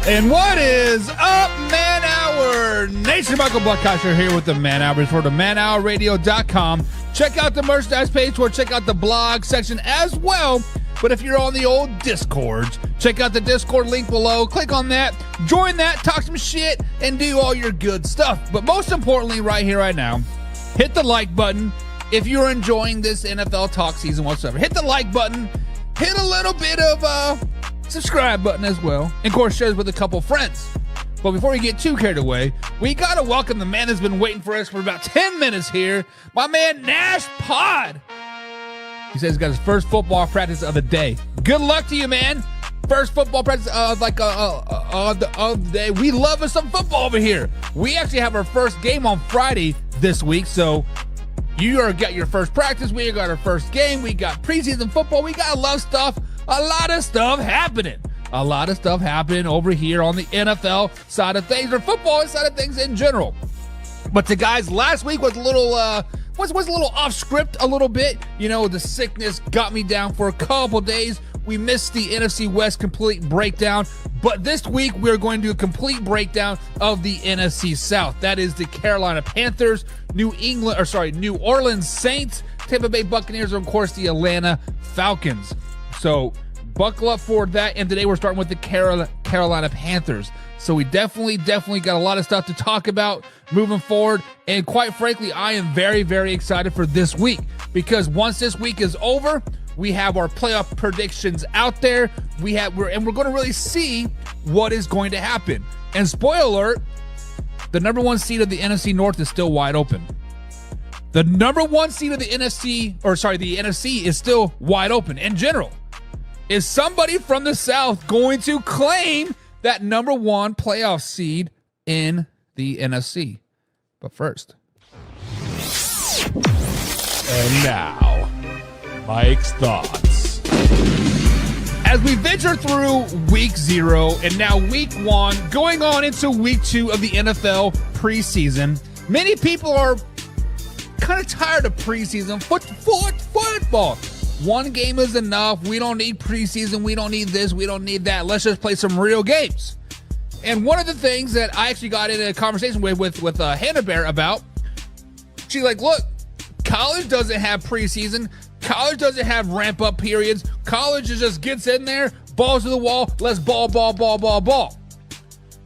And what is up, Man Hour Nation? Michael Buckcasher here with the Man Hour. For the manhourradio.com. Check out the merchandise page or check out the blog section as well. But if you're on the old Discord, check out the Discord link below. Click on that, join that, talk some shit, and do all your good stuff. But most importantly, right here, right now, hit the like button if you're enjoying this NFL talk season whatsoever. Hit the like button. Hit a little bit of subscribe button as well. And of course, share it with a couple friends. But before we get too carried away, we got to welcome the man that's been waiting for us for about 10 minutes here, my man Nash Pod. He says he's got his first football practice of the day. Good luck to you, man. First football practice of the day. We love us some football over here. We actually have our first game on Friday this week, so you got your first practice. We got our first game. We got preseason football. We got a lot of stuff happening. A lot of stuff happening over here on the NFL side of things, or football side of things in general. But the guys, last week was a little was a little off script a little bit. You know, the sickness got me down for a couple days. We missed the NFC West complete breakdown. But this week, we're going to do a complete breakdown of the NFC South. That is the Carolina Panthers, New Orleans Saints, Tampa Bay Buccaneers, and of course, the Atlanta Falcons. So buckle up for that. And today we're starting with the Carolina Panthers. So we definitely got a lot of stuff to talk about moving forward. And quite frankly, I am very, very excited for this week, because once this week is over, we have our playoff predictions out there. We're going to really see what is going to happen. And spoiler alert, the number one seed of the NFC North is still wide open. The number one seed of the NFC is still wide open in general. Is somebody from the South going to claim that number one playoff seed in the NFC? But first. And now, Mike's thoughts. As we venture through week 0 and now week 1, going on into week 2 of the NFL preseason, many people are kind of tired of preseason football. One game is enough. We don't need preseason. We don't need this. We don't need that. Let's just play some real games. And one of the things that I actually got in a conversation with Hannah Bear about, she's like, look, college doesn't have preseason. College doesn't have ramp-up periods. College just gets in there, balls to the wall, let's ball.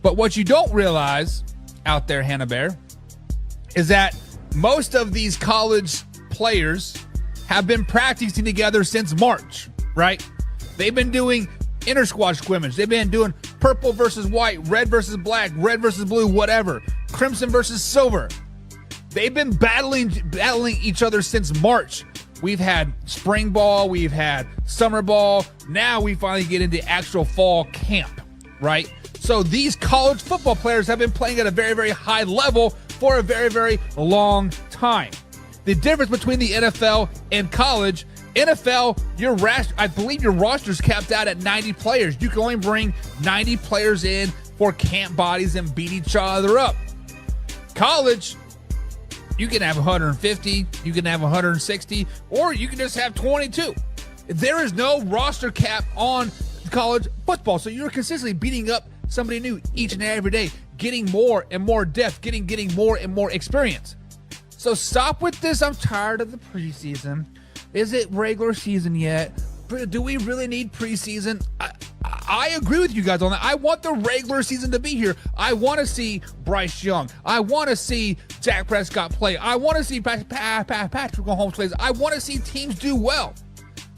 But what you don't realize out there, Hannah Bear, is that most of these college players have been practicing together since March, right? They've been doing inter-squad scrimmage. They've been doing purple versus white, red versus black, red versus blue, whatever, crimson versus silver. They've been battling each other since March. We've had spring ball, we've had summer ball. Now we finally get into actual fall camp, right? So these college football players have been playing at a very, very high level for a very, very long time. The difference between the NFL and college, NFL, I believe your roster's capped out at 90 players. You can only bring 90 players in for camp bodies and beat each other up. College, you can have 150, you can have 160, or you can just have 22. There is no roster cap on college football, so you're consistently beating up somebody new each and every day, getting more and more depth, getting more and more experience. So stop with this. I'm tired of the preseason. Is it regular season yet? Do we really need preseason? I agree with you guys on that. I want the regular season to be here. I want to see Bryce Young. I want to see Dak Prescott play. I want to see Patrick Mahomes play. I want to see teams do well.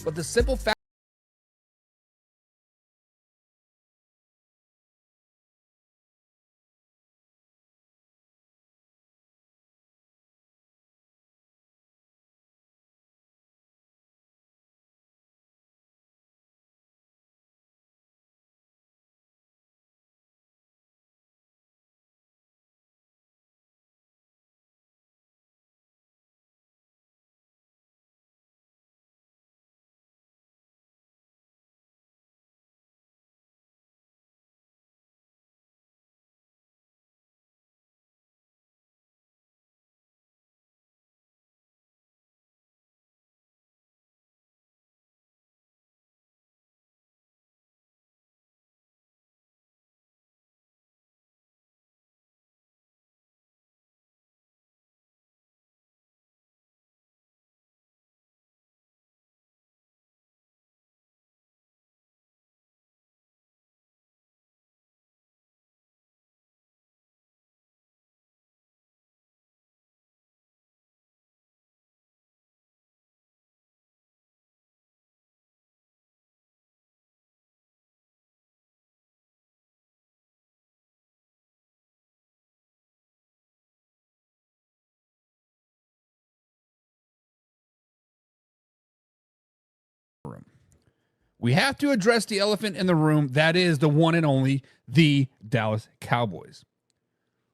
But the simple fact we have to address the elephant in the room. That is the one and only, the Dallas Cowboys.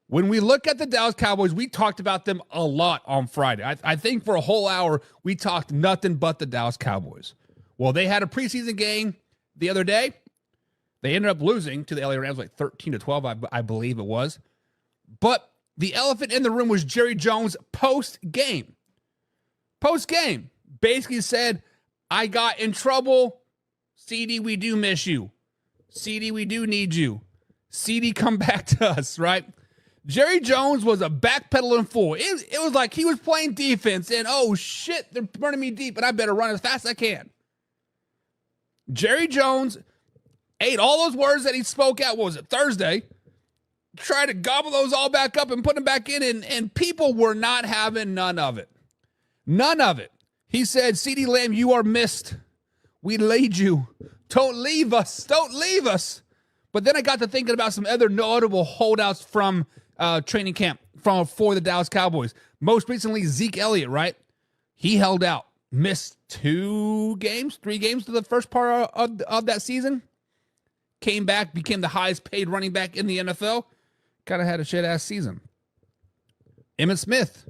When we look at the Dallas Cowboys, we talked about them a lot on Friday. I think for a whole hour, we talked nothing but the Dallas Cowboys. Well, they had a preseason game the other day. They ended up losing to the LA Rams like 13-12, I believe it was. But the elephant in the room was Jerry Jones post-game. Post-game. Basically said, I got in trouble. CD, we do miss you. CD, we do need you. CD, come back to us, right? Jerry Jones was a backpedaling fool. It was like he was playing defense and, oh, shit, they're running me deep, and I better run as fast as I can. Jerry Jones ate all those words that he spoke out, what was it, Thursday, tried to gobble those all back up and put them back in, and people were not having none of it. None of it. He said, CeeDee Lamb, you are missed. We need you. Don't leave us. Don't leave us. But then I got to thinking about some other notable holdouts from training camp for the Dallas Cowboys. Most recently, Zeke Elliott, right? He held out. Missed 3 games to the first part of that season. Came back, became the highest paid running back in the NFL. Kind of had a shit-ass season. Emmitt Smith.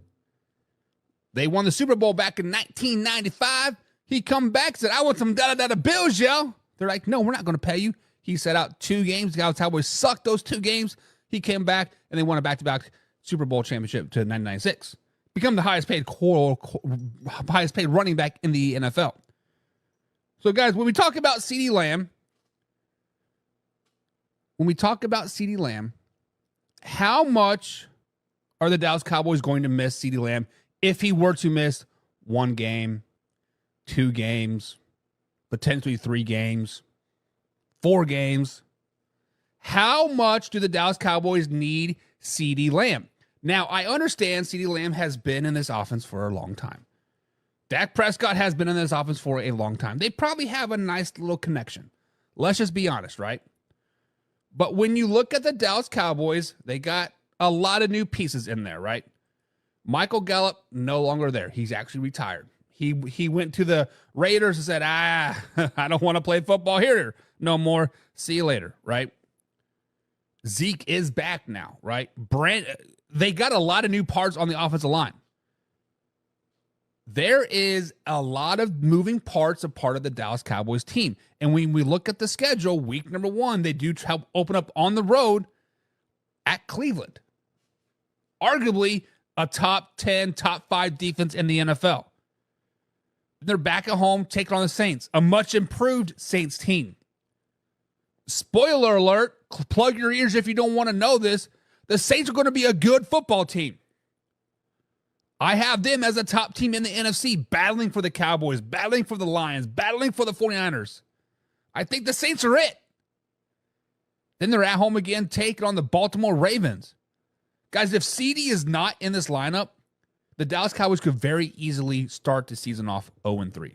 They won the Super Bowl back in 1995. He come back, said, I want some da-da-da bills, yo. They're like, no, we're not going to pay you. He set out 2 games. The Cowboys sucked those 2 games. He came back, and they won a back-to-back Super Bowl championship to 1996. Become the highest paid running back in the NFL. So, guys, when we talk about CeeDee Lamb, how much are the Dallas Cowboys going to miss CeeDee Lamb if he were to miss 1 game, 2 games, potentially 3 games, 4 games? How much do the Dallas Cowboys need CeeDee Lamb? Now, I understand CeeDee Lamb has been in this offense for a long time. Dak Prescott has been in this offense for a long time. They probably have a nice little connection. Let's just be honest, right? But when you look at the Dallas Cowboys, they got a lot of new pieces in there, right? Michael Gallup, no longer there. He's actually retired. He went to the Raiders and said, I don't want to play football here no more. See you later, right? Zeke is back now, right? They got a lot of new parts on the offensive line. There is a lot of moving parts a part of the Dallas Cowboys team. And when we look at the schedule, week number 1, they do help open up on the road at Cleveland. Arguably a top 10, top 5 defense in the NFL. They're back at home taking on the Saints, a much improved Saints team. Spoiler alert, plug your ears if you don't want to know this. The Saints are going to be a good football team. I have them as a top team in the NFC, battling for the Cowboys, battling for the Lions, battling for the 49ers. I think the Saints are it. Then they're at home again, taking on the Baltimore Ravens. Guys, if CD is not in this lineup, the Dallas Cowboys could very easily start the season off 0-3.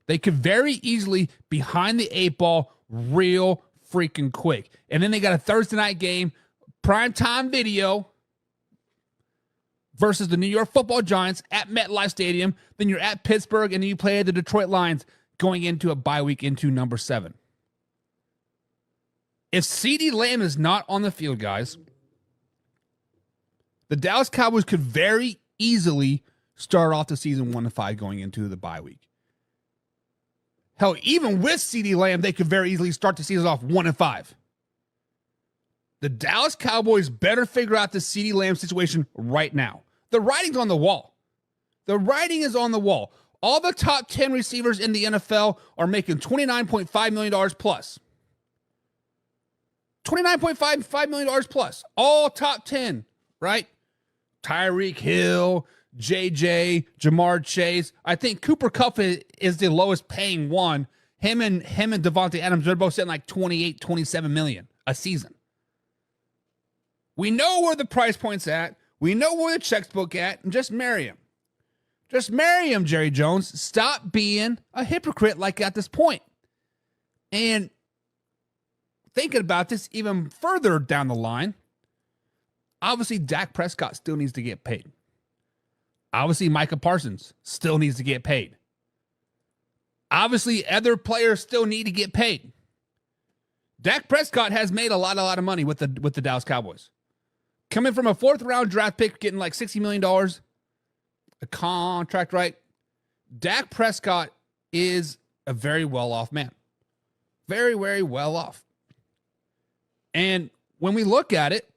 They could very easily behind the 8 ball real freaking quick. And then they got a Thursday night game, primetime video, versus the New York Football Giants at MetLife Stadium. Then you're at Pittsburgh, and then you play the Detroit Lions going into a bye week into number 7. If CeeDee Lamb is not on the field, guys, the Dallas Cowboys could very easily start off the season 1-5 going into the bye week. Hell, even with CeeDee Lamb, they could very easily start the season off 1-5. The Dallas Cowboys better figure out the CeeDee Lamb situation right now. The writing's on the wall. The writing is on the wall. All the top 10 receivers in the NFL are making $29.5 million plus. $29.5 million plus. All top 10, right? Tyreek Hill, JJ, Jamar Chase. I think Cooper Kupp is the lowest paying one. Him and Devontae Adams, they're both sitting like 28, 27 million a season. We know where the price point's at. We know where the check's book at, and just marry him. Just marry him, Jerry Jones. Stop being a hypocrite like at this point. And thinking about this even further down the line, obviously Dak Prescott still needs to get paid. Obviously Micah Parsons still needs to get paid. Obviously, other players still need to get paid. Dak Prescott has made a lot of money with the Dallas Cowboys. Coming from a 4th-round draft pick, getting like $60 million, a contract, right? Dak Prescott is a very well-off man. Very, very well-off. And when we look at it,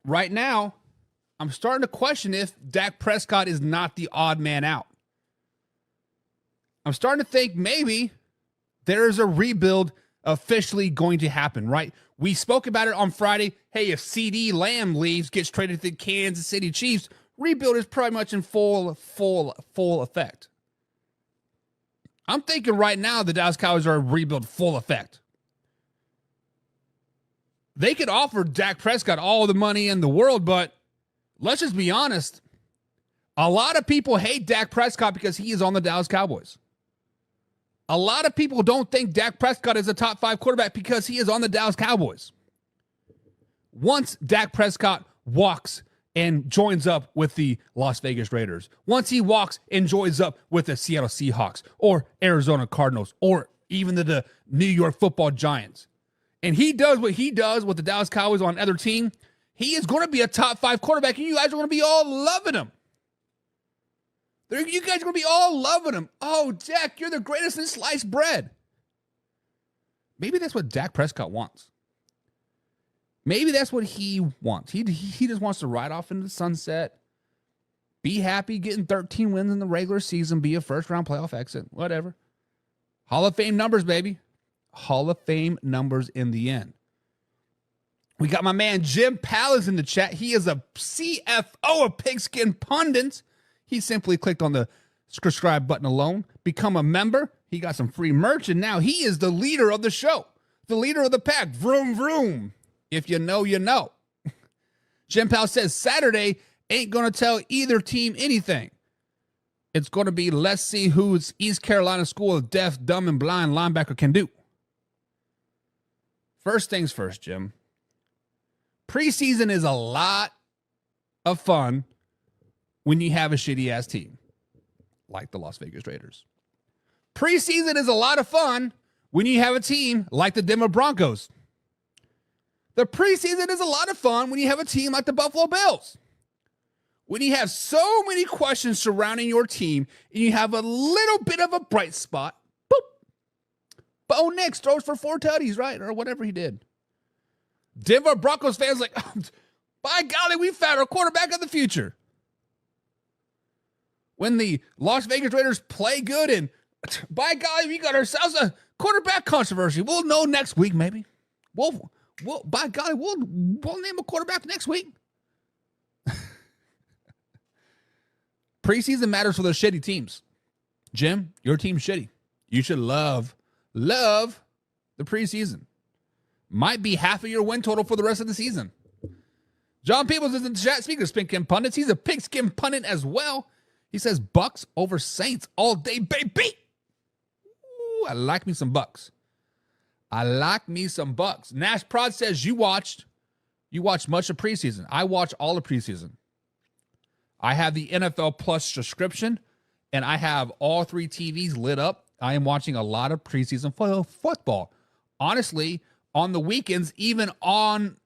right now, I'm starting to question if Dak Prescott is not the odd man out. I'm starting to think maybe there is a rebuild officially going to happen, right? We spoke about it on Friday. Hey, if CD Lamb leaves, gets traded to the Kansas City Chiefs, rebuild is pretty much in full effect. I'm thinking right now the Dallas Cowboys are rebuild full effect. They could offer Dak Prescott all the money in the world, but let's just be honest. A lot of people hate Dak Prescott because he is on the Dallas Cowboys. A lot of people don't think Dak Prescott is a top 5 quarterback because he is on the Dallas Cowboys. Once Dak Prescott walks and joins up with the Las Vegas Raiders, once he walks and joins up with the Seattle Seahawks or Arizona Cardinals or even the New York Football Giants, and he does what he does with the Dallas Cowboys on another team, he is going to be a top 5 quarterback, and you guys are going to be all loving him. You guys are going to be all loving him. Oh, Dak, you're the greatest in sliced bread. Maybe that's what Dak Prescott wants. Maybe that's what he wants. He just wants to ride off into the sunset, be happy getting 13 wins in the regular season, be a first-round playoff exit, whatever. Hall of Fame numbers, baby. Hall of Fame numbers in the end. We got my man Jim Pallas in the chat. He is a CFO of Pigskin Pundits. He simply clicked on the subscribe button alone, become a member. He got some free merch, and now he is the leader of the show, the leader of the pack. Vroom, vroom. If you know, you know. Jim Powell says Saturday ain't going to tell either team anything. It's going to be let's see who's East Carolina School of Deaf, Dumb, and Blind linebacker can do. First things first, Jim. Preseason is a lot of fun when you have a shitty-ass team like the Las Vegas Raiders. Preseason is a lot of fun when you have a team like the Denver Broncos. The preseason is a lot of fun when you have a team like the Buffalo Bills. When you have so many questions surrounding your team and you have a little bit of a bright spot, boop. Bo Nix throws for 4 tutties, right? Or whatever he did. Denver Broncos fans like, oh, by golly, we found our quarterback of the future. When the Las Vegas Raiders play good and by golly, we got ourselves a quarterback controversy. We'll know next week, maybe. By golly, we'll name a quarterback next week. Preseason matters for those shitty teams. Jim, your team's shitty. You should love the preseason. Might be half of your win total for the rest of the season. John Peebles is in the chat. Speaking of Pigskin Pundits, he's a Pigskin Pundit as well. He says Bucks over Saints all day, baby. Ooh, I like me some Bucks. Nash Prod says you watched much of preseason. I watch all of preseason. I have the NFL Plus subscription, and I have all 3 TVs lit up. I am watching a lot of preseason football. Honestly, on the weekends, even on,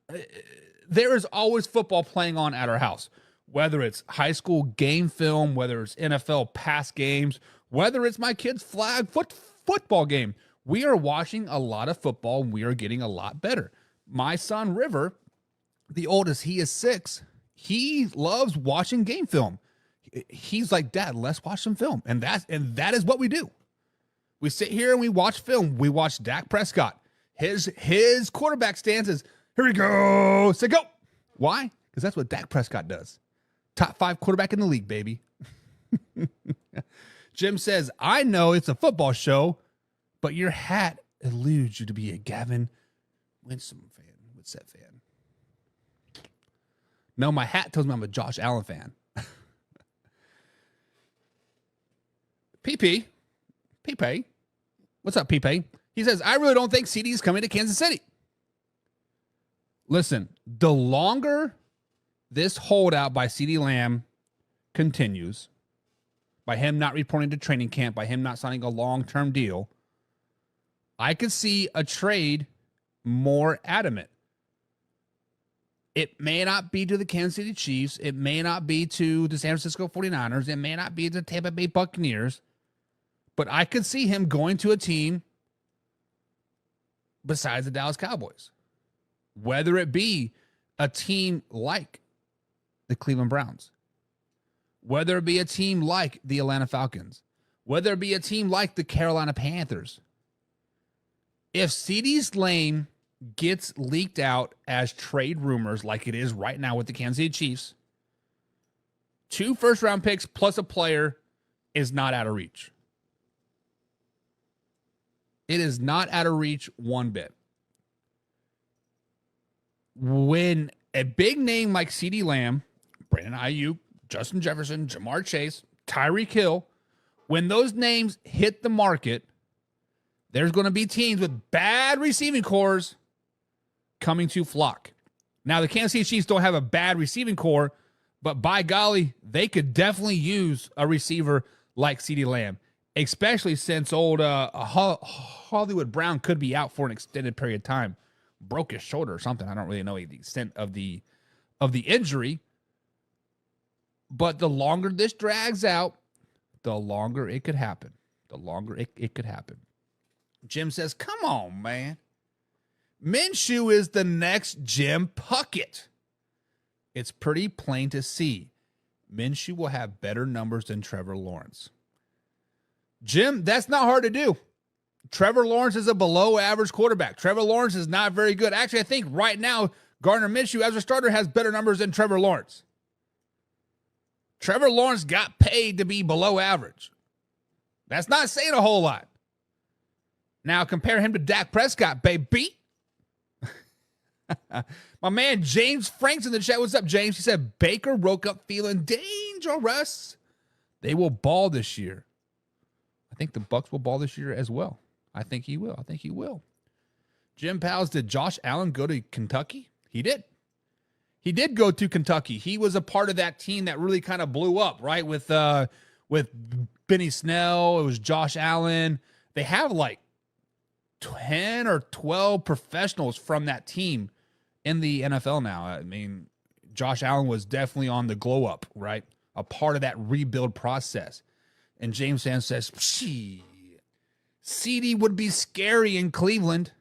there is always football playing on at our house. Whether it's high school game film, whether it's NFL pass games, whether it's my kid's flag football game. We are watching a lot of football, and we are getting a lot better. My son, River, the oldest, he is 6. He loves watching game film. He's like, Dad, let's watch some film. And that is what we do. We sit here and we watch film. We watch Dak Prescott. His quarterback stance is, here we go. Say go. Why? Because that's what Dak Prescott does. Top 5 quarterback in the league, baby. Jim says, I know it's a football show, but your hat alludes you to be a Gavin Winston fan. What's that fan? No, my hat tells me I'm a Josh Allen fan. PP. What's up, PP? He says, I really don't think CD is coming to Kansas City. Listen, the longer this holdout by CD Lamb continues, by him not reporting to training camp, by him not signing a long-term deal, I could see a trade more adamant. It may not be to the Kansas City Chiefs. It may not be to the San Francisco 49ers. It may not be to the Tampa Bay Buccaneers. But I could see him going to a team besides the Dallas Cowboys. Whether it be a team like the Cleveland Browns, whether it be a team like the Atlanta Falcons, whether it be a team like the Carolina Panthers. If CeeDee Lamb gets leaked out as trade rumors like it is right now with the Kansas City Chiefs, 2 first-round picks plus a player is not out of reach. It is not out of reach one bit. When a big name like CeeDee Lamb, Brandon Ayuk, Justin Jefferson, Jamar Chase, Tyreek Hill, when those names hit the market, there's going to be teams with bad receiving cores coming to flock. Now, the Kansas City Chiefs don't have a bad receiving core, but by golly, they could definitely use a receiver like CeeDee Lamb, especially since old Hollywood Brown could be out for an extended period of time. Broke his shoulder or something. I don't really know the extent of the injury. But the longer this drags out, the longer it could happen. The longer it could happen. Jim says, come on, man. Minshew is the next Jim Puckett. It's pretty plain to see. Minshew will have better numbers than Trevor Lawrence. Jim, that's not hard to do. Trevor Lawrence is a below-average quarterback. Trevor Lawrence is not very good. Actually, I think right now, Gardner Minshew, as a starter, has better numbers than Trevor Lawrence. Trevor Lawrence got paid to be below average. That's not saying a whole lot. Now, compare him to Dak Prescott, baby. My man James Franks in the chat. What's up, James? He said, Baker woke up feeling dangerous. They will ball this year. I think the Bucs will ball this year as well. I think he will. Jim Pals, did Josh Allen go to Kentucky? He did. He did go to Kentucky. He was a part of that team that really kind of blew up, right? With Benny Snell. It was Josh Allen. They have like 10 or 12 professionals from that team in the NFL now. I mean, Josh Allen was definitely on the glow up, right? A part of that rebuild process. And James Sand says, CD would be scary in Cleveland.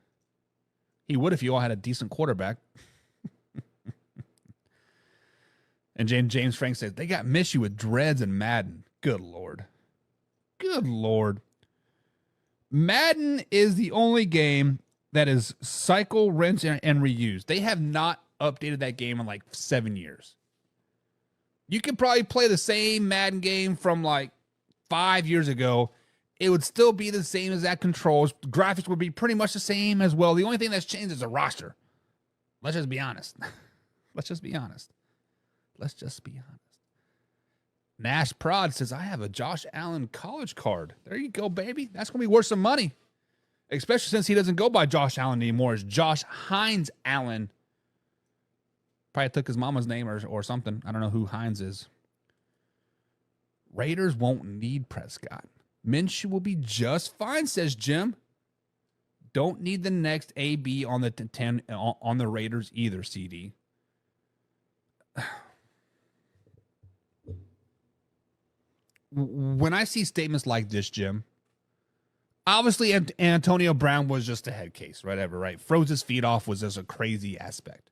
He would if you all had a decent quarterback. And James Frank says, they got Minshew with dreads and Madden. Good Lord. Good Lord. Madden is the only game that is cycle, rinse, and reuse. They have not updated that game in like 7 years. You could probably play the same Madden game from like 5 years ago. It would still be the same exact controls. Graphics would be pretty much the same as well. The only thing that's changed is a roster. Let's just be honest. Let's just be honest. Nash Prod says, I have a Josh Allen college card. There you go, baby. That's going to be worth some money. Especially since he doesn't go by Josh Allen anymore. It's Josh Hines Allen. Probably took his mama's name or something. I don't know who Hines is. Raiders won't need Prescott. Minshew will be just fine, says Jim. Don't need the next AB on the 10 on the Raiders either, CD. When I see statements like this, Jim, obviously Antonio Brown was just a head case, whatever, right? Froze his feet off was just a crazy aspect.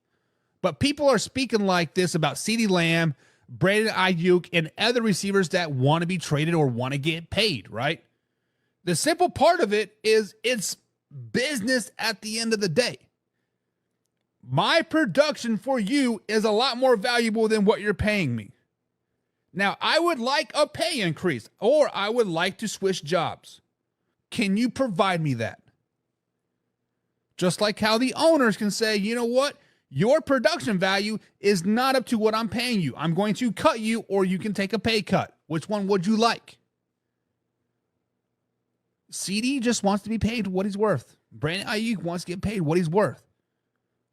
But people are speaking like this about CeeDee Lamb, Brandon Ayuk, and other receivers that want to be traded or want to get paid, right? The simple part of it is it's business at the end of the day. My production for you is a lot more valuable than what you're paying me. Now, I would like a pay increase, or I would like to switch jobs. Can you provide me that? Just like how the owners can say, you know what? Your production value is not up to what I'm paying you. I'm going to cut you, or you can take a pay cut. Which one would you like? CD just wants to be paid what he's worth. Brandon Ayuk wants to get paid what he's worth.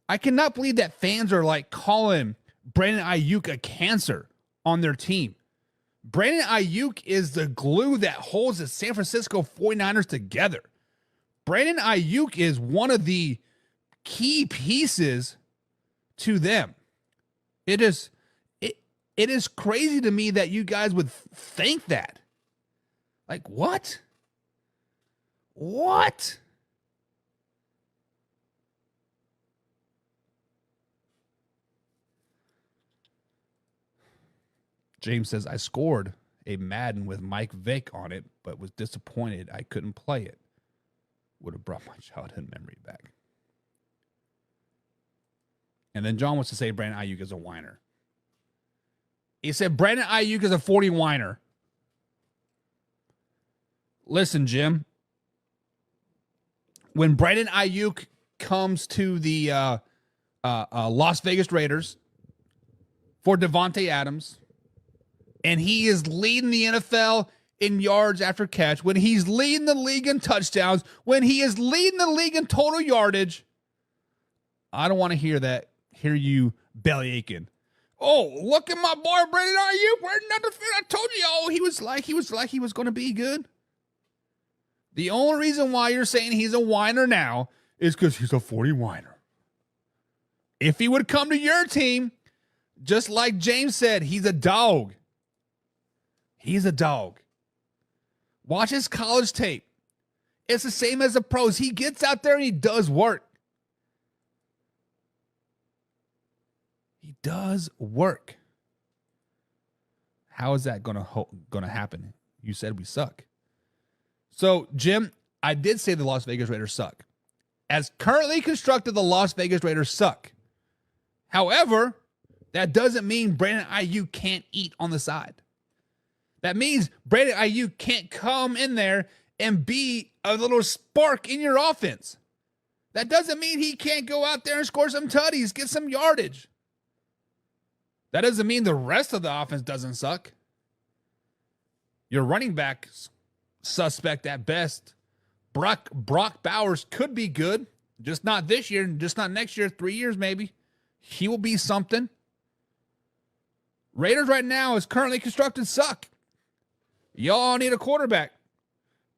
I cannot believe that fans are like calling Brandon Ayuk a cancer on their team. Brandon Ayuk is the glue that holds the San Francisco 49ers together. Brandon Ayuk is one of the key pieces to them. It is crazy to me that you guys would think that. Like, what? What? James says, I scored a Madden with Mike Vick on it, but was disappointed I couldn't play it. Would have brought my childhood memory back. And then John wants to say Brandon Ayuk is a whiner. He said Brandon Ayuk is a 40 whiner. Listen, Jim. When Brandon Ayuk comes to the Las Vegas Raiders for Devontae Adams, and he is leading the NFL in yards after catch, when he's leading the league in touchdowns, when he is leading the league in total yardage, I don't want to hear you belly aching. Oh, look at my boy Brandon Ayuk. We're another fit. I told you, he was going to be good. The only reason why you're saying he's a whiner now is because he's a 40 whiner. If he would come to your team, just like James said, he's a dog. He's a dog. Watch his college tape. It's the same as the pros. He gets out there and he does work. He does work. How is that going to happen? You said we suck. So, Jim, I did say the Las Vegas Raiders suck. As currently constructed, the Las Vegas Raiders suck. However, that doesn't mean Brandon Ayuk can't eat on the side. That means Brandon Ayuk can't come in there and be a little spark in your offense. That doesn't mean he can't go out there and score some tutties, get some yardage. That doesn't mean the rest of the offense doesn't suck. Your running back's suspect at best. Brock Bowers could be good, just not this year, just not next year, 3 years maybe. He will be something. Raiders right now, as currently constructed, suck. Y'all need a quarterback.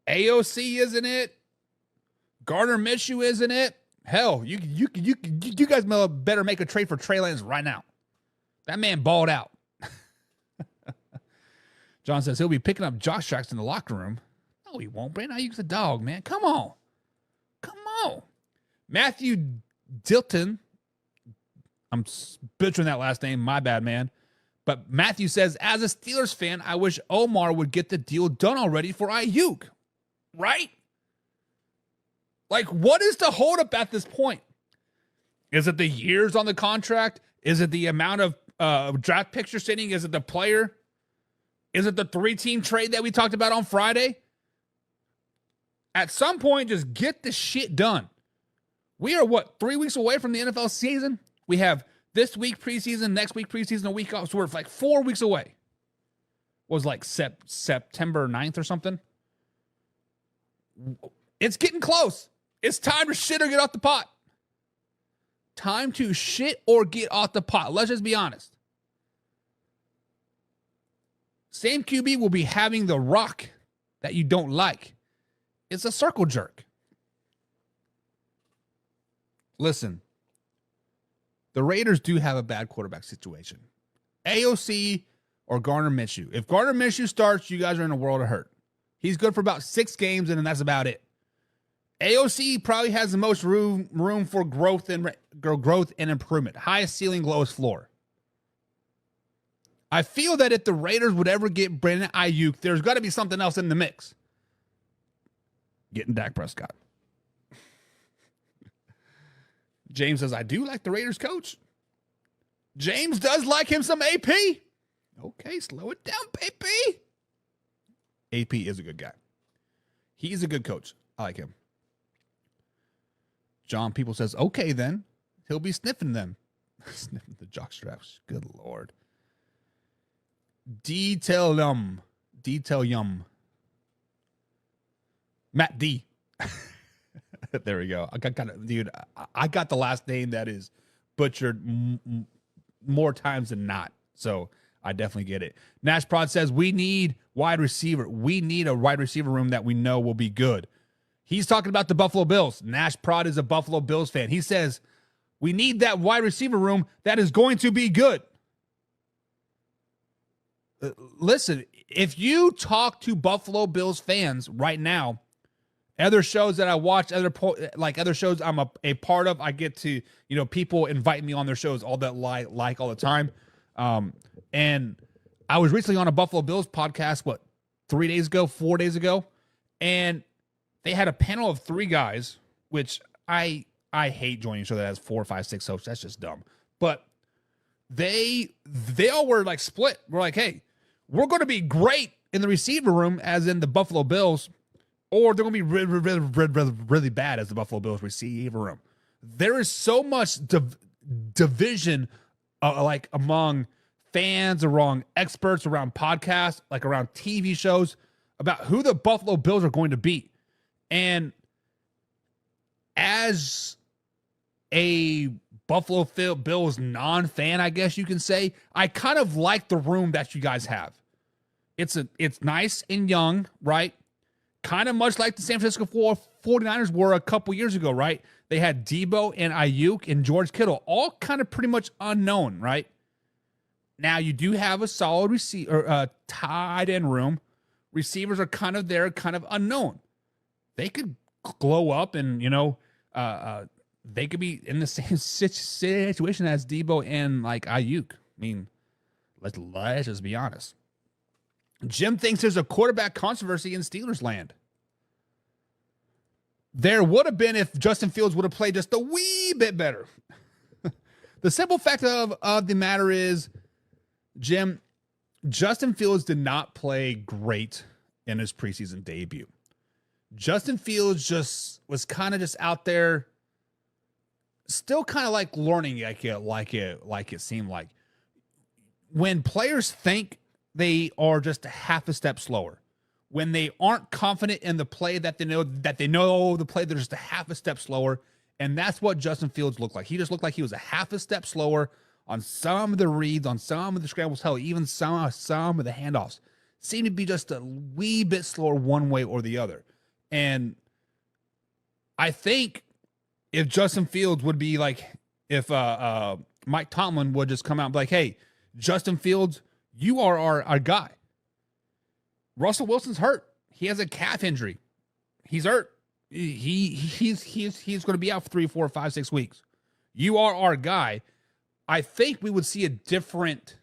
AOC isn't it. Gardner Minshew isn't it. Hell, you guys better make a trade for Trey Lance right now. That man balled out. John says he'll be picking up jock tracks in the locker room. No, he won't. Brandon Ayuk's a dog, man. Come on. Matthew Dilton. I'm butchering that last name. My bad, man. But Matthew says, as a Steelers fan, I wish Omar would get the deal done already for Ayuk. Right? Like, what is the holdup at this point? Is it the years on the contract? Is it the amount of draft picks you're sitting? Is it the player? Is it the 3-team trade that we talked about on Friday? At some point, just get the shit done. We are, 3 weeks away from the NFL season? We have this week preseason, next week preseason, a week off. So we're like 4 weeks away. Was like September 9th or something. It's getting close. It's time to shit or get off the pot. Time to shit or get off the pot. Let's just be honest. Same QB will be having the rock that you don't like. It's a circle jerk. Listen, the Raiders do have a bad quarterback situation. AOC or Gardner Minshew. If Gardner Minshew starts, you guys are in a world of hurt. He's good for about 6 games, and then that's about it. AOC probably has the most room for growth and improvement. Highest ceiling, lowest floor. I feel that if the Raiders would ever get Brandon Ayuk, there's got to be something else in the mix. Getting Dak Prescott. James says, I do like the Raiders coach. James does like him some AP. Okay, slow it down, baby. AP is a good guy. He's a good coach. I like him. John People says, okay, then. He'll be sniffing them. Sniffing the jock straps. Good Lord. Detail yum. Matt D. There we go. I got the last name that is butchered more times than not. So I definitely get it. Nash Prod says, we need wide receiver. We need a wide receiver room that we know will be good. He's talking about the Buffalo Bills. Nash Prod is a Buffalo Bills fan. He says, we need that wide receiver room that is going to be good. Listen, if you talk to Buffalo Bills fans right now, other shows that I watch, other shows I'm a part of, I get to, people invite me on their shows, all that like all the time. And I was recently on a Buffalo Bills podcast, 4 days ago, and they had a panel of 3 guys, which I hate joining a show that has 4, 5, 6 hosts. That's just dumb. But they all were like split. We're like, hey, we're going to be great in the receiver room, as in the Buffalo Bills, or they're going to be really bad as the Buffalo Bills receiver room. There is so much division, like among fans, around experts, around podcasts, like around TV shows, about who the Buffalo Bills are going to be. And as a Buffalo Bills non-fan, I guess you can say, I kind of like the room that you guys have. It's nice and young, right? Kind of much like the San Francisco 49ers were a couple years ago, right? They had Debo and Ayuk and George Kittle, all kind of pretty much unknown, right? Now you do have a solid tight end room. Receivers are kind of there, kind of unknown. They could glow up and, they could be in the same situation as Debo and like Ayuk. I mean, let's just be honest. Jim thinks there's a quarterback controversy in Steelers land. There would have been if Justin Fields would have played just a wee bit better. The simple fact of the matter is, Jim, Justin Fields did not play great in his preseason debut. Justin Fields just was kind of just out there, still kind of like learning, like it seemed like. When players think they are just a half a step slower, when they aren't confident in the play that they know the play, they're just a half a step slower. And that's what Justin Fields looked like. He just looked like he was a half a step slower on some of the reads, on some of the scrambles, hell, even some of the handoffs. Seemed to be just a wee bit slower one way or the other. And I think if Justin Fields would be like, if Mike Tomlin would just come out and be like, hey, Justin Fields, you are our guy. Russell Wilson's hurt. He has a calf injury. He's hurt. He's going to be out for 3, 4, 5, 6 weeks. You are our guy. I think we would see a different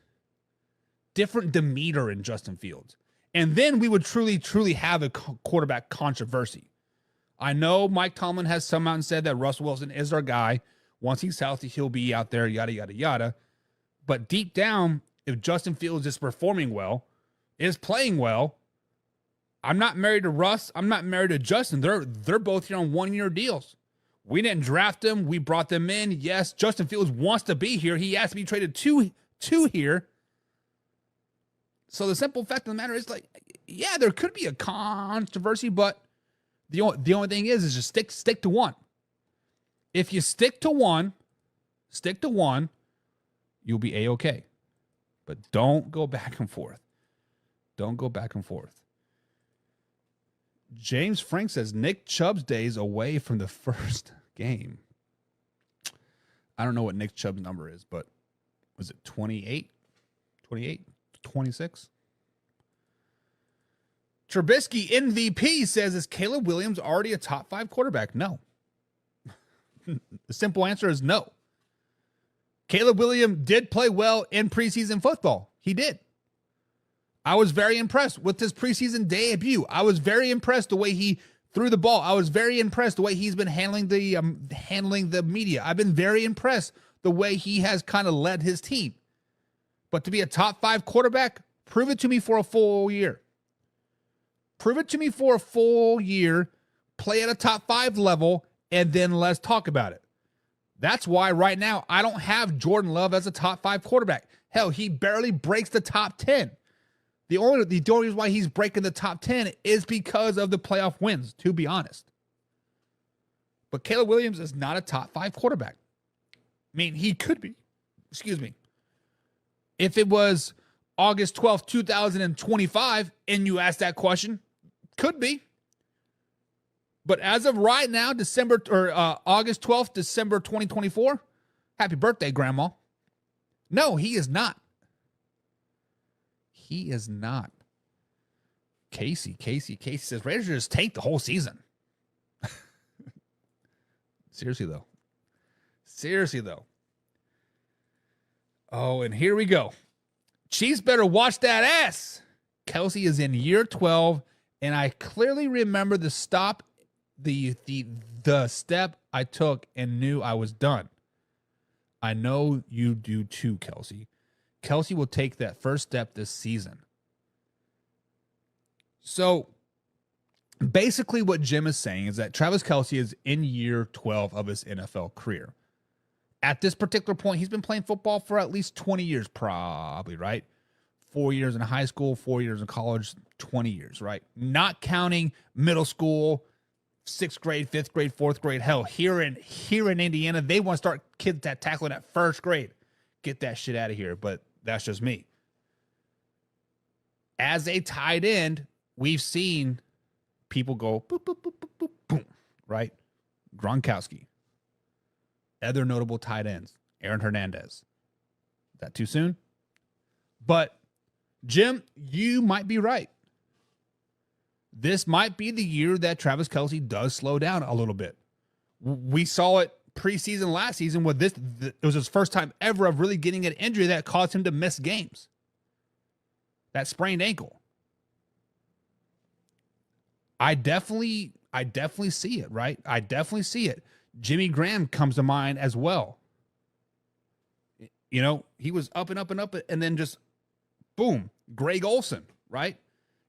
demeanor in Justin Fields. And then we would truly have a quarterback controversy. I know Mike Tomlin has come out and said that Russell Wilson is our guy. Once he's healthy, he'll be out there, yada, yada, yada. But deep down, if Justin Fields is performing well, is playing well, I'm not married to Russ. I'm not married to Justin. They're both here on 1-year deals. We didn't draft them. We brought them in. Yes, Justin Fields wants to be here. He has to be traded to here. So the simple fact of the matter is, like, yeah, there could be a controversy, but the only thing is just stick to one. If you stick to one, you'll be A-okay. But don't go back and forth. Don't go back and forth. James Frank says Nick Chubb's days away from the first game. I don't know what Nick Chubb's number is, but was it 28? 28? 26? Trubisky MVP says, is Caleb Williams already a top 5 quarterback? No. The simple answer is no. Caleb Williams did play well in preseason football. He did. I was very impressed with his preseason debut. I was very impressed the way he threw the ball. I was very impressed the way he's been handling the media. I've been very impressed the way he has kind of led his team. But to be a top 5 quarterback, prove it to me for a full year. Prove it to me for a full year, play at a top 5 level, and then let's talk about it. That's why right now I don't have Jordan Love as a top 5 quarterback. Hell, he barely breaks the top 10. The only reason why he's breaking the top 10 is because of the playoff wins, to be honest. But Caleb Williams is not a top 5 quarterback. I mean, he could be. Excuse me. If it was August 12th, 2025, and you ask that question, could be. But as of right now, August 12th, December 2024, happy birthday, Grandma. No, he is not. He is not. Casey says, Raiders just tank the whole season. Seriously, though. Oh, and here we go. Chiefs better watch that ass. Kelsey is in year 12, and I clearly remember the step I took and knew I was done. I know you do too, Kelsey. Kelsey will take that first step this season. So basically what Jim is saying is that Travis Kelsey is in year 12 of his NFL career. At this particular point, he's been playing football for at least 20 years, probably, right? 4 years in high school, 4 years in college, 20 years, right? Not counting middle school, 6th grade, 5th grade, 4th grade. Hell, here in Indiana, they want to start kids that tackling at 1st grade. Get that shit out of here, but that's just me. As a tight end, we've seen people go boop, boop, boop, boop, boop, boom, right? Gronkowski. Other notable tight ends, Aaron Hernandez. Is that too soon? But, Jim, you might be right. This might be the year that Travis Kelsey does slow down a little bit. We saw it preseason last season with this. It was his first time ever of really getting an injury that caused him to miss games. That sprained ankle. I definitely see it, right? I definitely see it. Jimmy Graham comes to mind as well. You know, he was up and up and up, and then just, boom, Greg Olsen, right?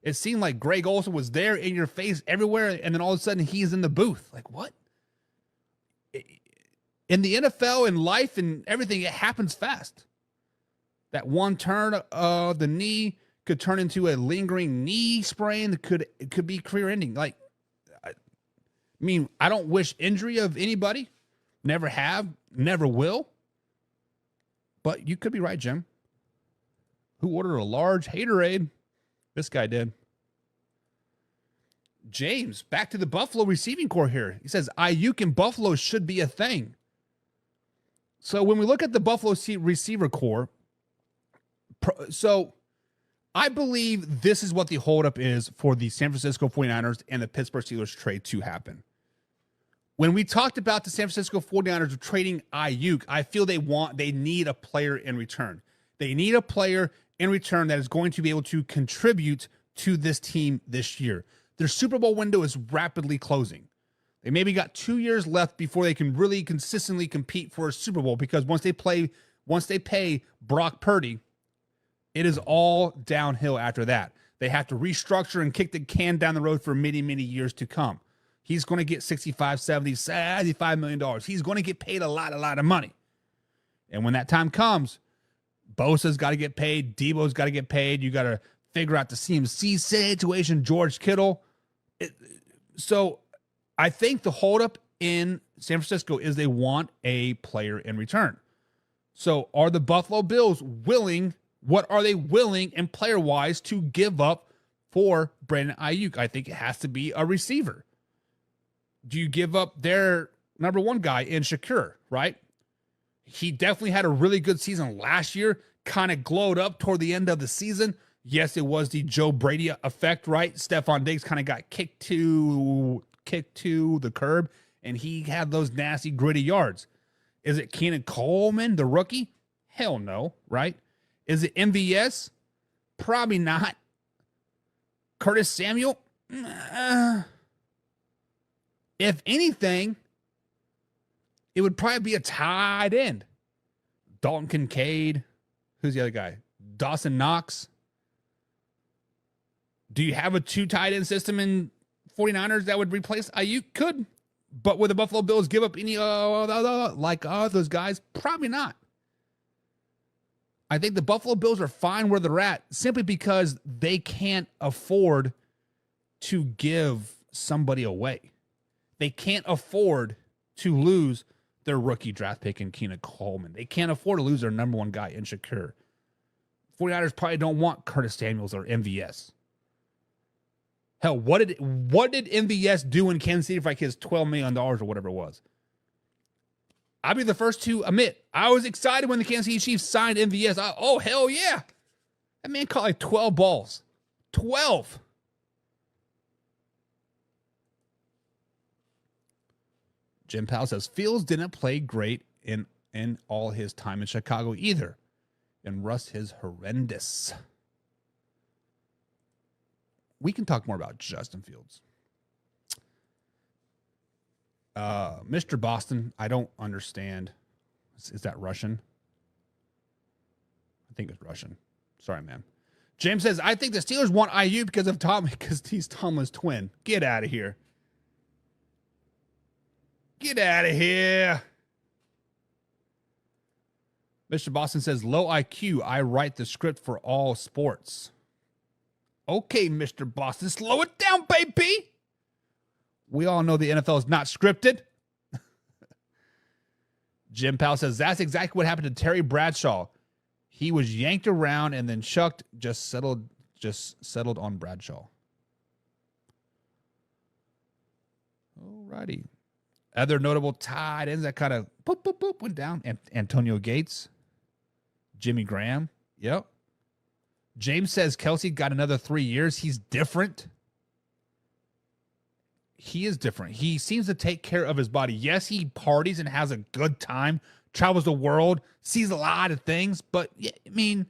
It seemed like Greg Olsen was there in your face everywhere, and then all of a sudden he's in the booth. Like, what? In the NFL and life and everything, it happens fast. That one turn of the knee could turn into a lingering knee sprain that could be career-ending. Like, I mean, I don't wish injury of anybody. Never have, never will. But you could be right, Jim. Who ordered a large haterade? This guy did. James, back to the Buffalo receiving core here. He says, Ayuk in Buffalo should be a thing. So when we look at the Buffalo receiver core, so I believe this is what the holdup is for the San Francisco 49ers and the Pittsburgh Steelers trade to happen. When we talked about the San Francisco 49ers trading Ayuk, I feel they need a player in return. They need a player in return that is going to be able to contribute to this team this year. Their Super Bowl window is rapidly closing. They maybe got 2 years left before they can really consistently compete for a Super Bowl, because once they pay Brock Purdy, it is all downhill after that. They have to restructure and kick the can down the road for many, many years to come. He's going to get $65, $70, $75 million. He's going to get paid a lot of money. And when that time comes, Bosa's got to get paid. Debo's got to get paid. You got to figure out the CMC situation, George Kittle. So I think the holdup in San Francisco is they want a player in return. So are the Buffalo Bills willing? What are they willing and player-wise to give up for Brandon Ayuk? I think it has to be a receiver. Do you give up their number one guy in Shakur, right? He definitely had a really good season last year, kind of glowed up toward the end of the season. Yes, it was the Joe Brady effect, right? Stephon Diggs kind of got kicked to the curb, and he had those nasty, gritty yards. Is it Keenan Coleman, the rookie? Hell no, right? Is it MVS? Probably not. Curtis Samuel? If anything, it would probably be a tight end. Dalton Kincaid. Who's the other guy? Dawson Knox. Do you have a 2 tight end system in 49ers that would replace Ayuk? Could. But would the Buffalo Bills give up any like those guys? Probably not. I think the Buffalo Bills are fine where they're at simply because they can't afford to give somebody away. They can't afford to lose their rookie draft pick in Keenan Coleman. They can't afford to lose their number one guy in Shakur. 49ers probably don't want Curtis Samuels or MVS. Hell, what did MVS do in Kansas City for like his $12 million or whatever it was? I'll be the first to admit, I was excited when the Kansas City Chiefs signed MVS. Oh, hell yeah. That man caught like 12 balls. 12. Jim Powell says, Fields didn't play great in all his time in Chicago either. And Russ is horrendous. We can talk more about Justin Fields. Mr. Boston, I don't understand. Is that Russian? I think it's Russian. Sorry, man. James says, I think the Steelers want IU because he's Tomlin's twin. Get out of here. Get out of here. Mr. Boston says, low IQ. I write the script for all sports. Okay, Mr. Boston, slow it down, baby. We all know the NFL is not scripted. Jim Powell says, that's exactly what happened to Terry Bradshaw. He was yanked around and then chucked, just settled on Bradshaw. Alrighty. Other notable tight ends that kind of went down. Antonio Gates. Jimmy Graham. Yep. James says Kelsey got another 3 years. He's different. He is different. He seems to take care of his body. Yes, he parties and has a good time, travels the world, sees a lot of things. But, yeah, I mean,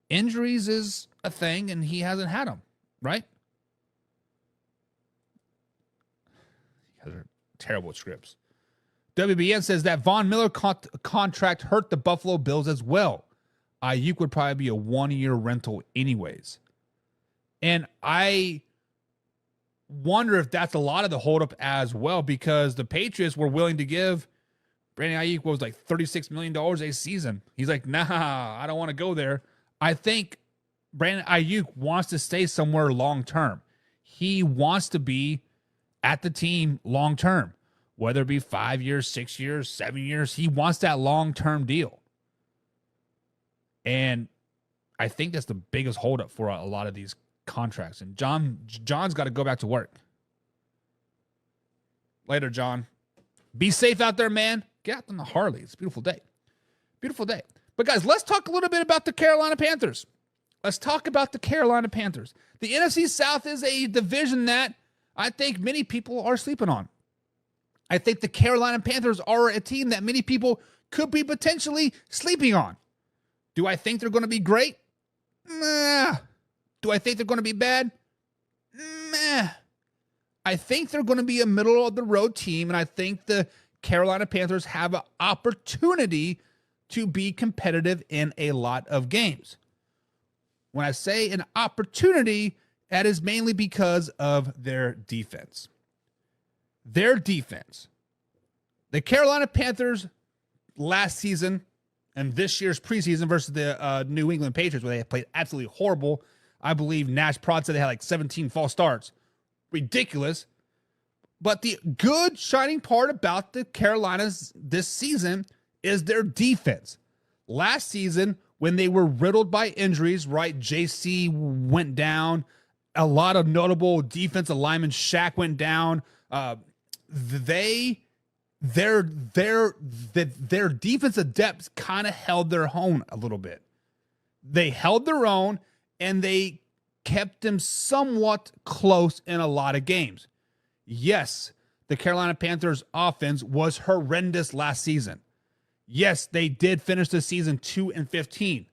injuries is a thing, and he hasn't had them, right? You guys are terrible scripts. WBN says that Von Miller contract hurt the Buffalo Bills as well. Ayuk would probably be a 1-year rental anyways. And I wonder if that's a lot of the holdup as well, because the Patriots were willing to give Brandon Ayuk was like $36 million a season. He's like, nah, I don't want to go there. I think Brandon Ayuk wants to stay somewhere long-term. He wants to be at the team long-term, whether it be 5 years, 6 years, 7 years. He wants that long-term deal. And I think that's the biggest holdup for a lot of these contracts. And John's got to go back to work. Later, John. Be safe out there, man. Get out on the Harley. It's a beautiful day. Beautiful day. But, guys, let's talk a little bit about the Carolina Panthers. Let's talk about the Carolina Panthers. The NFC South is a division that I think many people are sleeping on. I think the Carolina Panthers are a team that many people could be potentially sleeping on. Do I think they're going to be great? Nah. Do I think they're going to be bad? Meh. I think they're going to be a middle-of-the-road team, and I think the Carolina Panthers have an opportunity to be competitive in a lot of games. When I say an opportunity, that is mainly because of their defense. Their defense. The Carolina Panthers last season and this year's preseason versus the New England Patriots, where they played absolutely horrible. I believe Nash Prod said they had like 17 false starts. Ridiculous. But the good shining part about the Carolinas this season is their defense. Last season, when they were riddled by injuries, right? JC went down. A lot of notable defensive linemen. Shaq went down. Their defensive depth kind of held their own a little bit. They held their own, and they kept them somewhat close in a lot of games. Yes, the Carolina Panthers offense was horrendous last season. Yes, they did finish the season 2-15.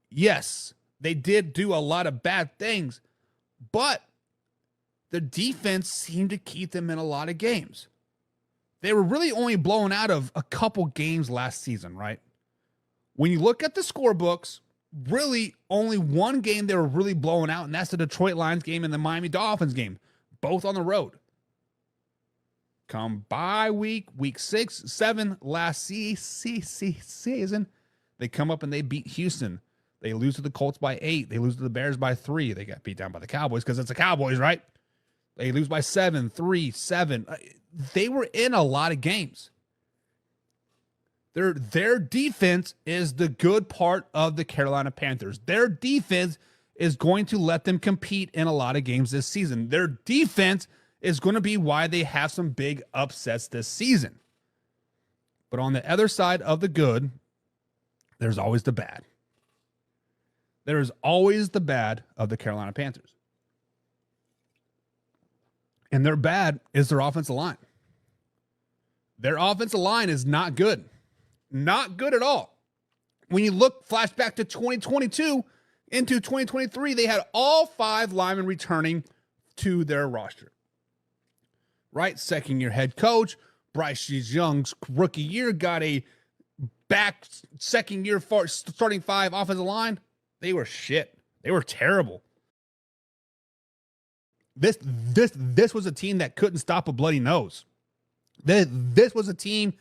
Yes, they did do a lot of bad things, but the defense seemed to keep them in a lot of games. They were really only blown out of a couple games last season, right? When you look at the scorebooks, really only one game they were really blown out, and that's the Detroit Lions game and the Miami Dolphins game, both on the road. Come by week 6, 7 last season, they come up and they beat Houston. They lose to the Colts by 8. They lose to the Bears by 3. They got beat down by the Cowboys because it's the Cowboys, right? They lose by 7, 3, 7. They were in a lot of games. Their defense is the good part of the Carolina Panthers. Their defense is going to let them compete in a lot of games this season. Their defense is going to be why they have some big upsets this season. But on the other side of the good, there's always the bad. There is always the bad of the Carolina Panthers. And their bad is their offensive line. Their offensive line is not good. Not good at all. When you look flashback to 2022 into 2023, they had all 5 linemen returning to their roster. Right? Second-year head coach, Bryce Young's rookie year got a back second-year starting 5 offensive line. They were shit. They were terrible. This was a team that couldn't stop a bloody nose. This was a team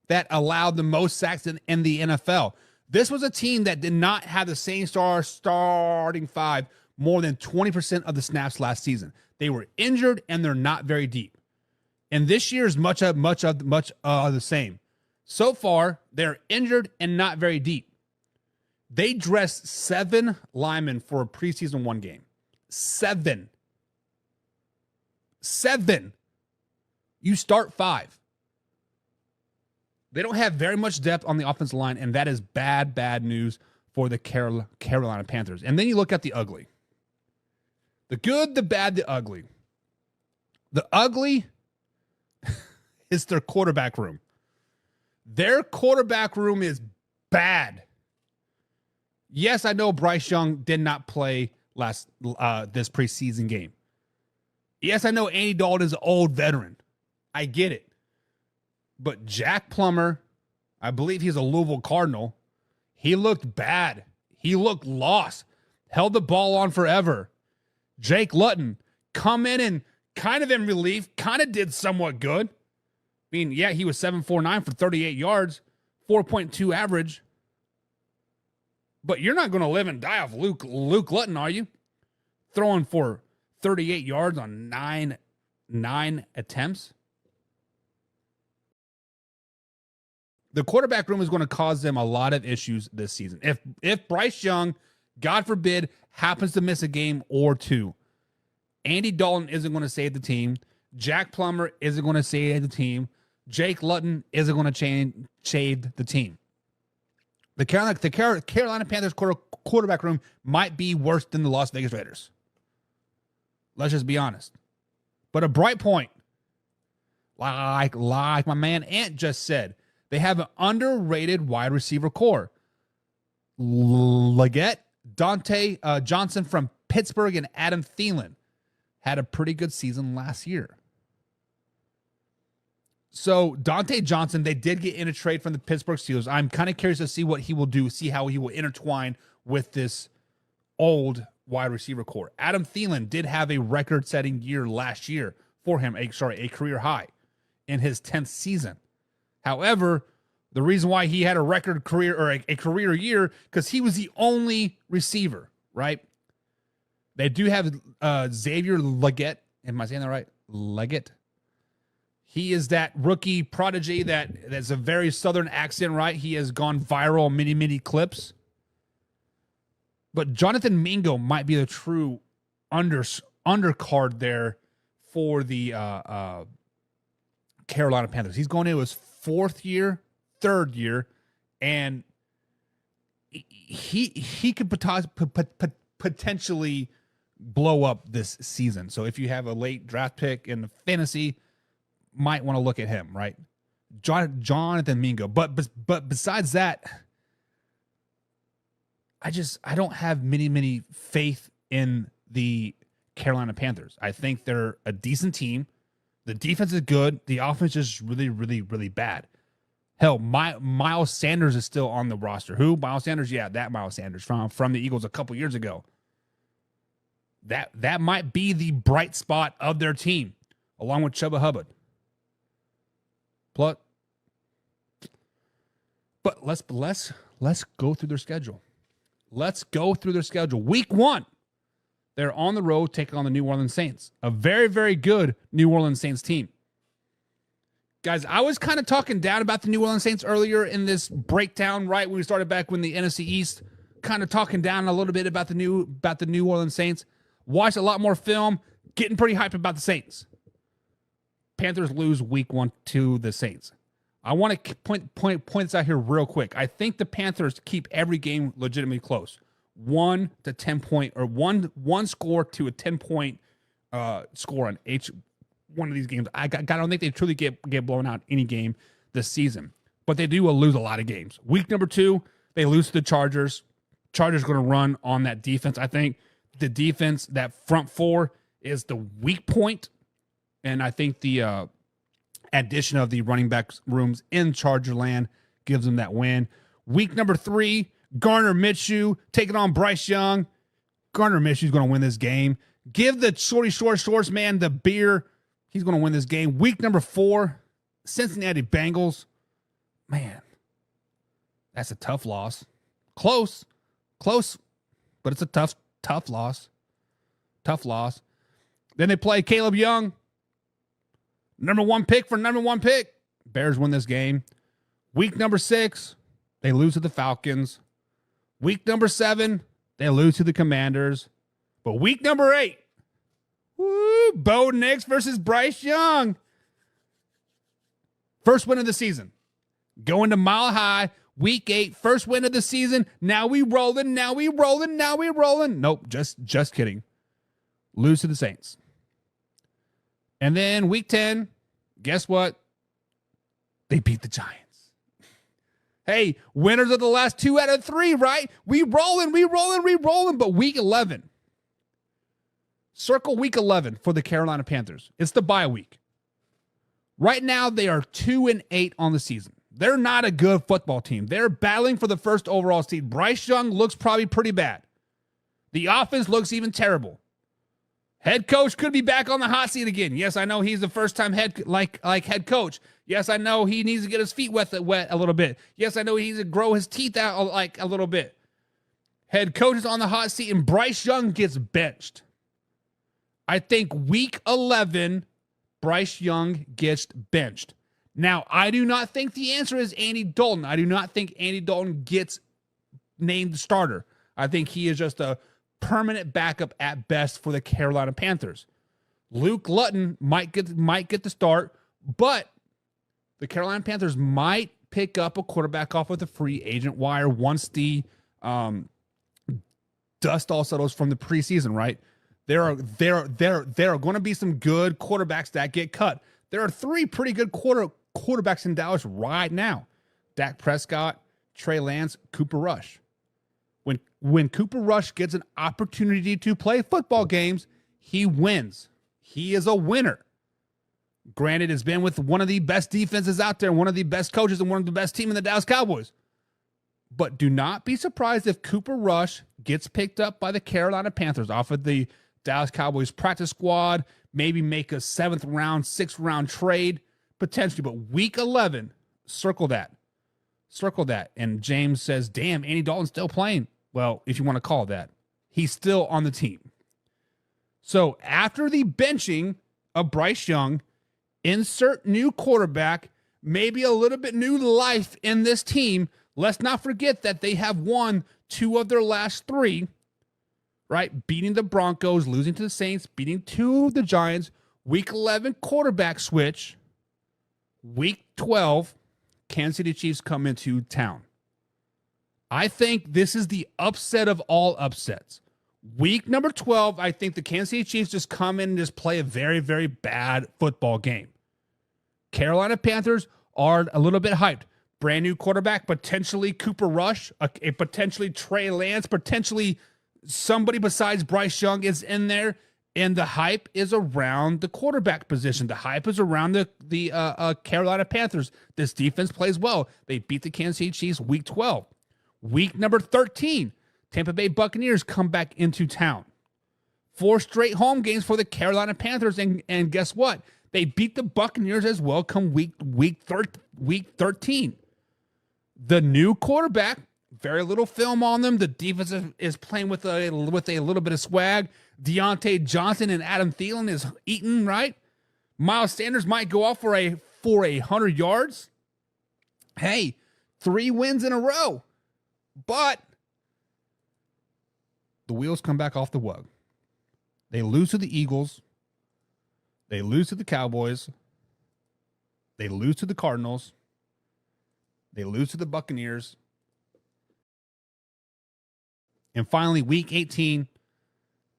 that allowed the most sacks in the NFL. This was a team that did not have the same starting 5 more than 20% of the snaps last season. They were injured and they're not very deep. And this year is much of the same. So far, they're injured and not very deep. They dressed 7 linemen for a preseason 1 game. 7. You start 5. They don't have very much depth on the offensive line, and that is bad news for the Carolina Panthers. And then you look at the ugly. The good, the bad, the ugly. The ugly is their quarterback room. Their quarterback room is bad. Yes, I know Bryce Young did not play this preseason game. Yes, I know Andy Dalton is an old veteran. I get it. But Jack Plummer, I believe he's a Louisville Cardinal. He looked bad. He looked lost. Held the ball on forever. Jake Luton, come in and kind of in relief, kind of did somewhat good. I mean, yeah, he was 7.49 for 38 yards, 4.2 average. But you're not going to live and die off Luke Luton, are you? Throwing for 38 yards on nine attempts. The quarterback room is going to cause them a lot of issues this season. If Bryce Young, God forbid, happens to miss a game or 2, Andy Dalton isn't going to save the team. Jack Plummer isn't going to save the team. Jake Luton isn't going to save the team. The Carolina Panthers quarterback room might be worse than the Las Vegas Raiders. Let's just be honest. But a bright point, like my man Ant just said, they have an underrated wide receiver core. Leggett, Dante Johnson from Pittsburgh, and Adam Thielen had a pretty good season last year. So Dante Johnson, they did get in a trade from the Pittsburgh Steelers. I'm kind of curious to see what he will do, see how he will intertwine with this old wide receiver core. Adam Thielen did have a record-setting year last year for him, a career high in his 10th season. However, the reason why he had a record career or a career year, because he was the only receiver, right? They do have Xavier Leggett. Am I saying that right? Leggett. He is that rookie prodigy that's a very southern accent, right? He has gone viral on many clips. But Jonathan Mingo might be the true undercard there for the Carolina Panthers. He's going into his 4th year, 3rd year, and he could potentially blow up this season. So if you have a late draft pick in the fantasy, might want to look at him, right? Jonathan Mingo. But besides that, I don't have many faith in the Carolina Panthers. I think they're a decent team. The defense is good. The offense is really bad. Hell, Miles Sanders is still on the roster. Who? Miles Sanders? Yeah, that Miles Sanders from the Eagles a couple years ago. That might be the bright spot of their team, along with Chuba Hubbard. But let's go through their schedule. Let's go through their schedule. Week 1, they're on the road taking on the New Orleans Saints, a very good New Orleans Saints team. Guys, I was kind of talking down about the New Orleans Saints earlier in this breakdown, right? When we started back when the NFC East, kind of talking down a little bit about the New Orleans Saints. Watched a lot more film, getting pretty hyped about the Saints. Panthers lose week 1 to the Saints. I want to point this out here real quick. I think the Panthers keep every game legitimately close. 1 to 10 point, or one score to a 10-point score on each one of these games. I don't think they truly get blown out any game this season, but they do lose a lot of games. Week number 2, they lose to the Chargers. Chargers going to run on that defense. I think the defense, that front four, is the weak point, and I think the addition of the running back rooms in Charger land gives them that win. Week number 3, Gardner Minshew taking on Bryce Young. Gardner Minshew's going to win this game. Give the shorts man the beer. He's going to win this game. Week number 4, Cincinnati Bengals. Man, that's a tough loss. Close, but it's a tough loss. Tough loss. Then they play Caleb Young. Number 1 pick for number 1 pick. Bears win this game. Week number 6, they lose to the Falcons. Week number 7, they lose to the Commanders. But week number 8, Bo Nix versus Bryce Young. First win of the season. Going to Mile High. Week 8, first win of the season. Now we rolling. Nope, just kidding. Lose to the Saints. And then week 10, guess what? They beat the Giants. Hey, winners of the last 2 out of 3, right? We rolling. But week 11. Circle week 11 for the Carolina Panthers. It's the bye week. Right now, they are 2-8 on the season. They're not a good football team. They're battling for the first overall seed. Bryce Young looks probably pretty bad. The offense looks even terrible. Head coach could be back on the hot seat again. Yes, I know he's the first-time head coach. Yes, I know he needs to get his feet wet a little bit. Yes, I know he needs to grow his teeth out a little bit. Head coach is on the hot seat, and Bryce Young gets benched. I think week 11, Bryce Young gets benched. Now, I do not think the answer is Andy Dalton. I do not think Andy Dalton gets named the starter. I think he is just a permanent backup at best for the Carolina Panthers. Luke Lutton might get the start, but the Carolina Panthers might pick up a quarterback off of the free agent wire once the dust all settles from the preseason, right? There are going to be some good quarterbacks that get cut. There are 3 pretty good quarterbacks in Dallas right now. Dak Prescott, Trey Lance, Cooper Rush. When Cooper Rush gets an opportunity to play football games, he wins. He is a winner. Granted, it's been with one of the best defenses out there, one of the best coaches, and one of the best team in the Dallas Cowboys. But do not be surprised if Cooper Rush gets picked up by the Carolina Panthers off of the Dallas Cowboys practice squad, maybe make a 7th round, 6th round trade, potentially. But week 11, circle that. And James says, damn, Andy Dalton's still playing. Well, if you want to call it that, he's still on the team. So after the benching of Bryce Young, insert new quarterback, maybe a little bit new life in this team. Let's not forget that they have won 2 of their last 3, right? Beating the Broncos, losing to the Saints, beating 2 of the Giants. Week 11, quarterback switch. Week 12, Kansas City Chiefs come into town. I think this is the upset of all upsets. Week number 12, I think the Kansas City Chiefs just come in and just play a very, very bad football game. Carolina Panthers are a little bit hyped. Brand new quarterback, potentially Cooper Rush, a potentially Trey Lance, potentially somebody besides Bryce Young is in there. And the hype is around the quarterback position. The hype is around the Carolina Panthers. This defense plays well. They beat the Kansas City Chiefs week 12. Week number 13, Tampa Bay Buccaneers come back into town. 4 straight home games for the Carolina Panthers, and guess what? They beat the Buccaneers as well come week 13. The new quarterback, very little film on them. The defense is playing with a little bit of swag. Deontay Johnson and Adam Thielen is eating, right? Miles Sanders might go off for a for 100 yards. Hey, 3 wins in a row. But the wheels come back off the wug. They lose to the Eagles. They lose to the Cowboys. They lose to the Cardinals. They lose to the Buccaneers. And finally, week 18,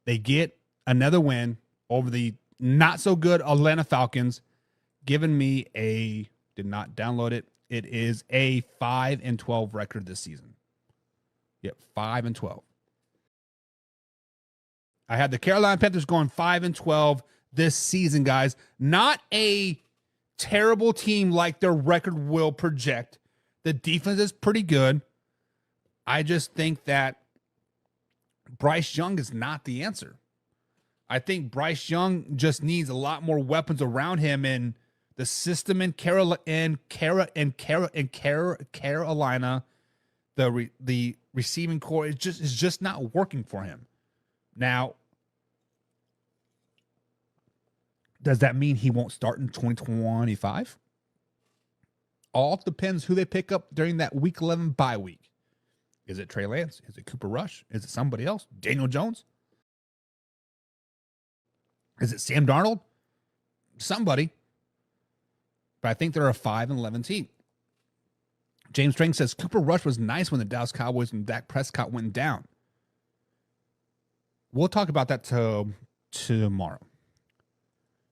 they get another win over the not-so-good Atlanta Falcons, giving me did not download it. It is a 5-12 record this season. Yep, 5-12. I had the Carolina Panthers going 5-12 this season, guys. Not a terrible team like their record will project. The defense is pretty good. I just think that Bryce Young is not the answer. I think Bryce Young just needs a lot more weapons around him, and the system in Carolina, the receiving core is just not working for him. Now, does that mean he won't start in 2025? All depends who they pick up during that week 11 bye week. Is it Trey Lance? Is it Cooper Rush? Is it somebody else? Daniel Jones? Is it Sam Darnold? Somebody. But I think they're a 5-11 team. James Strang says Cooper Rush was nice when the Dallas Cowboys and Dak Prescott went down. We'll talk about that tomorrow.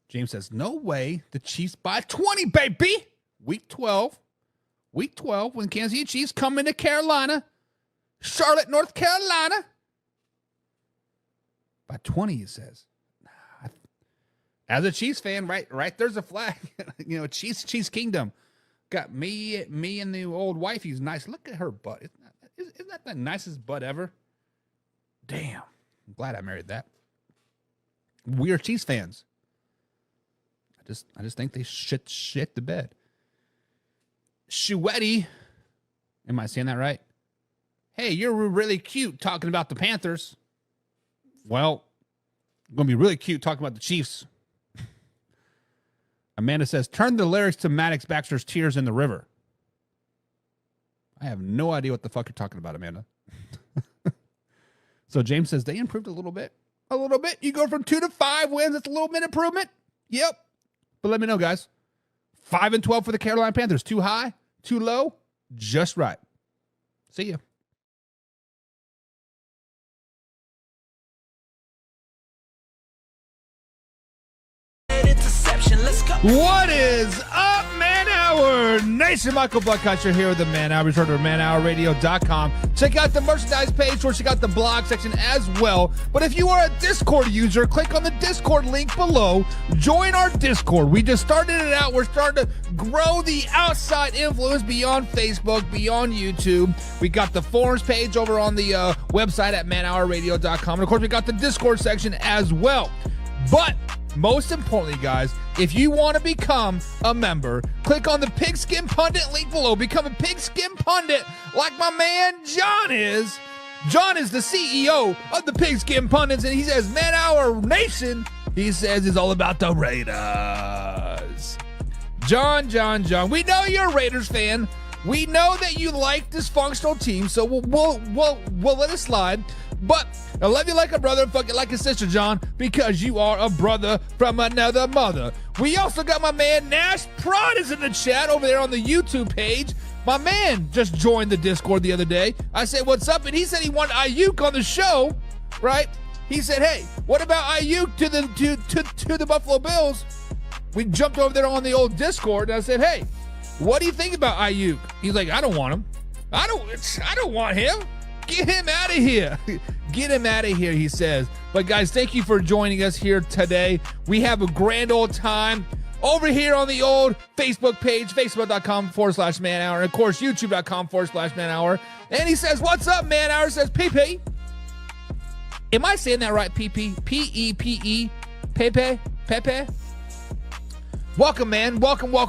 James says, no way the Chiefs by 20, baby. Week 12, when Kansas City Chiefs come into Carolina, Charlotte, North Carolina. By 20, he says. As a Chiefs fan, right there's a flag. Chiefs Kingdom. Got me and the old wifey's nice. Look at her butt. Isn't that the nicest butt ever? Damn. I'm glad I married that. We are Chiefs fans. I just think they shit the bed. Shuetti. Am I saying that right? Hey, you're really cute talking about the Panthers. Well, I'm going to be really cute talking about the Chiefs. Amanda says, turn the lyrics to Maddox Baxter's Tears in the River. I have no idea what the fuck you're talking about, Amanda. So James says, they improved a little bit. A little bit. You go from 2 to 5 wins. That's a little bit improvement. Yep. But let me know, guys. 5-12 for the Carolina Panthers. Too high? Too low? Just right. See ya. What is up, Man Hour Nation? Michael Buckcasher here with the Man Hour. Be sure to manhourradio.com. Check out the merchandise page or check out the blog section as well. But if you are a Discord user, click on the Discord link below. Join our Discord. We just started it out. We're starting to grow the outside influence beyond Facebook, beyond YouTube. We got the forums page over on the website at manhourradio.com. And of course, we got the Discord section as well. But most importantly, guys, if you want to become a member, click on the Pigskin Pundit link below. Become a Pigskin Pundit like my man John is. John is the CEO of the Pigskin Pundits, and he says, Man Hour Nation, he says, is all about the Raiders. John, we know you're a Raiders fan. We know that you like dysfunctional teams, so we'll let it slide. But I love you like a brother and fuck you like a sister, John, because you are a brother from another mother. We also got my man Nash Prod is in the chat over there on the YouTube page. My man just joined the Discord the other day. I said, what's up? And he said he wanted Ayuk on the show, right? He said, hey, what about Ayuk to the Buffalo Bills? We jumped over there on the old Discord, and I said, hey, what do you think about Ayuk? He's like, I don't want him. I don't want him. Get him out of here. Get him out of here, he says. But guys, thank you for joining us here today. We have a grand old time over here on the old Facebook page, facebook.com/Man Hour. And of course, youtube.com/Man Hour. And he says, what's up, Man Hour? Says, PP. Am I saying that right, PP? P-E-P-E? Pepe? Welcome, man. Welcome to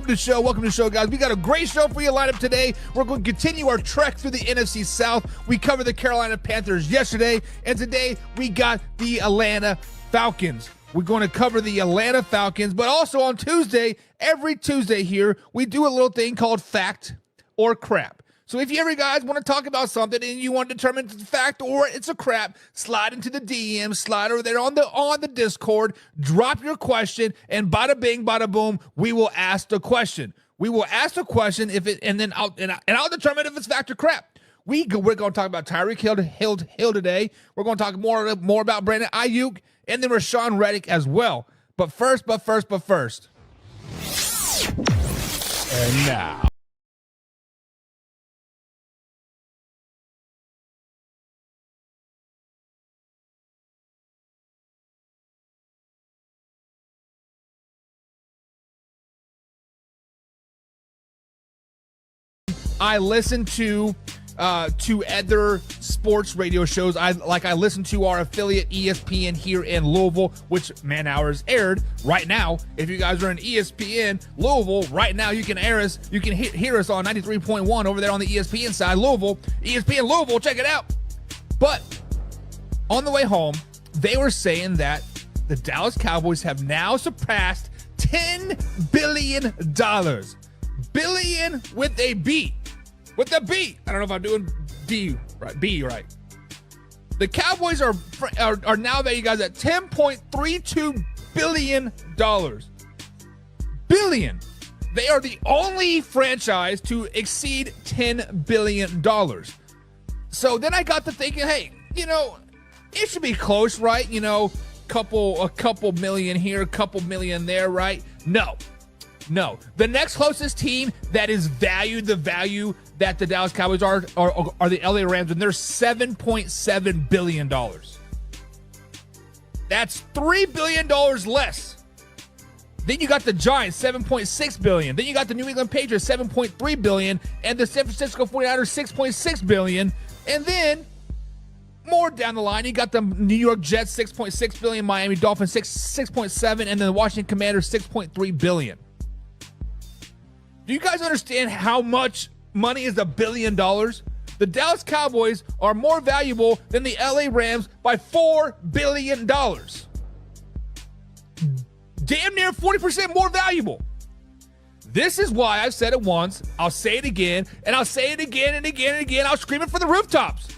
the show, guys. We got a great show for you lined up today. We're going to continue our trek through the NFC South. We covered the Carolina Panthers yesterday, and today we got the Atlanta Falcons. We're going to cover the Atlanta Falcons, but also on Tuesday, every Tuesday here, we do a little thing called Fact or Crap. So if you ever guys want to talk about something and you want to determine if it's a fact or it's a crap, slide into the DM, slide over there on the Discord, drop your question, and bada bing, bada boom, we will ask the question. We will ask the question and I'll determine if it's fact or crap. We're going to talk about Tyreek Hill today. We're going to talk more about Brandon Ayuk and then Rashawn Reddick as well. But first. And now. I listen to other sports radio shows. I listen to our affiliate ESPN here in Louisville, which Man Hours aired right now. If you guys are in ESPN Louisville right now, you can hear us. You can hear us on 93.1 over there on the ESPN side, Louisville. ESPN Louisville, check it out. But on the way home, they were saying that the Dallas Cowboys have now surpassed $10 billion. Billion with a B. With the B. I don't know if I'm doing B right. The Cowboys are now valued, guys, at $10.32 billion. Billion. They are the only franchise to exceed $10 billion. So then I got to thinking, hey, it should be close, right? A couple million here, a couple million there, right? No. The next closest team that is valued the value that the Dallas Cowboys are the LA Rams, and they're $7.7 billion. That's $3 billion less. Then you got the Giants, $7.6 billion. Then you got the New England Patriots, $7.3 billion, and the San Francisco 49ers, $6.6 billion. And then more down the line, you got the New York Jets, $6.6 billion, Miami Dolphins, $6.7 billion, and then the Washington Commanders, $6.3 billion. Do you guys understand how much money is $1 billion? The Dallas Cowboys are more valuable than the LA Rams by $4 billion. Damn near 40% more valuable. This is why I've said it once, I'll say it again, and I'll say it again and again and again. I'll scream it from the rooftops.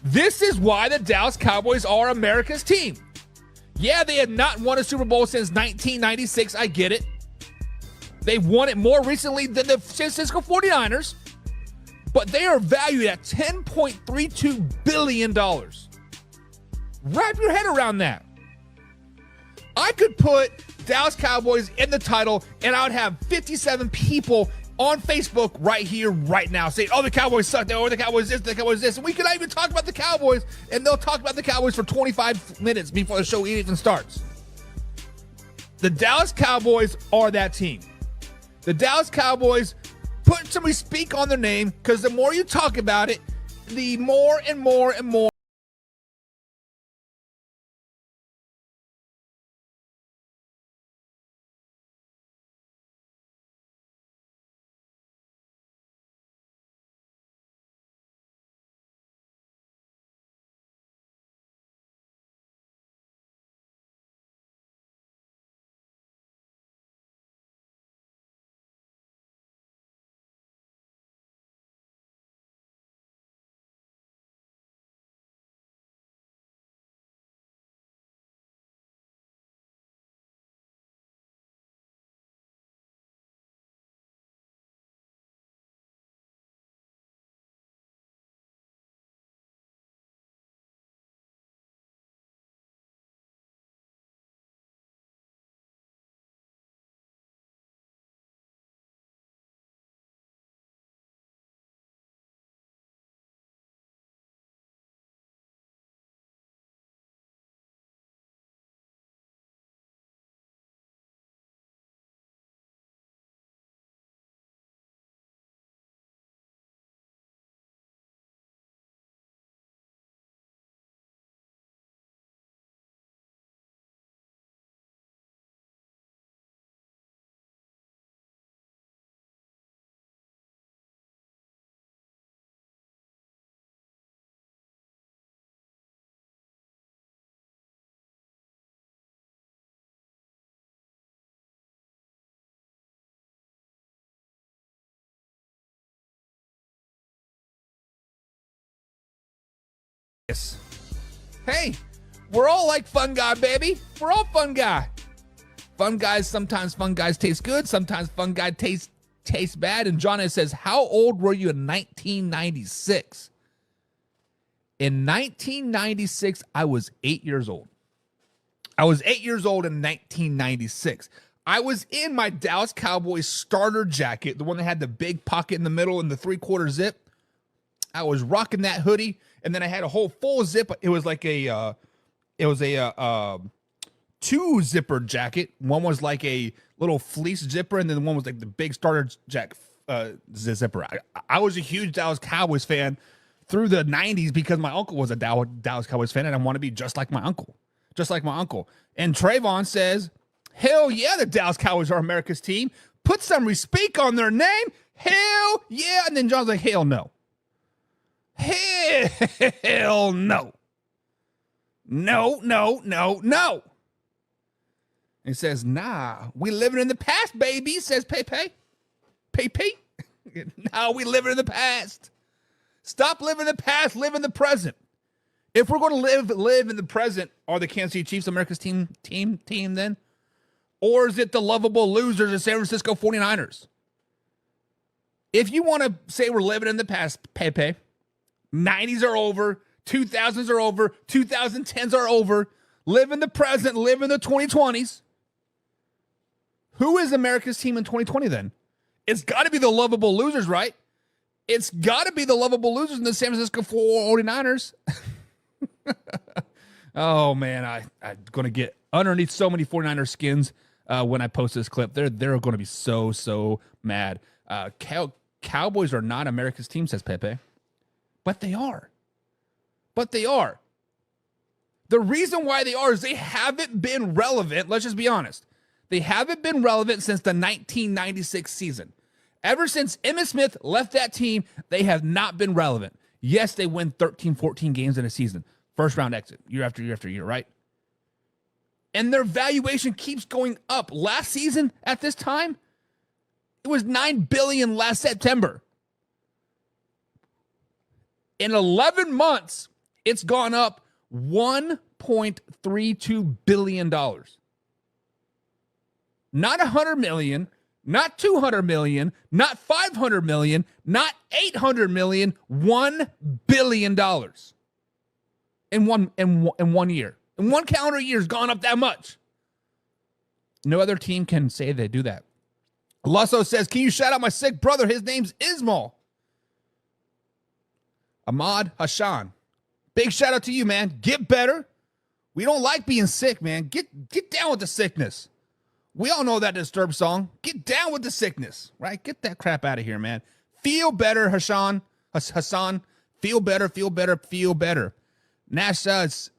This is why the Dallas Cowboys are America's team. Yeah, they have not won a Super Bowl since 1996. I get it. They've won it more recently than the San Francisco 49ers, but they are valued at $10.32 billion. Wrap your head around that. I could put Dallas Cowboys in the title, and I would have 57 people on Facebook right here, right now, saying, oh, the Cowboys suck, or the Cowboys this, the Cowboys this. And we could not even talk about the Cowboys, and they'll talk about the Cowboys for 25 minutes before the show even starts. The Dallas Cowboys are that team. The Dallas Cowboys, put somebody speak on their name, because the more you talk about it, the more and more Hey, we're all like fun guy, baby. We're all fun guy. Fun guys, sometimes fun guys taste good. Sometimes fun guy tastes bad. And John says, how old were you in 1996? In 1996, I was 8 years old. I was 8 years old in 1996. I was in my Dallas Cowboys starter jacket, the one that had the big pocket in the middle and the 3/4 zip. I was rocking that hoodie, and then I had a whole full zip. It was like a 2-zipper jacket. One was like a little fleece zipper, and then one was like the big starter zipper. I was a huge Dallas Cowboys fan through the 90s because my uncle was a Dallas Cowboys fan, and I want to be just like my uncle. Just like my uncle. And Trayvon says, hell yeah, the Dallas Cowboys are America's team. Put some respect on their name. Hell yeah. And then John's like, hell no. Hell no. No, no, no, no. He says, nah, we living in the past, baby, says Pepe. Pepe? No, we living in the past. Stop living in the past, live in the present. If we're going to live in the present, are the Kansas City Chiefs America's team then? Or is it the lovable losers of San Francisco 49ers? If you want to say we're living in the past, Pepe, 90s are over, 2000s are over, 2010s are over, live in the present, live in the 2020s. Who is America's team in 2020 then? It's got to be the lovable losers, right? It's got to be the lovable losers in the San Francisco 49ers. Oh, man, I'm going to get underneath so many 49er skins when I post this clip. They're going to be so mad. Cowboys are not America's team, says Pepe. But they are. The reason why they are is they haven't been relevant. Let's just be honest. They haven't been relevant since the 1996 season. Ever since Emmitt Smith left that team, they have not been relevant. Yes, they win 13, 14 games in a season. First round exit, year after year after year, right? And their valuation keeps going up. Last season, at this time, it was $9 billion last September. In 11 months, it's gone up $1.32 billion. Not $100 million, not $200 million, not $500 million, not $800 million, $1 billion in one year. In one calendar year, it's gone up that much. No other team can say they do that. Lasso says, can you shout out my sick brother? His name's Ismail. Ahmad Hassan. Big shout out to you, man. Get better. We don't like being sick, man. Get down with the sickness. We all know that Disturbed song. Get down with the sickness, right? Get that crap out of here, man. Feel better, Hassan. Feel better, feel better, feel better. Nash says,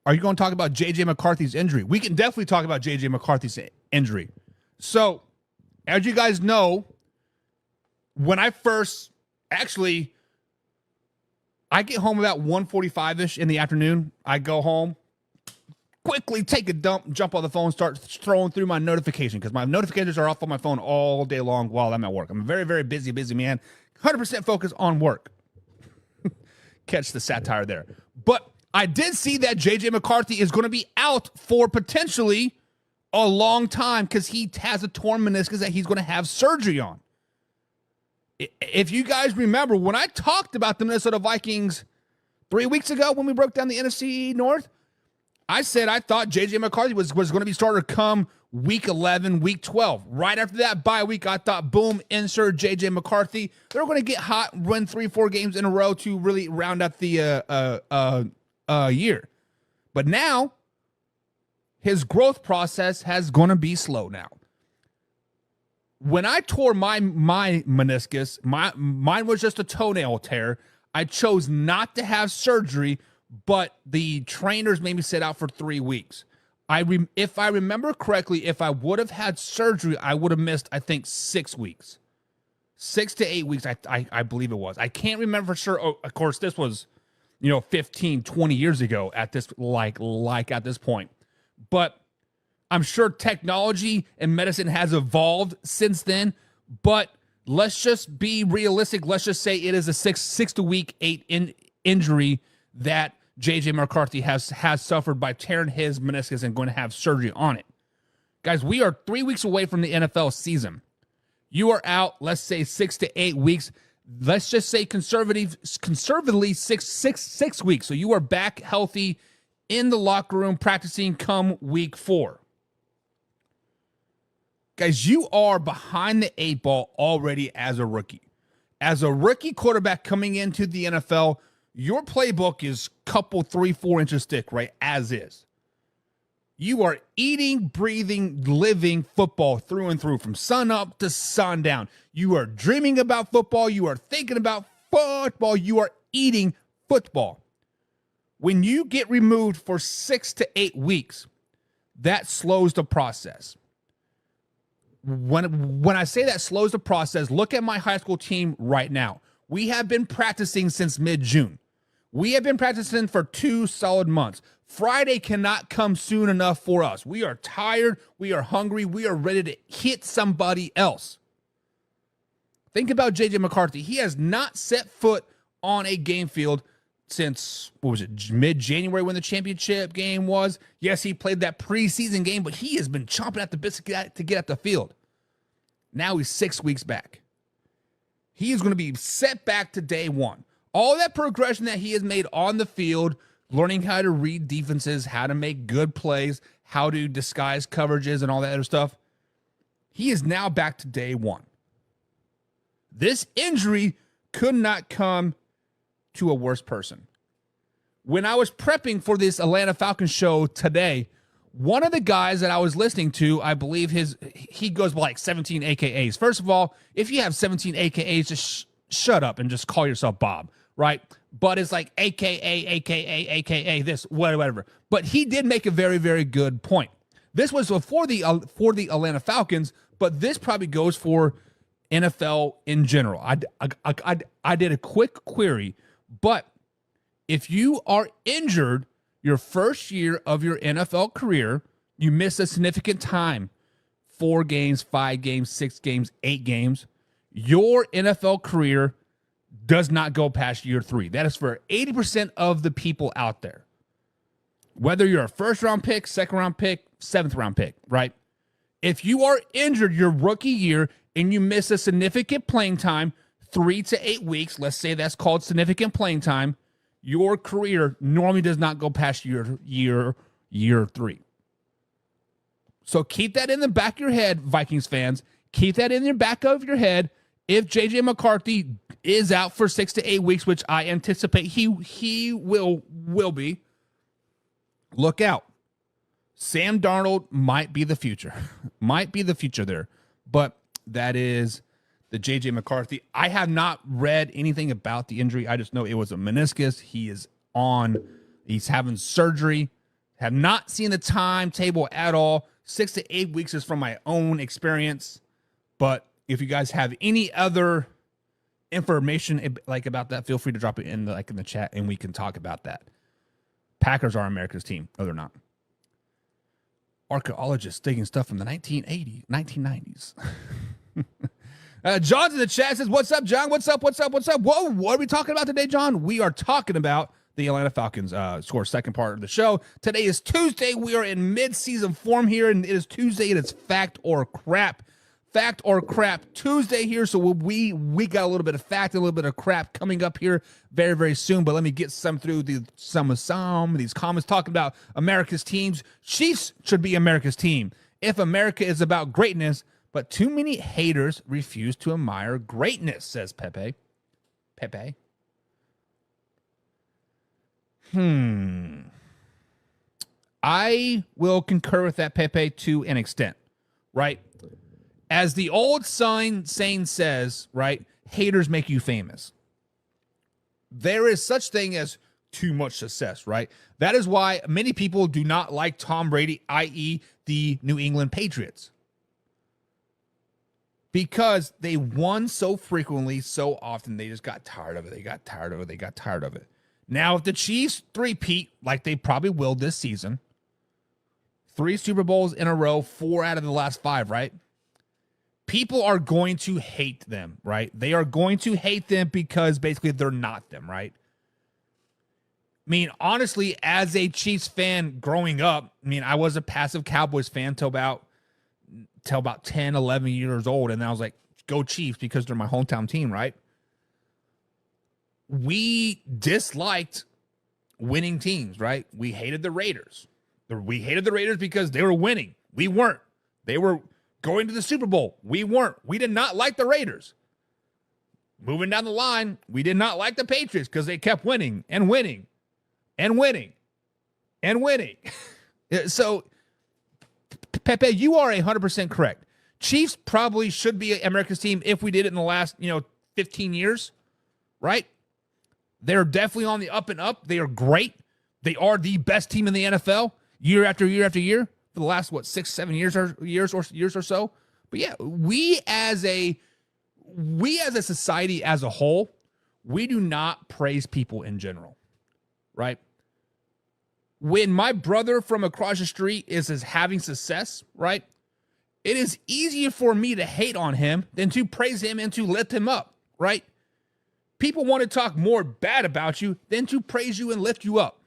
are you going to talk about J.J. McCarthy's injury? We can definitely talk about J.J. McCarthy's injury. So, as you guys know, when I first, actually, I get home about 1:45-ish in the afternoon. I go home, quickly take a dump, jump on the phone, start throwing through my notification because my notifications are off on my phone all day long while I'm at work. I'm a very, very busy man. 100% focused on work. Catch the satire there. But I did see that J.J. McCarthy is going to be out for potentially a long time because he has a torn meniscus that he's going to have surgery on. If you guys remember, when I talked about the Minnesota Vikings 3 weeks ago when we broke down the NFC North, I said I thought J.J. McCarthy was going to be starter come week 11, week 12. Right after that bye week, I thought, boom, insert J.J. McCarthy. They're going to get hot, win 3-4 games in a row to really round out the year. But now, his growth process has going to be slow now. When I tore my meniscus, mine was just a toenail tear. I chose not to have surgery, but the trainers made me sit out for 3 weeks. If I remember correctly, if I would have had surgery, I would have missed, I think, 6 weeks. 6 to 8 weeks, I believe it was. I can't remember for sure. Oh, of course, this was, 15, 20 years ago at this, like at this point. But I'm sure technology and medicine has evolved since then, but let's just be realistic. Let's just say it is a 6 to week 8 injury that J.J. McCarthy has suffered by tearing his meniscus and going to have surgery on it. Guys, we are 3 weeks away from the NFL season. You are out, let's say 6 to 8 weeks. Let's just say conservatively 6 weeks. So you are back healthy in the locker room practicing come week 4. Guys, you are behind the 8 ball already as a rookie. As a rookie quarterback coming into the NFL, your playbook is couple 3-4 inches thick, right? As is. You are eating, breathing, living football through and through from sun up to sundown. You are dreaming about football. You are thinking about football. You are eating football. When you get removed for 6 to 8 weeks, that slows the process. When I say that slows the process, look at my high school team right now. We have been practicing since mid-June. We have been practicing for 2 solid months. Friday cannot come soon enough for us. We are tired. We are hungry. We are ready to hit somebody else. Think about J.J. McCarthy. He has not set foot on a game field since, mid-January when the championship game was. Yes, he played that preseason game, but he has been chomping at the bits to get at the field. Now he's 6 weeks back. He is going to be set back to day one. All that progression that he has made on the field, learning how to read defenses, how to make good plays, how to disguise coverages and all that other stuff, he is now back to day one. This injury could not come to a worse person. When I was prepping for this Atlanta Falcons show today, one of the guys that I was listening to, I believe he goes by like 17 AKAs. First of all, if you have 17 AKAs, just shut up and just call yourself Bob, right? But it's like AKA, this, whatever. But he did make a very, very good point. This was for the Atlanta Falcons, but this probably goes for NFL in general. I did a quick query, but if you are injured your first year of your NFL career, you miss a significant time, 4 games, 5 games, 6 games, 8 games, your NFL career does not go past year 3. That is for 80% of the people out there. Whether you're a first-round pick, second-round pick, seventh-round pick, right? If you are injured your rookie year and you miss a significant playing time, 3 to 8 weeks, let's say that's called significant playing time, your career normally does not go past year 3. So keep that in the back of your head, Vikings fans. Keep that in the back of your head. If J.J. McCarthy is out for 6 to 8 weeks, which I anticipate he will be, look out. Sam Darnold might be the future. Might be the future there. But that is the J.J. McCarthy. I have not read anything about the injury. I just know it was a meniscus. He's having surgery. Have not seen the timetable at all. 6 to 8 weeks is from my own experience. But if you guys have any other information like about that, feel free to drop it in the chat and we can talk about that. Packers are America's team. No, they're not. Archaeologists digging stuff from the 1990s. John's in the chat says, what's up, John? What's up? Whoa, what are we talking about today, John? We are talking about the Atlanta Falcons. Score second part of the show. Today is Tuesday. We are in mid-season form here, and it is Tuesday, and it's Fact or Crap. Fact or Crap Tuesday here. So we got a little bit of fact, a little bit of crap coming up here very, very soon. But let me get some through some of these comments talking about America's teams. Chiefs should be America's team if America is about greatness. But too many haters refuse to admire greatness, says Pepe. I will concur with that, Pepe, to an extent, right? As the old saying says, right, haters make you famous. There is such thing as too much success, right? That is why many people do not like Tom Brady, i.e. the New England Patriots. Because they won so frequently, so often, they just got tired of it. Now, if the Chiefs three-peat, like they probably will this season, 3 Super Bowls in a row, 4 out of the last 5, right? People are going to hate them, right? They are going to hate them because basically they're not them, right? mean, honestly, as a Chiefs fan growing up, I mean, I was a passive Cowboys fan till about 10, 11 years old. And then I was like, go Chiefs because they're my hometown team, right? We disliked winning teams, right? We hated the Raiders. We hated the Raiders because they were winning. We weren't. They were going to the Super Bowl. We weren't. We did not like the Raiders. Moving down the line, we did not like the Patriots because they kept winning and winning and winning and winning. So, Pepe, you are 100% correct. Chiefs probably should be America's team if we did it in the last, 15 years, right? They're definitely on the up and up. They are great. They are the best team in the NFL year after year after year for the last 6-7 years or so. But yeah, we as a society as a whole, we do not praise people in general, right? When my brother from across the street is having success, right? It is easier for me to hate on him than to praise him and to lift him up, right? People want to talk more bad about you than to praise you and lift you up.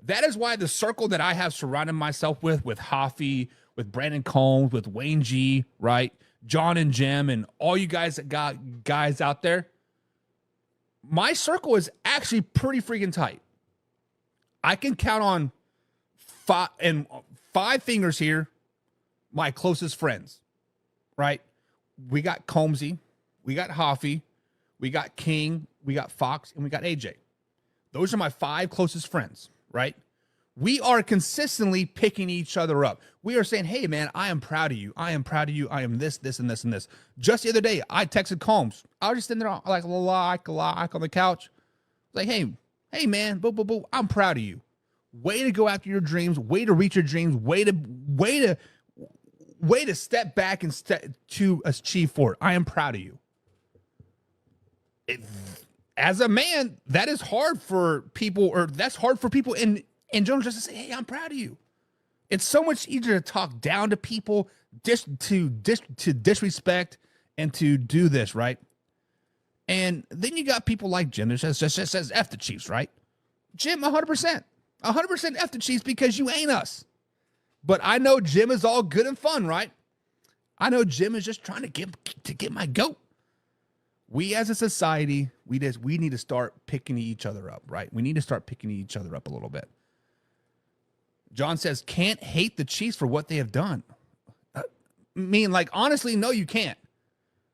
That is why the circle that I have surrounded myself with Hoffy, with Brandon Combs, with Wayne G, right? John and Jim and all you guys that got guys out there, my circle is actually pretty freaking tight. I can count on five fingers here my closest friends, right? We got Combsy, we got Hoffy, we got King, we got Fox, and we got AJ. Those are my 5 closest friends, right? We are consistently picking each other up. We are saying, hey, man, I am proud of you. I am proud of you. I am this, and this, and this. Just the other day, I texted Combs. I was just sitting there like on the couch. Like, hey, man, boo, I'm proud of you. Way to go after your dreams. Way to reach your dreams. Way to step back and to achieve for it. I am proud of you. As a man, that is hard for people, or that's hard for people in general just to say, hey, I'm proud of you. It's so much easier to talk down to people, to disrespect, and to do this, right? And then you got people like Jim that just says F the Chiefs, right? Jim, 100%. 100% F the Chiefs because you ain't us. But I know Jim is all good and fun, right? I know Jim is just trying to get my goat. We as a society, we need to start picking each other up, right? We need to start picking each other up a little bit. John says, can't hate the Chiefs for what they have done. Honestly, no, you can't.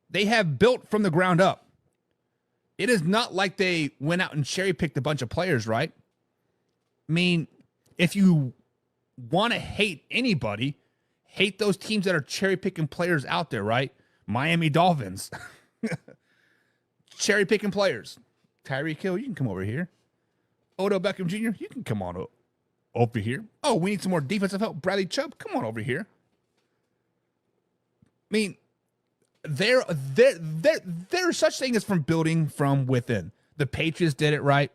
They have built from the ground up. It is not like they went out and cherry-picked a bunch of players, right? I mean, if you want to hate anybody, hate those teams that are cherry-picking players out there, right? Miami Dolphins. Cherry-picking players. Tyreek Hill, you can come over here. Odell Beckham Jr., you can come on over here. Oh, we need some more defensive help. Bradley Chubb, come on over here. I mean, there's such thing as from building from within. The Patriots did it right.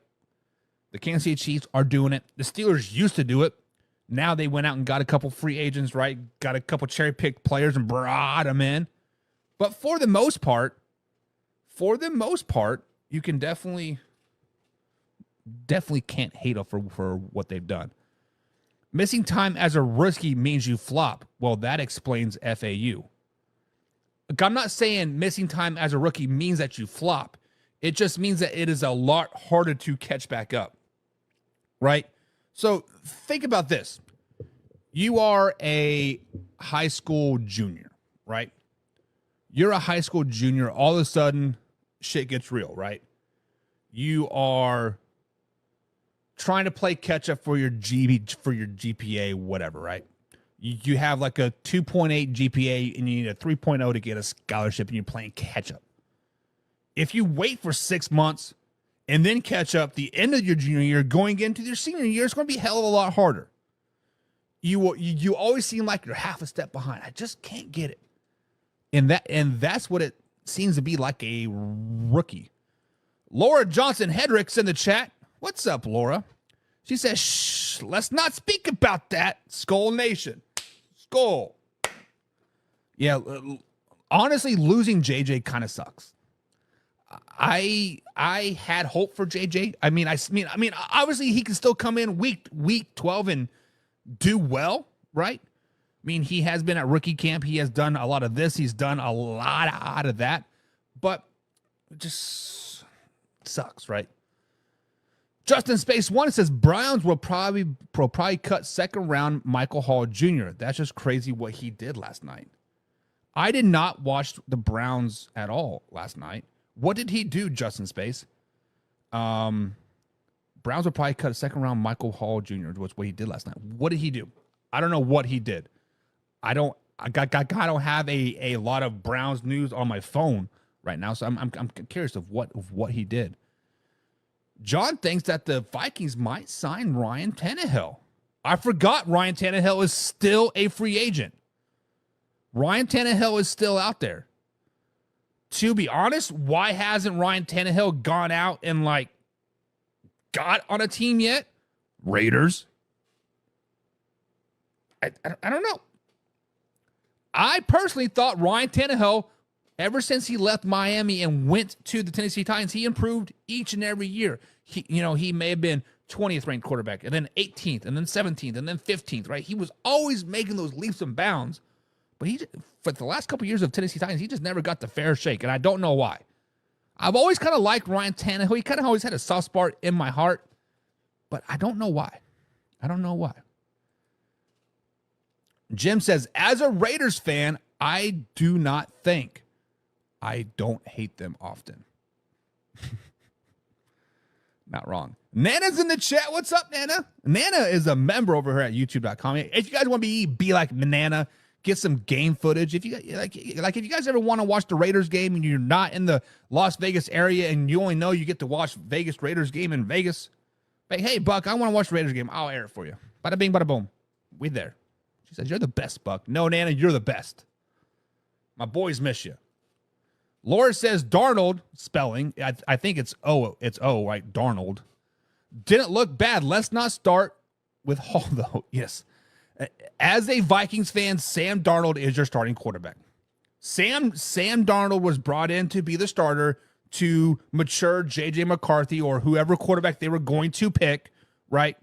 The Kansas City Chiefs are doing it. The Steelers used to do it. Now they went out and got a couple free agents, right? Got a couple cherry-picked players and brought them in. But for the most part, you can definitely can't hate them for what they've done. Missing time as a rookie means you flop. Well, that explains FAU. Look, I'm not saying missing time as a rookie means that you flop. It just means that it is a lot harder to catch back up, right? So think about this. You are a high school junior, right? You're a high school junior. All of a sudden, shit gets real, right? You are trying to play catch up for your GPA, whatever, right? You have like a 2.8 GPA and you need a 3.0 to get a scholarship and you're playing catch up. If you wait for 6 months and then catch up the end of your junior year going into your senior year, it's going to be a hell of a lot harder. You always seem like you're half a step behind. I just can't get it. And that's what it seems to be like a rookie. Laura Johnson Hedrick's in the chat. What's up, Laura? She says, shh, let's not speak about that. Skull Nation. Skull. Yeah, honestly, losing JJ kind of sucks. I had hope for JJ. I mean, obviously he can still come in week 12 and do well, right? I mean, he has been at rookie camp. He has done a lot of this. He's done a lot out of that, but it just sucks, right? Justin Space One says Browns will probably cut second round Michael Hall Jr. That's just crazy what he did last night. I did not watch the Browns at all last night. What did he do, Justin Space? Browns will probably cut a second round Michael Hall Jr. was what he did last night. What did he do? I don't know what he did. I don't have a lot of Browns news on my phone right now, so I'm curious of what he did. John thinks that the Vikings might sign Ryan Tannehill. I forgot Ryan Tannehill is still a free agent. Ryan Tannehill is still out there. To be honest, why hasn't Ryan Tannehill gone out and got on a team yet? Raiders. I don't know. I personally thought Ryan Tannehill, ever since he left Miami and went to the Tennessee Titans, he improved each and every year. He may have been 20th ranked quarterback, and then 18th, and then 17th, and then 15th, right? He was always making those leaps and bounds. But for the last couple of years of Tennessee Titans, he just never got the fair shake, and I don't know why. I've always kind of liked Ryan Tannehill. He kind of always had a soft spot in my heart, but I don't know why. Jim says, as a Raiders fan, I do not think. I don't hate them often. Not wrong. Nana's in the chat. What's up, Nana? Nana is a member over here at youtube.com. If you guys want to be like Nana, get some game footage. If you if you guys ever want to watch the Raiders game and you're not in the Las Vegas area and you only know you get to watch Vegas Raiders game in Vegas, hey, Buck, I want to watch the Raiders game. I'll air it for you. Bada bing, bada boom. We there. She says, you're the best, Buck. No, Nana, you're the best. My boys miss you. Laura says Darnold, spelling, I think it's O, right? Darnold. Didn't look bad. Let's not start with Hall, though. Yes. As a Vikings fan, Sam Darnold is your starting quarterback. Sam Darnold was brought in to be the starter to mature J.J. McCarthy or whoever quarterback they were going to pick, right?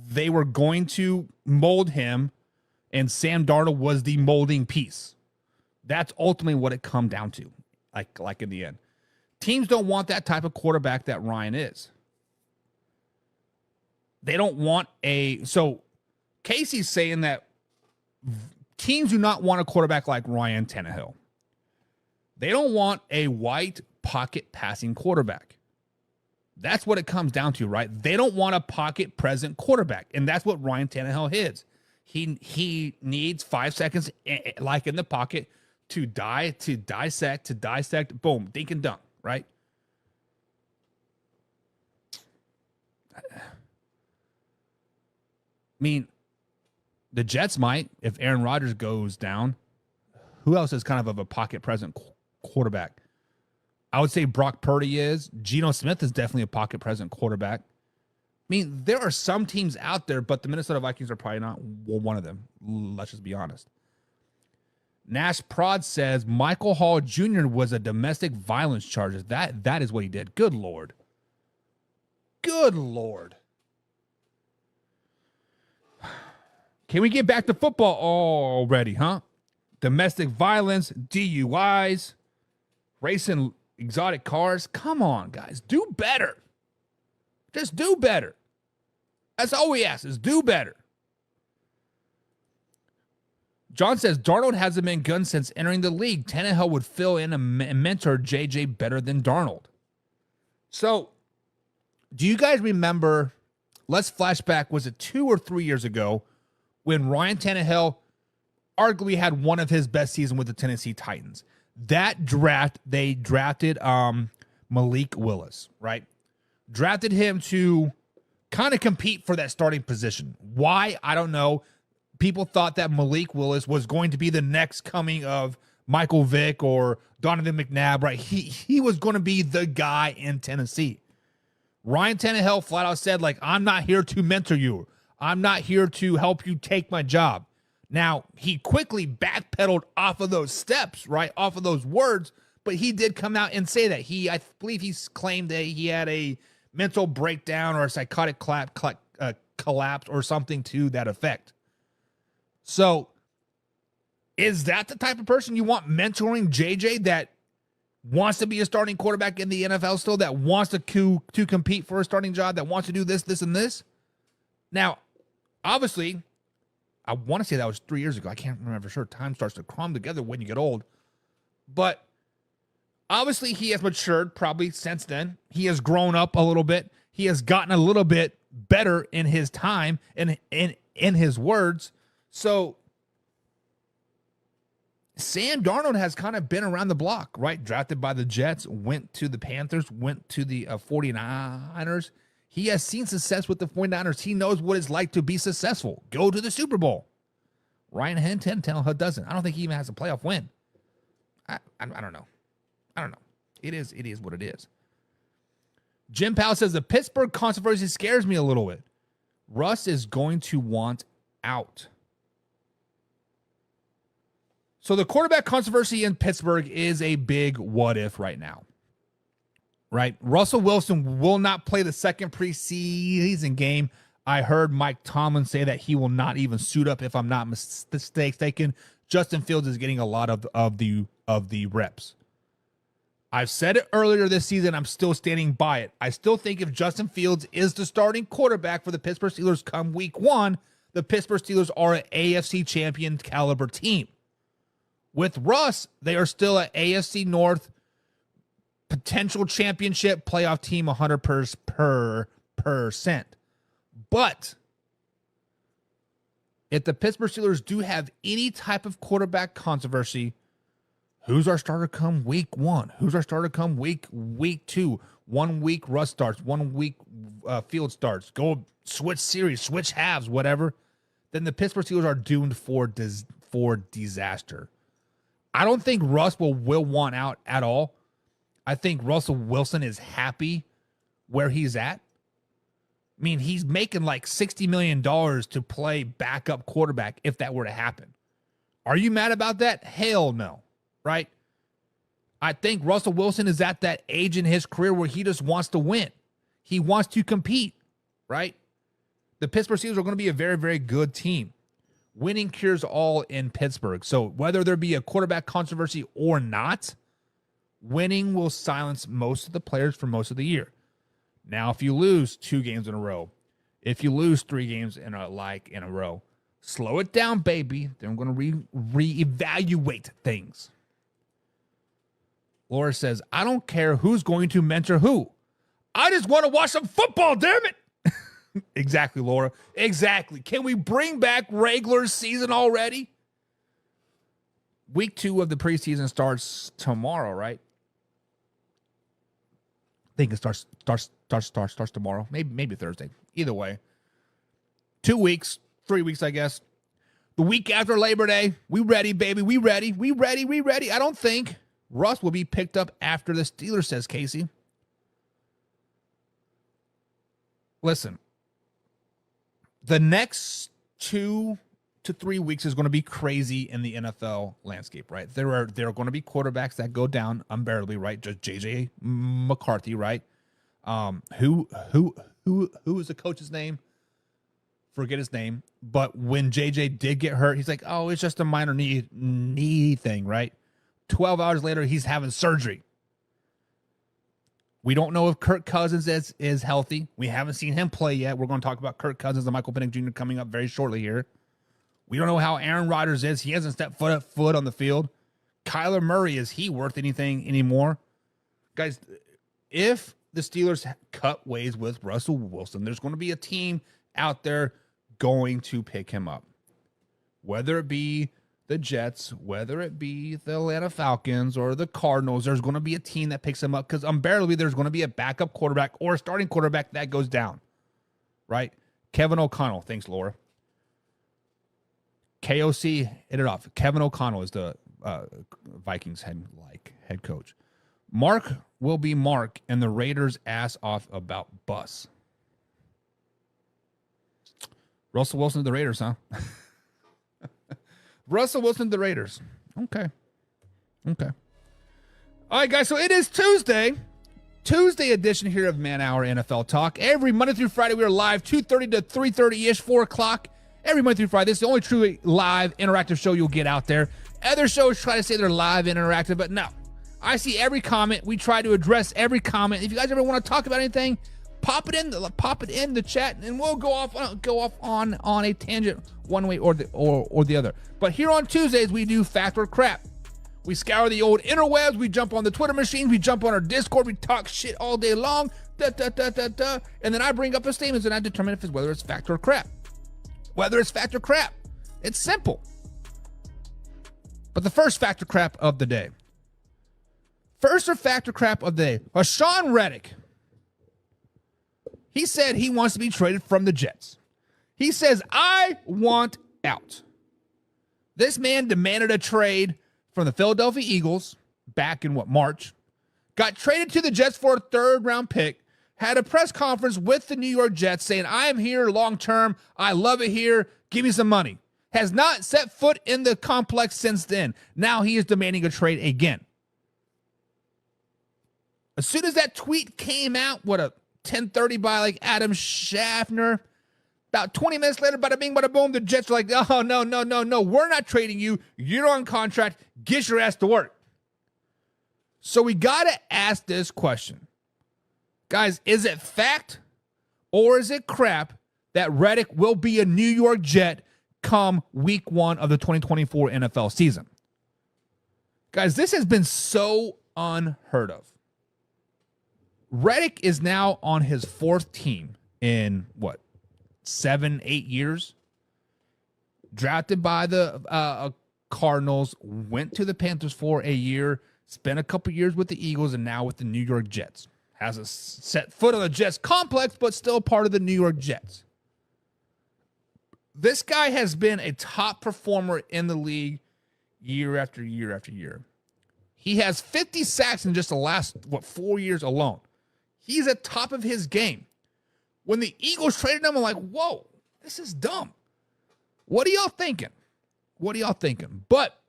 They were going to mold him, and Sam Darnold was the molding piece. That's ultimately what it come down to, like in the end. Teams don't want that type of quarterback that Ryan is. They don't want so Casey's saying that teams do not want a quarterback like Ryan Tannehill. They don't want a white pocket passing quarterback. That's what it comes down to, right? They don't want a pocket present quarterback, and that's what Ryan Tannehill is. He needs 5 seconds, like in the pocket, to dissect, boom, dink and dunk, right? I mean, the Jets might, if Aaron Rodgers goes down. Who else is kind of a pocket present quarterback? I would say Brock Purdy is. Geno Smith is definitely a pocket present quarterback. I mean, there are some teams out there, but the Minnesota Vikings are probably not one of them. Let's just be honest. Nash Prod says Michael Hall Jr. was a domestic violence charges. That is what he did. Good Lord. Good Lord. Can we get back to football already, huh? Domestic violence, DUIs, racing exotic cars. Come on, guys. Do better. Just do better. That's all we ask is do better. John says, Darnold hasn't been good since entering the league. Tannehill would fill in and mentor JJ better than Darnold. So, do you guys remember, let's flash back, was it 2 or 3 years ago, when Ryan Tannehill arguably had one of his best seasons with the Tennessee Titans? That draft, they drafted Malik Willis, right? Drafted him to kind of compete for that starting position. Why? I don't know. People thought that Malik Willis was going to be the next coming of Michael Vick or Donovan McNabb, right? He was going to be the guy in Tennessee. Ryan Tannehill flat out said, I'm not here to mentor you. I'm not here to help you take my job. Now, he quickly backpedaled off of those steps, right? Off of those words, but he did come out and say that. I believe he's claimed that he had a mental breakdown or a psychotic collapse or something to that effect. So is that the type of person you want mentoring JJ, that wants to be a starting quarterback in the NFL still, that wants to compete for a starting job, that wants to do this, this, and this? Now, obviously, I want to say that was 3 years ago. I can't remember for sure. Time starts to crumb together when you get old. But obviously, he has matured probably since then. He has grown up a little bit. He has gotten a little bit better in his time and in his words. So Sam Darnold has kind of been around the block, right? Drafted by the Jets, went to the Panthers, went to the 49ers. He has seen success with the 49ers. He knows what it's like to be successful. Go to the Super Bowl. Ryan Tannehill doesn't. I don't think he even has a playoff win. I don't know. I don't know. It is what it is. Jim Powell says the Pittsburgh controversy scares me a little bit. Russ is going to want out. So the quarterback controversy in Pittsburgh is a big what if right now. Right? Russell Wilson will not play the second preseason game. I heard Mike Tomlin say that he will not even suit up, if I'm not mistaken. Justin Fields is getting a lot of the reps. I've said it earlier this season. I'm still standing by it. I still think if Justin Fields is the starting quarterback for the Pittsburgh Steelers come week 1, the Pittsburgh Steelers are an AFC champion caliber team. With Russ, they are still an AFC North potential championship playoff team 100%. But if the Pittsburgh Steelers do have any type of quarterback controversy, who's our starter come week 1? Who's our starter come week 2? 1 week Russ starts, 1 week Field starts. Go switch series, switch halves, whatever. Then the Pittsburgh Steelers are doomed for disaster. I don't think Russ will want out at all. I think Russell Wilson is happy where he's at. I mean, he's making like $60 million to play backup quarterback if that were to happen. Are you mad about that? Hell no, right? I think Russell Wilson is at that age in his career where he just wants to win. He wants to compete, right? The Pittsburgh Steelers are going to be a very, very good team. Winning cures all in Pittsburgh. So whether there be a quarterback controversy or not, winning will silence most of the players for most of the year. Now, if you lose 2 games in a row, if you lose 3 games in a row, slow it down, baby. Then I'm going to reevaluate things. Laura says, I don't care who's going to mentor who. I just want to watch some football, damn it. Exactly, Laura. Exactly. Can we bring back regular season already? Week 2 of the preseason starts tomorrow, right? I think it starts tomorrow. Maybe Thursday. Either way. 2 weeks, 3 weeks, I guess. The week after Labor Day, we ready, baby. We ready. I don't think Russ will be picked up after the Steelers, says Casey. Listen, the next 2 to 3 weeks is going to be crazy in the NFL landscape, right? There are going to be quarterbacks that go down unbearably, right? Just JJ McCarthy, right? Who is the coach's name? Forget his name. But when JJ did get hurt, he's like, oh, it's just a minor knee thing, right? 12 hours later, he's having surgery. We don't know if Kirk Cousins is healthy. We haven't seen him play yet. We're going to talk about Kirk Cousins and Michael Penix Jr. coming up very shortly here. We don't know how Aaron Rodgers is. He hasn't stepped foot on the field. Kyler Murray, is he worth anything anymore? Guys, if the Steelers cut ways with Russell Wilson, there's going to be a team out there going to pick him up. Whether it be the Jets, whether it be the Atlanta Falcons or the Cardinals, there's going to be a team that picks him up because unbearably there's going to be a backup quarterback or a starting quarterback that goes down, right? Kevin O'Connell. Thanks, Laura. KOC, hit it off. Kevin O'Connell is the Vikings head coach. Mark will be Mark, and the Raiders ass off about Bus. Russell Wilson to the Raiders, huh? Russell Wilson to the Raiders. Okay. All right, guys, so it is Tuesday edition here of Man Hour NFL Talk. Every Monday through Friday, we are live 2:30 to 3:30-ish, 4 o'clock. Every Monday through Friday. This is the only truly live interactive show you'll get out there. Other shows try to say they're live interactive, but no. I see every comment. We try to address every comment. If you guys ever want to talk about anything, pop it in the chat, and we'll go off on a tangent one way or the other. But here on Tuesdays, we do fact or crap. We scour the old interwebs. We jump on the Twitter machines. We jump on our Discord. We talk shit all day long. And then I bring up a statement and I determine whether it's fact or crap. Whether it's fact or crap. It's simple. But the first fact or crap of the day. First or fact or crap of the day. Haason Reddick. He said he wants to be traded from the Jets. He says, I want out. This man demanded a trade from the Philadelphia Eagles back in March, got traded to the Jets for a third-round pick, had a press conference with the New York Jets saying, I am here long-term, I love it here, give me some money. Has not set foot in the complex since then. Now he is demanding a trade again. As soon as that tweet came out, 10:30 by Adam Schaffner, about 20 minutes later, bada bing, bada boom, the Jets are like, oh, no, we're not trading you. You're on contract. Get your ass to work. So we got to ask this question. Guys, is it fact or is it crap that Reddick will be a New York Jet come week 1 of the 2024 NFL season? Guys, this has been so unheard of. Reddick is now on his 4th team in 7-8 years. Drafted by the Cardinals, went to the Panthers for a year, spent a couple years with the Eagles, and now with the New York Jets. Has a set foot on the Jets complex, but still part of the New York Jets. This guy has been a top performer in the league year after year after year. He has 50 sacks in just the last, 4 years alone. He's at top of his game. When the Eagles traded him, I'm like, whoa, this is dumb. What are y'all thinking? But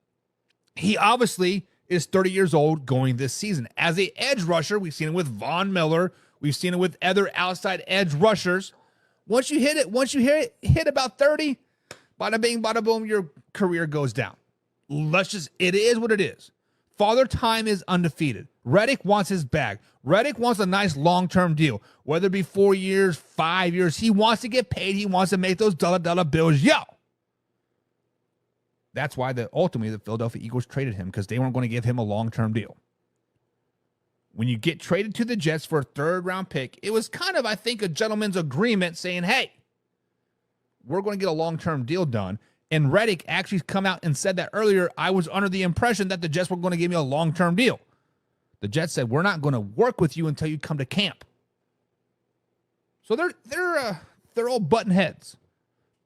he obviously is 30 years old going this season. As an edge rusher, we've seen it with Von Miller. We've seen it with other outside edge rushers. Once you hit it about 30, bada bing, bada boom, your career goes down. It is what it is. Father Time is undefeated. Reddick wants his bag. Reddick wants a nice long-term deal, whether it be 4 years, 5 years. He wants to get paid. He wants to make those dollar bills. Yo! That's why ultimately the Philadelphia Eagles traded him, because they weren't going to give him a long-term deal. When you get traded to the Jets for a third-round pick, it was kind of, I think, a gentleman's agreement saying, hey, we're going to get a long-term deal done. And Reddick actually come out and said that earlier. I was under the impression that the Jets were going to give me a long-term deal. The Jets said, we're not going to work with you until you come to camp. So they're all button heads.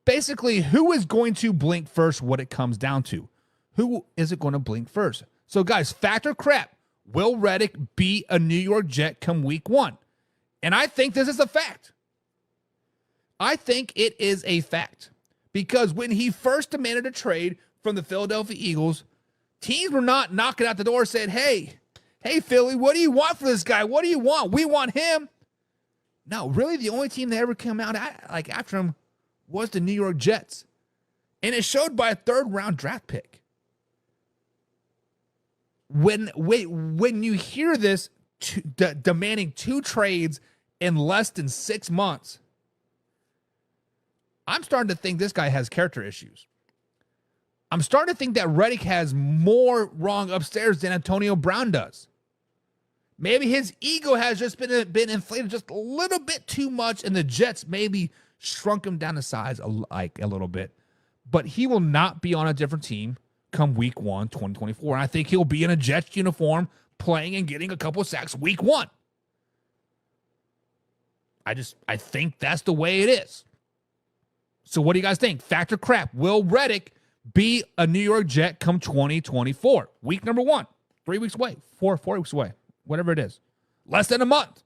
Basically, who is going to blink first what it comes down to? Who is it going to blink first? So, guys, fact or crap, will Reddick be a New York Jet come week 1? And I think this is a fact. I think it is a fact. Because when he first demanded a trade from the Philadelphia Eagles, teams were not knocking out the door and said, hey, Philly, what do you want for this guy? What do you want? We want him. No, really, the only team that ever came out after him was the New York Jets. And it showed by a third-round draft pick. When you hear this demanding 2 trades in less than 6 months, I'm starting to think this guy has character issues. I'm starting to think that Reddick has more wrong upstairs than Antonio Brown does. Maybe his ego has just been inflated just a little bit too much, and the Jets maybe shrunk him down to size a little bit. But he will not be on a different team come week 1, 2024. And I think he'll be in a Jets uniform playing and getting a couple sacks week 1. I think that's the way it is. So what do you guys think? Fact or crap? Will Reddick be a New York Jet come 2024? Week number 1. 3 weeks away. 4 weeks away. Whatever it is. Less than a month.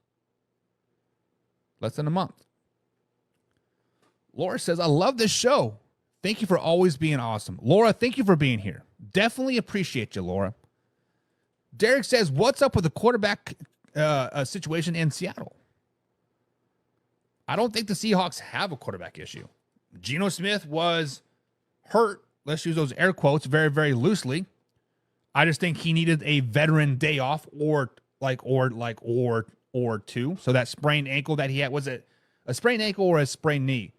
Laura says, I love this show. Thank you for always being awesome. Laura, thank you for being here. Definitely appreciate you, Laura. Derek says, what's up with the quarterback situation in Seattle? I don't think the Seahawks have a quarterback issue. Geno Smith was hurt. Let's use those air quotes very, very loosely. I just think he needed a veteran day off or two. So that sprained ankle that he had, was it a sprained ankle or a sprained knee?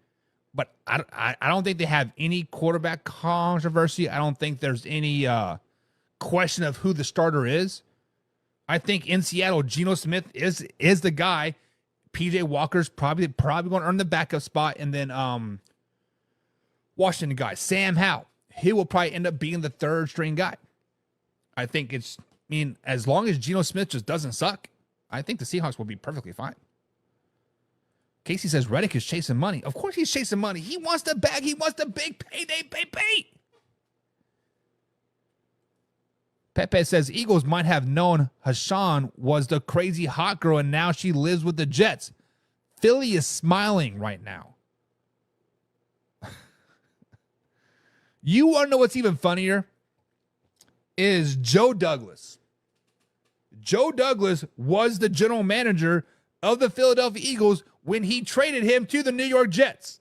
But I don't think they have any quarterback controversy. I don't think there's any question of who the starter is. I think in Seattle, Geno Smith is the guy. PJ Walker's probably going to earn the backup spot, and then Washington guy Sam Howell, he will probably end up being the third string guy. I think as long as Geno Smith just doesn't suck, I think the Seahawks will be perfectly fine. Casey says Reddick is chasing money. Of course he's chasing money. He wants the bag. He wants the big payday, pay. Pepe says Eagles might have known Hassan was the crazy hot girl and now she lives with the Jets. Philly is smiling right now. You want to know what's even funnier? Is Joe Douglas. Joe Douglas was the general manager of the Philadelphia Eagles when he traded him to the New York Jets.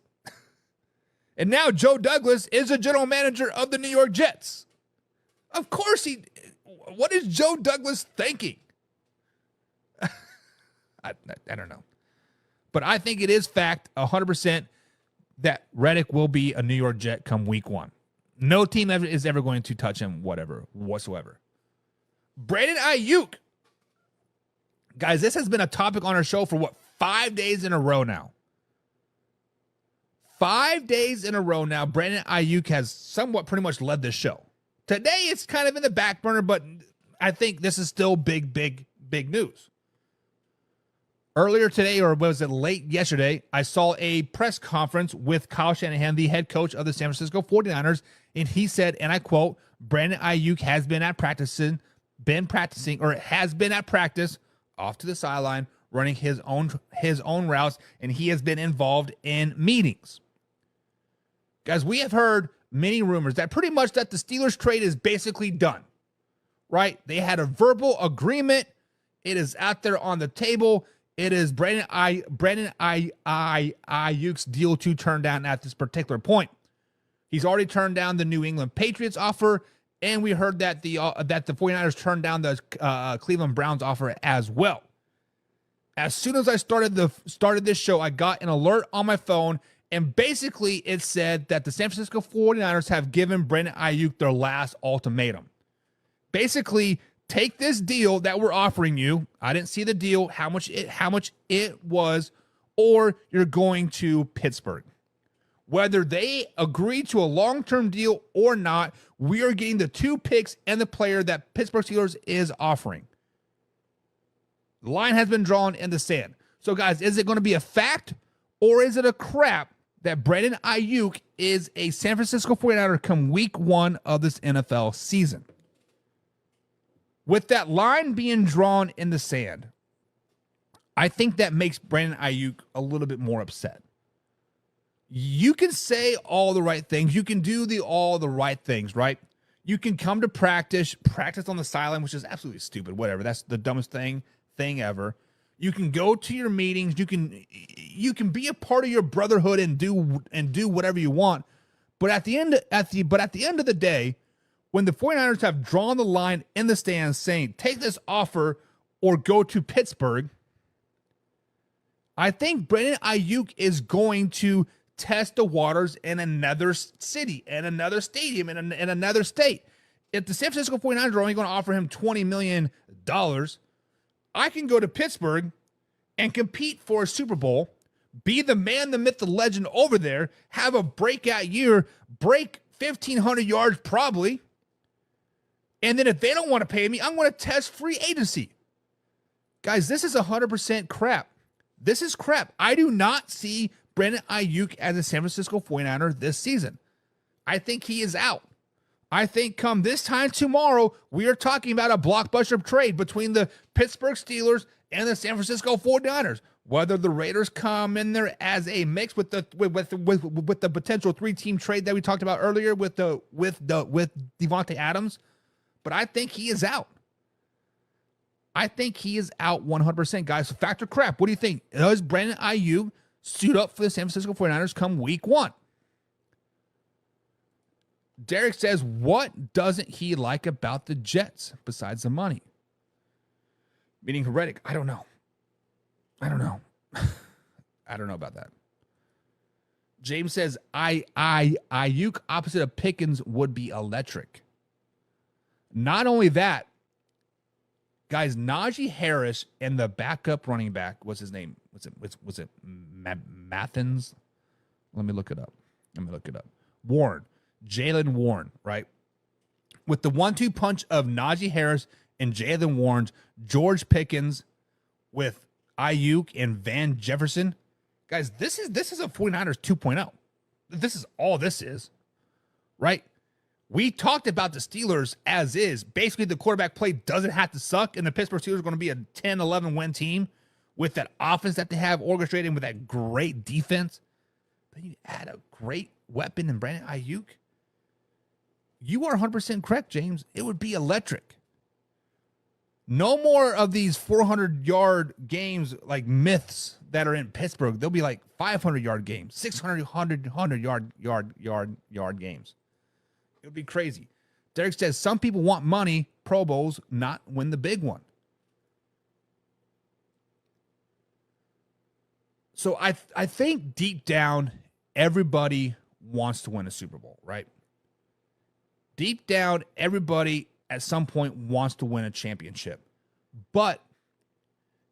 And now Joe Douglas is the general manager of the New York Jets. Of course what is Joe Douglas thinking? I don't know. But I think it is fact 100% that Reddick will be a New York Jet come week 1. No team is ever going to touch him whatsoever. Brandon Ayuk. Guys, this has been a topic on our show for 5 days in a row now. 5 days in a row now, Brandon Ayuk has somewhat pretty much led this show. Today, it's kind of in the back burner, but I think this is still big news. Earlier today, or was it late yesterday, I saw a press conference with Kyle Shanahan, the head coach of the San Francisco 49ers, and he said, and I quote, Brandon Ayuk has been at practice, off to the sideline, running his own routes, and he has been involved in meetings. Guys, we have heard many rumors that pretty much that the Steelers trade is basically done, right? They had a verbal agreement. It is out there on the table. It is Brandon Ayuk's deal to turn down at this particular point. He's already turned down the New England Patriots offer, and we heard that the 49ers turned down the Cleveland Browns offer as well. As soon as I started this show, I got an alert on my phone, and basically it said that the San Francisco 49ers have given Brandon Ayuk their last ultimatum. Basically, take this deal that we're offering you. I didn't see the deal, how much it was, or you're going to Pittsburgh. Whether they agree to a long-term deal or not, we are getting the 2 picks and the player that Pittsburgh Steelers is offering. The line has been drawn in the sand. So, guys, is it going to be a fact or is it a crap that Brandon Ayuk is a San Francisco 49er come week 1 of this NFL season? With that line being drawn in the sand, I think that makes Brandon Ayuk a little bit more upset. You can say all the right things. You can do all the right things, right? You can come to practice on the sideline, which is absolutely stupid. Whatever. That's the dumbest thing ever. You can go to your meetings. You can be a part of your brotherhood and do whatever you want. But at the end of the day, when the 49ers have drawn the line in the stands saying, take this offer or go to Pittsburgh, I think Brandon Ayuk is going to test the waters in another city, in another stadium, in another state. If the San Francisco 49ers are only going to offer him $20 million, I can go to Pittsburgh and compete for a Super Bowl, be the man, the myth, the legend over there, have a breakout year, break 1,500 yards probably, and then if they don't want to pay me, I'm going to test free agency. Guys, this is 100% crap. This is crap. I do not see Brandon Ayuk as a San Francisco 49er this season. I think he is out. I think come this time tomorrow, we are talking about a blockbuster trade between the Pittsburgh Steelers and the San Francisco 49ers. Whether the Raiders come in there as a mix with the potential 3-team trade that we talked about earlier with Devontae Adams, but I think he is out. I think he is out 100%, guys. So factor crap. What do you think? Does Brandon Ayuk suit up for the San Francisco 49ers come week 1? Derek says, what doesn't he like about the Jets besides the money? Meaning Reddick. I don't know. I don't know about that. James says, Ayuk opposite of Pickens would be electric. Not only that, guys, Najee Harris and the backup running back, what's his name? Was it Mathins? Let me look it up. Warren. Jalen Warren, right? With the 1-2 punch of Najee Harris and Jalen Warren, George Pickens with Ayuk and Van Jefferson. Guys, this is a 49ers 2.0. This is all this is, right? We talked about the Steelers as is. Basically, the quarterback play doesn't have to suck, and the Pittsburgh Steelers are going to be a 10-11 win team with that offense that they have orchestrated with that great defense. Then you add a great weapon in Brandon Ayuk. You are 100% correct, James. It would be electric. No more of these 400-yard games like myths that are in Pittsburgh. They'll be like 500-yard games, 600-yard games. It would be crazy. Derek says some people want money, Pro Bowls, not win the big one. So I think deep down, everybody wants to win a Super Bowl, right? Deep down, everybody at some point wants to win a championship. But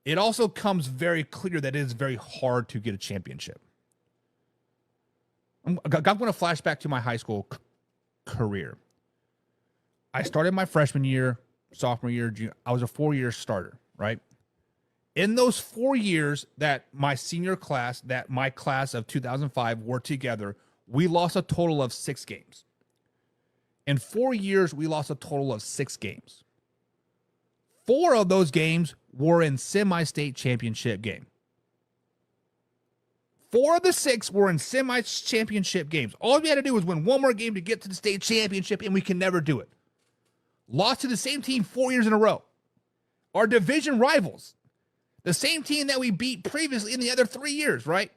it also comes very clear that it is very hard to get a championship. I'm going to flash back to my high school career. I started my freshman year, sophomore year, junior. I was a 4-year starter, right? In those 4 years that my senior class, that my class of 2005 were together, we lost a total of 6 games. In 4 years, we lost a total of 6 games. 4 of those games were in semi-state championship game. 4 of the 6 were in semi-championship games. All we had to do was win one more game to get to the state championship, and we can never do it. Lost to the same team 4 years in a row. Our division rivals. The same team that we beat previously in the other 3 years, right?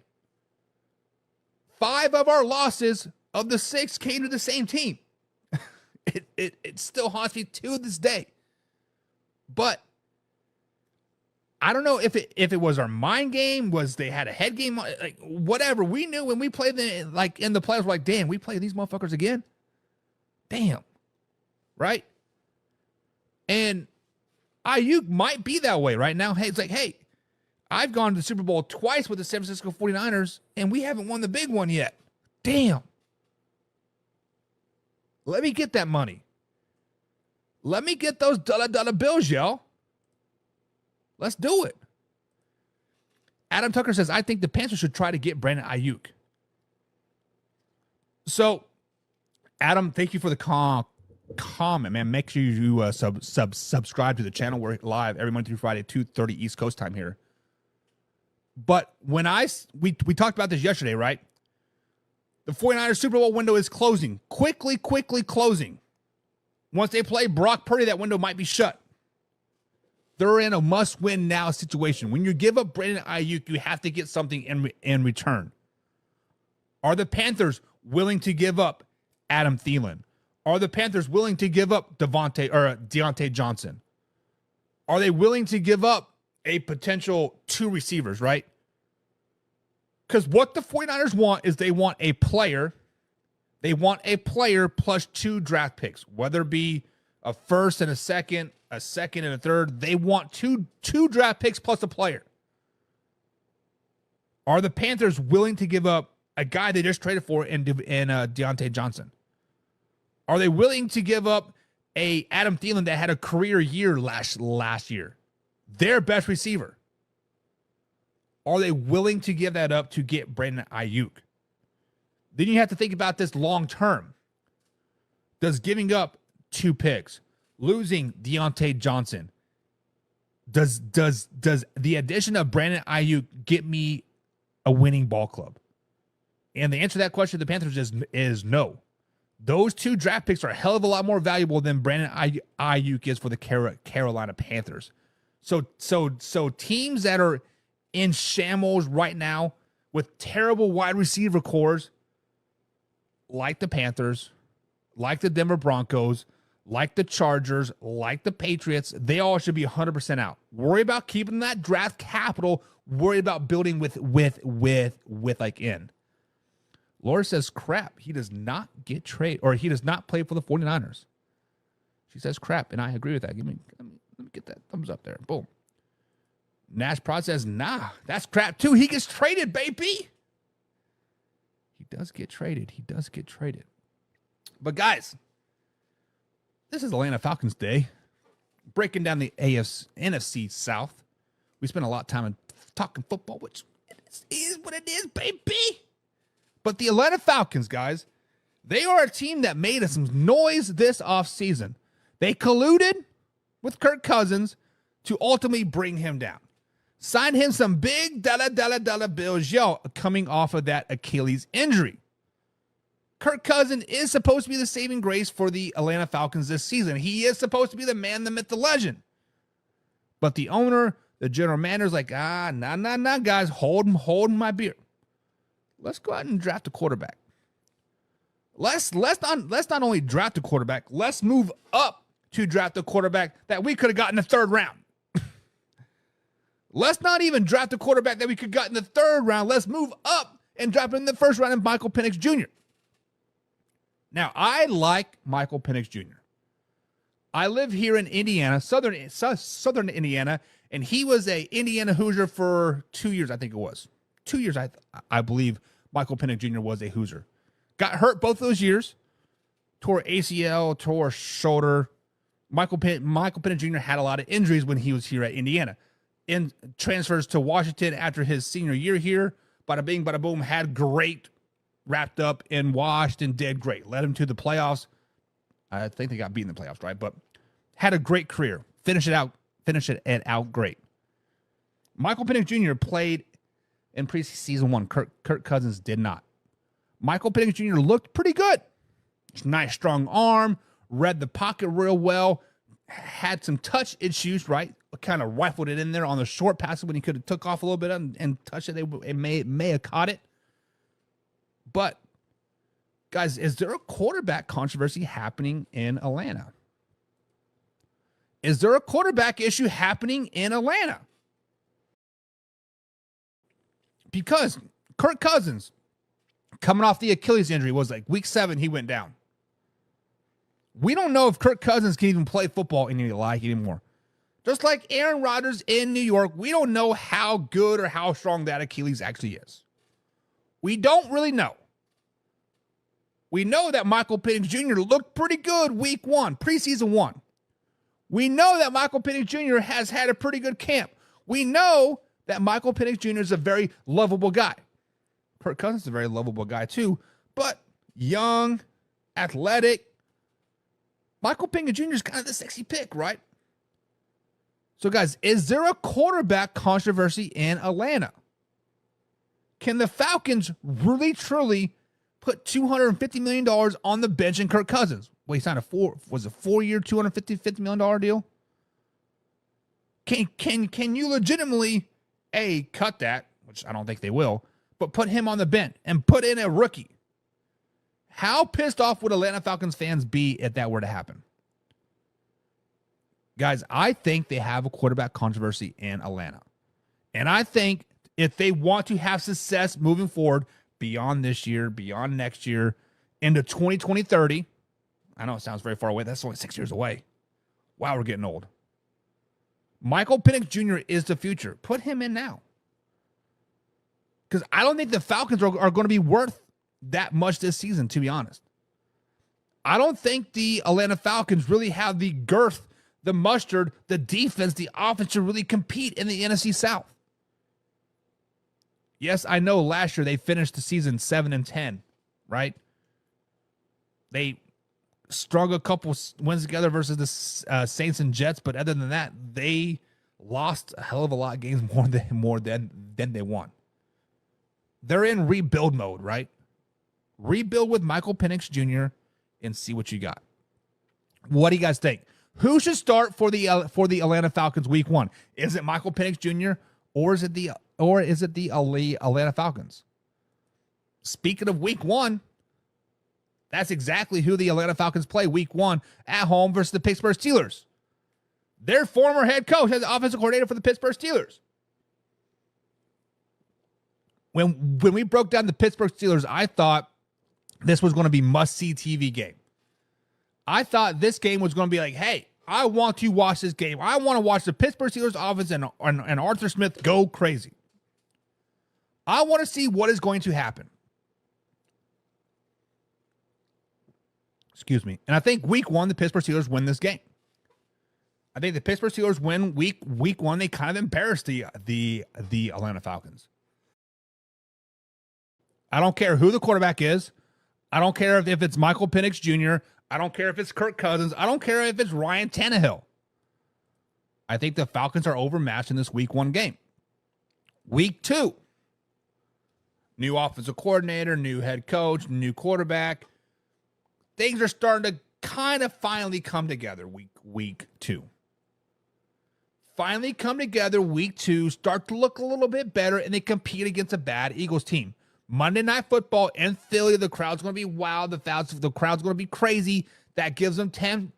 5 of our losses of the 6 came to the same team. It still haunts me to this day. But I don't know if it was our mind game, was they had a head game, like whatever. We knew when we played them, like in the playoffs, we're like, damn, we play these motherfuckers again? Damn. Right? And Ayuk might be that way right now. Hey, it's like, hey, I've gone to the Super Bowl twice with the San Francisco 49ers, and we haven't won the big one yet. Damn. Let me get that money. Let me get those dollar bills, y'all. Let's do it. Adam Tucker says, I think the Panthers should try to get Brandon Ayuk. So, Adam, thank you for the comment, man. Make sure you subscribe to the channel. We're live every Monday through Friday, 2:30 East Coast time here. But when we talked about this yesterday, right? The 49ers Super Bowl window is closing. Quickly closing. Once they play Brock Purdy, that window might be shut. They're in a must-win now situation. When you give up Brandon Ayuk, you have to get something in return. Are the Panthers willing to give up Adam Thielen? Are the Panthers willing to give up Deontay Johnson? Are they willing to give up a potential 2 receivers, right? Because what the 49ers want is they want a player. They want a player plus 2 draft picks, whether it be a first and a second and a third. They want two draft picks plus a player. Are the Panthers willing to give up a guy they just traded for in Deontay Johnson? Are they willing to give up a Adam Thielen that had a career year last year? Their best receiver. Are they willing to give that up to get Brandon Ayuk? Then you have to think about this long term. Does giving up 2 picks, losing Deontay Johnson, does the addition of Brandon Ayuk get me a winning ball club? And the answer to that question, the Panthers is no. Those 2 draft picks are a hell of a lot more valuable than Brandon Ayuk is for the Carolina Panthers. So teams that are in shambles right now with terrible wide receiver cores, like the Panthers, like the Denver Broncos, like the Chargers, like the Patriots, they all should be 100% out. Worry about keeping that draft capital. Worry about building with like in. Laura says, crap, he does not get trade, or he does not play for the 49ers. She says crap, and I agree with that. Let me get that thumbs up there. Boom. Nash Prod says, nah, that's crap too. He gets traded, baby. He does get traded. But guys, this is Atlanta Falcons Day. Breaking down the NFC South. We spent a lot of time talking football, which is what it is, baby. But the Atlanta Falcons, guys, they are a team that made us some noise this offseason. They colluded with Kirk Cousins to ultimately bring him down. Signed him some big dollar bills, coming off of that Achilles injury. Kirk Cousins is supposed to be the saving grace for the Atlanta Falcons this season. He is supposed to be the man, the myth, the legend. But the owner, the general manager is like, nah, guys, hold my beer. Let's go out and draft a quarterback. Let's not only draft a quarterback, let's move up to draft a quarterback that we could have gotten in the third round. Let's not even draft a quarterback that we could have gotten in the third round. Let's move up and draft him in the first round in Michael Penix Jr. Now, I like Michael Penix Jr. I live here in Indiana, southern Indiana, and he was a Indiana Hoosier for 2 years, I think it was. 2 years, I believe Michael Penix Jr. was a Hoosier. Got hurt both those years. Tore ACL, tore shoulder. Michael Penix Jr. had a lot of injuries when he was here at Indiana. In transfers to Washington after his senior year here. Bada bing, bada boom, had great, wrapped up in Washington, did great. Led him to the playoffs. I think they got beat in the playoffs, right? But had a great career. Finish it out great. Michael Penix Jr. played in preseason one. Kirk Cousins did not. Michael Penix Jr. looked pretty good. Nice, strong arm. Read the pocket real well. Had some touch issues, right? Kind of rifled it in there on the short passes when he could have took off a little bit and touched it. It may have caught it. But, guys, is there a quarterback controversy happening in Atlanta? Is there a quarterback issue happening in Atlanta? Because Kirk Cousins, coming off the Achilles injury, was like week 7, he went down. We don't know if Kirk Cousins can even play football anymore. Just like Aaron Rodgers in New York, we don't know how good or how strong that Achilles actually is. We don't really know. We know that Michael Penix Jr. looked pretty good week 1, preseason 1. We know that Michael Penix Jr. has had a pretty good camp. We know that Michael Penix Jr. is a very lovable guy. Kirk Cousins is a very lovable guy too, but young, athletic. Michael Penix Jr. is kind of the sexy pick, right? So, guys, is there a quarterback controversy in Atlanta? Can the Falcons really, truly put $250 million on the bench in Kirk Cousins? Well, he signed a 4-year, $250 million deal? Can you legitimately, cut that, which I don't think they will, but put him on the bench and put in a rookie? How pissed off would Atlanta Falcons fans be if that were to happen? Guys, I think they have a quarterback controversy in Atlanta. And I think if they want to have success moving forward beyond this year, beyond next year, into 2020-30, I know it sounds very far away. That's only 6 years away. Wow, we're getting old. Michael Penix Jr. is the future. Put him in now. Because I don't think the Falcons are going to be worth that much this season, to be honest. I don't think the Atlanta Falcons really have the girth, the mustard, the defense, the offense to really compete in the NFC South. Yes, I know last year they finished the season 7-10, right? They strung a couple wins together versus the Saints and Jets, but other than that, they lost a hell of a lot of games more than they won. They're in rebuild mode, right? Rebuild with Michael Penix Jr. and see what you got. What do you guys think? Who should start for the Atlanta Falcons week 1? Is it Michael Penix Jr. or is it the Atlanta Falcons? Speaking of week 1, that's exactly who the Atlanta Falcons play week 1 at home versus the Pittsburgh Steelers. Their former head coach has the offensive coordinator for the Pittsburgh Steelers. When we broke down the Pittsburgh Steelers, I thought this was going to be must-see TV game. I thought this game was going to be like, hey, I want to watch this game. I want to watch the Pittsburgh Steelers offense and Arthur Smith go crazy. I want to see what is going to happen. Excuse me. And I think week 1, the Pittsburgh Steelers win this game. I think the Pittsburgh Steelers win week 1. They kind of embarrass the Atlanta Falcons. I don't care who the quarterback is. I don't care if it's Michael Penix Jr. I don't care if it's Kirk Cousins. I don't care if it's Ryan Tannehill. I think the Falcons are overmatched in this week 1 game. Week 2, new offensive coordinator, new head coach, new quarterback. Things are starting to kind of finally come together week 2. Finally come together week 2, start to look a little bit better, and they compete against a bad Eagles team. Monday Night Football in Philly, the crowd's going to be wild. The crowd's going to be crazy. That gives them 10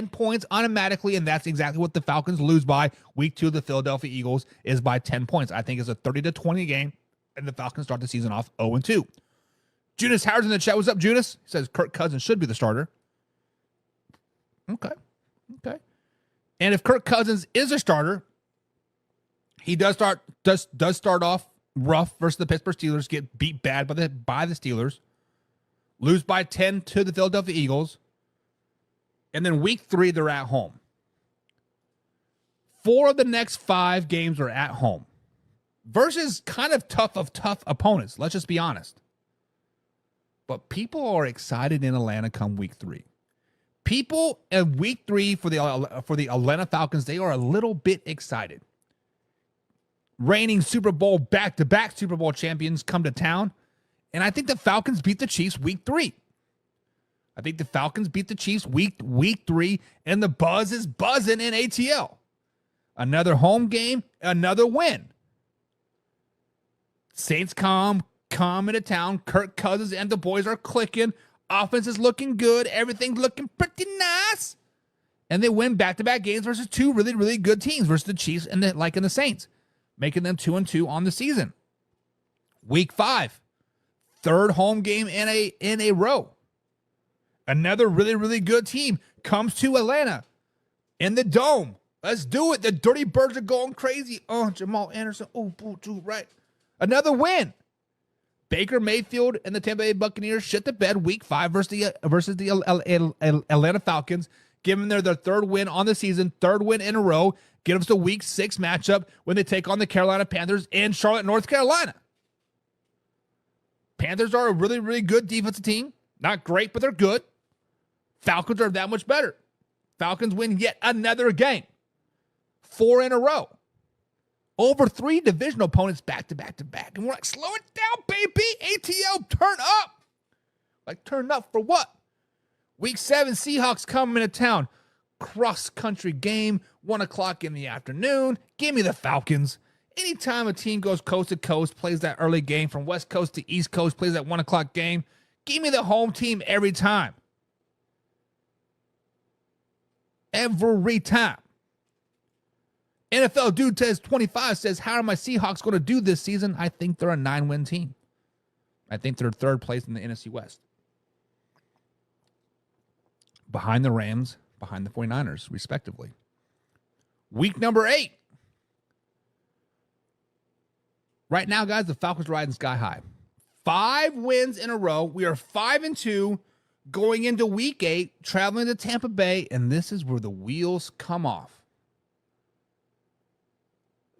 points automatically, and that's exactly what the Falcons lose by. Week 2 of the Philadelphia Eagles is by 10 points. I think it's a 30-20 game, and the Falcons start the season off 0-2. Junis Howard's in the chat. What's up, Junis? He says Kirk Cousins should be the starter. Okay. And if Kirk Cousins is a starter, he does start off rough versus the Pittsburgh Steelers, get beat bad by the Steelers, lose by 10 to the Philadelphia Eagles, and then week 3 they're at home. 4 of the next 5 games are at home versus kind of tough opponents. Let's just be honest. But people are excited in Atlanta come week 3. People in week 3 for the Atlanta Falcons, they are a little bit excited. Reigning back-to-back Super Bowl champions come to town. And I think the Falcons beat the Chiefs week 3. I think the Falcons beat the Chiefs week 3, and the buzz is buzzing in ATL. Another home game, another win. Saints come into town. Kirk Cousins and the boys are clicking. Offense is looking good. Everything's looking pretty nice. And they win back-to-back games versus 2 really, really good teams versus the Chiefs and the Saints, making them 2-2 on the season. Week 5, third home game in a row. Another really, really good team comes to Atlanta in the Dome. Let's do it. The Dirty Birds are going crazy. Oh, Jamal Anderson. Oh, boo, right. Another win. Baker Mayfield and the Tampa Bay Buccaneers shit the bed week 5 versus the Atlanta Falcons, giving their third win on the season, third win in a row. Get us to week 6 matchup when they take on the Carolina Panthers in Charlotte, North Carolina. Panthers are a really, really good defensive team. Not great, but they're good. Falcons are that much better. Falcons win yet another game. 4 in a row. Over 3 divisional opponents back to back to back. And we're like, slow it down, baby. ATL, turn up. Like, turn up for what? Week 7, Seahawks coming into town. Cross-country game, 1 o'clock in the afternoon. Give me the Falcons. Anytime a team goes coast to coast, plays that early game from West Coast to East Coast, plays that 1 o'clock game, give me the home team every time. Every time. NFL Dude says 25 says, how are my Seahawks going to do this season? I think they're a 9-win team. I think they're third place in the NFC West. Behind the Rams, behind the 49ers, respectively. Week number 8. Right now, guys, the Falcons are riding sky high. 5 wins in a row. We are 5-2 going into week 8, traveling to Tampa Bay, and this is where the wheels come off.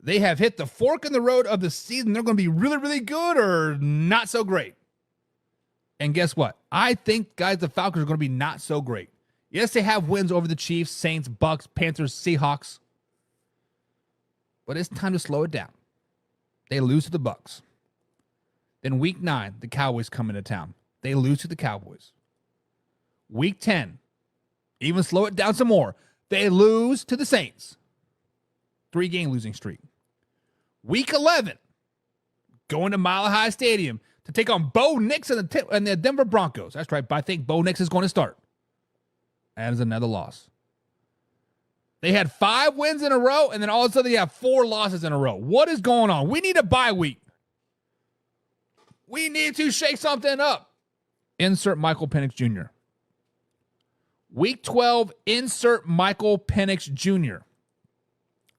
They have hit the fork in the road of the season. They're going to be really, really good or not so great. And guess what? I think, guys, the Falcons are going to be not so great. Yes, they have wins over the Chiefs, Saints, Bucks, Panthers, Seahawks. But it's time to slow it down. They lose to the Bucks. Then week 9, the Cowboys come into town. They lose to the Cowboys. Week 10, even slow it down some more. They lose to the Saints. 3-game losing streak. Week 11, going to Mile High Stadium to take on Bo Nix and the Denver Broncos. That's right, but I think Bo Nix is going to start. That is another loss. They had 5 wins in a row, and then all of a sudden they have 4 losses in a row. What is going on? We need a bye week. We need to shake something up. Insert Michael Penix Jr. Week 12, insert Michael Penix Jr.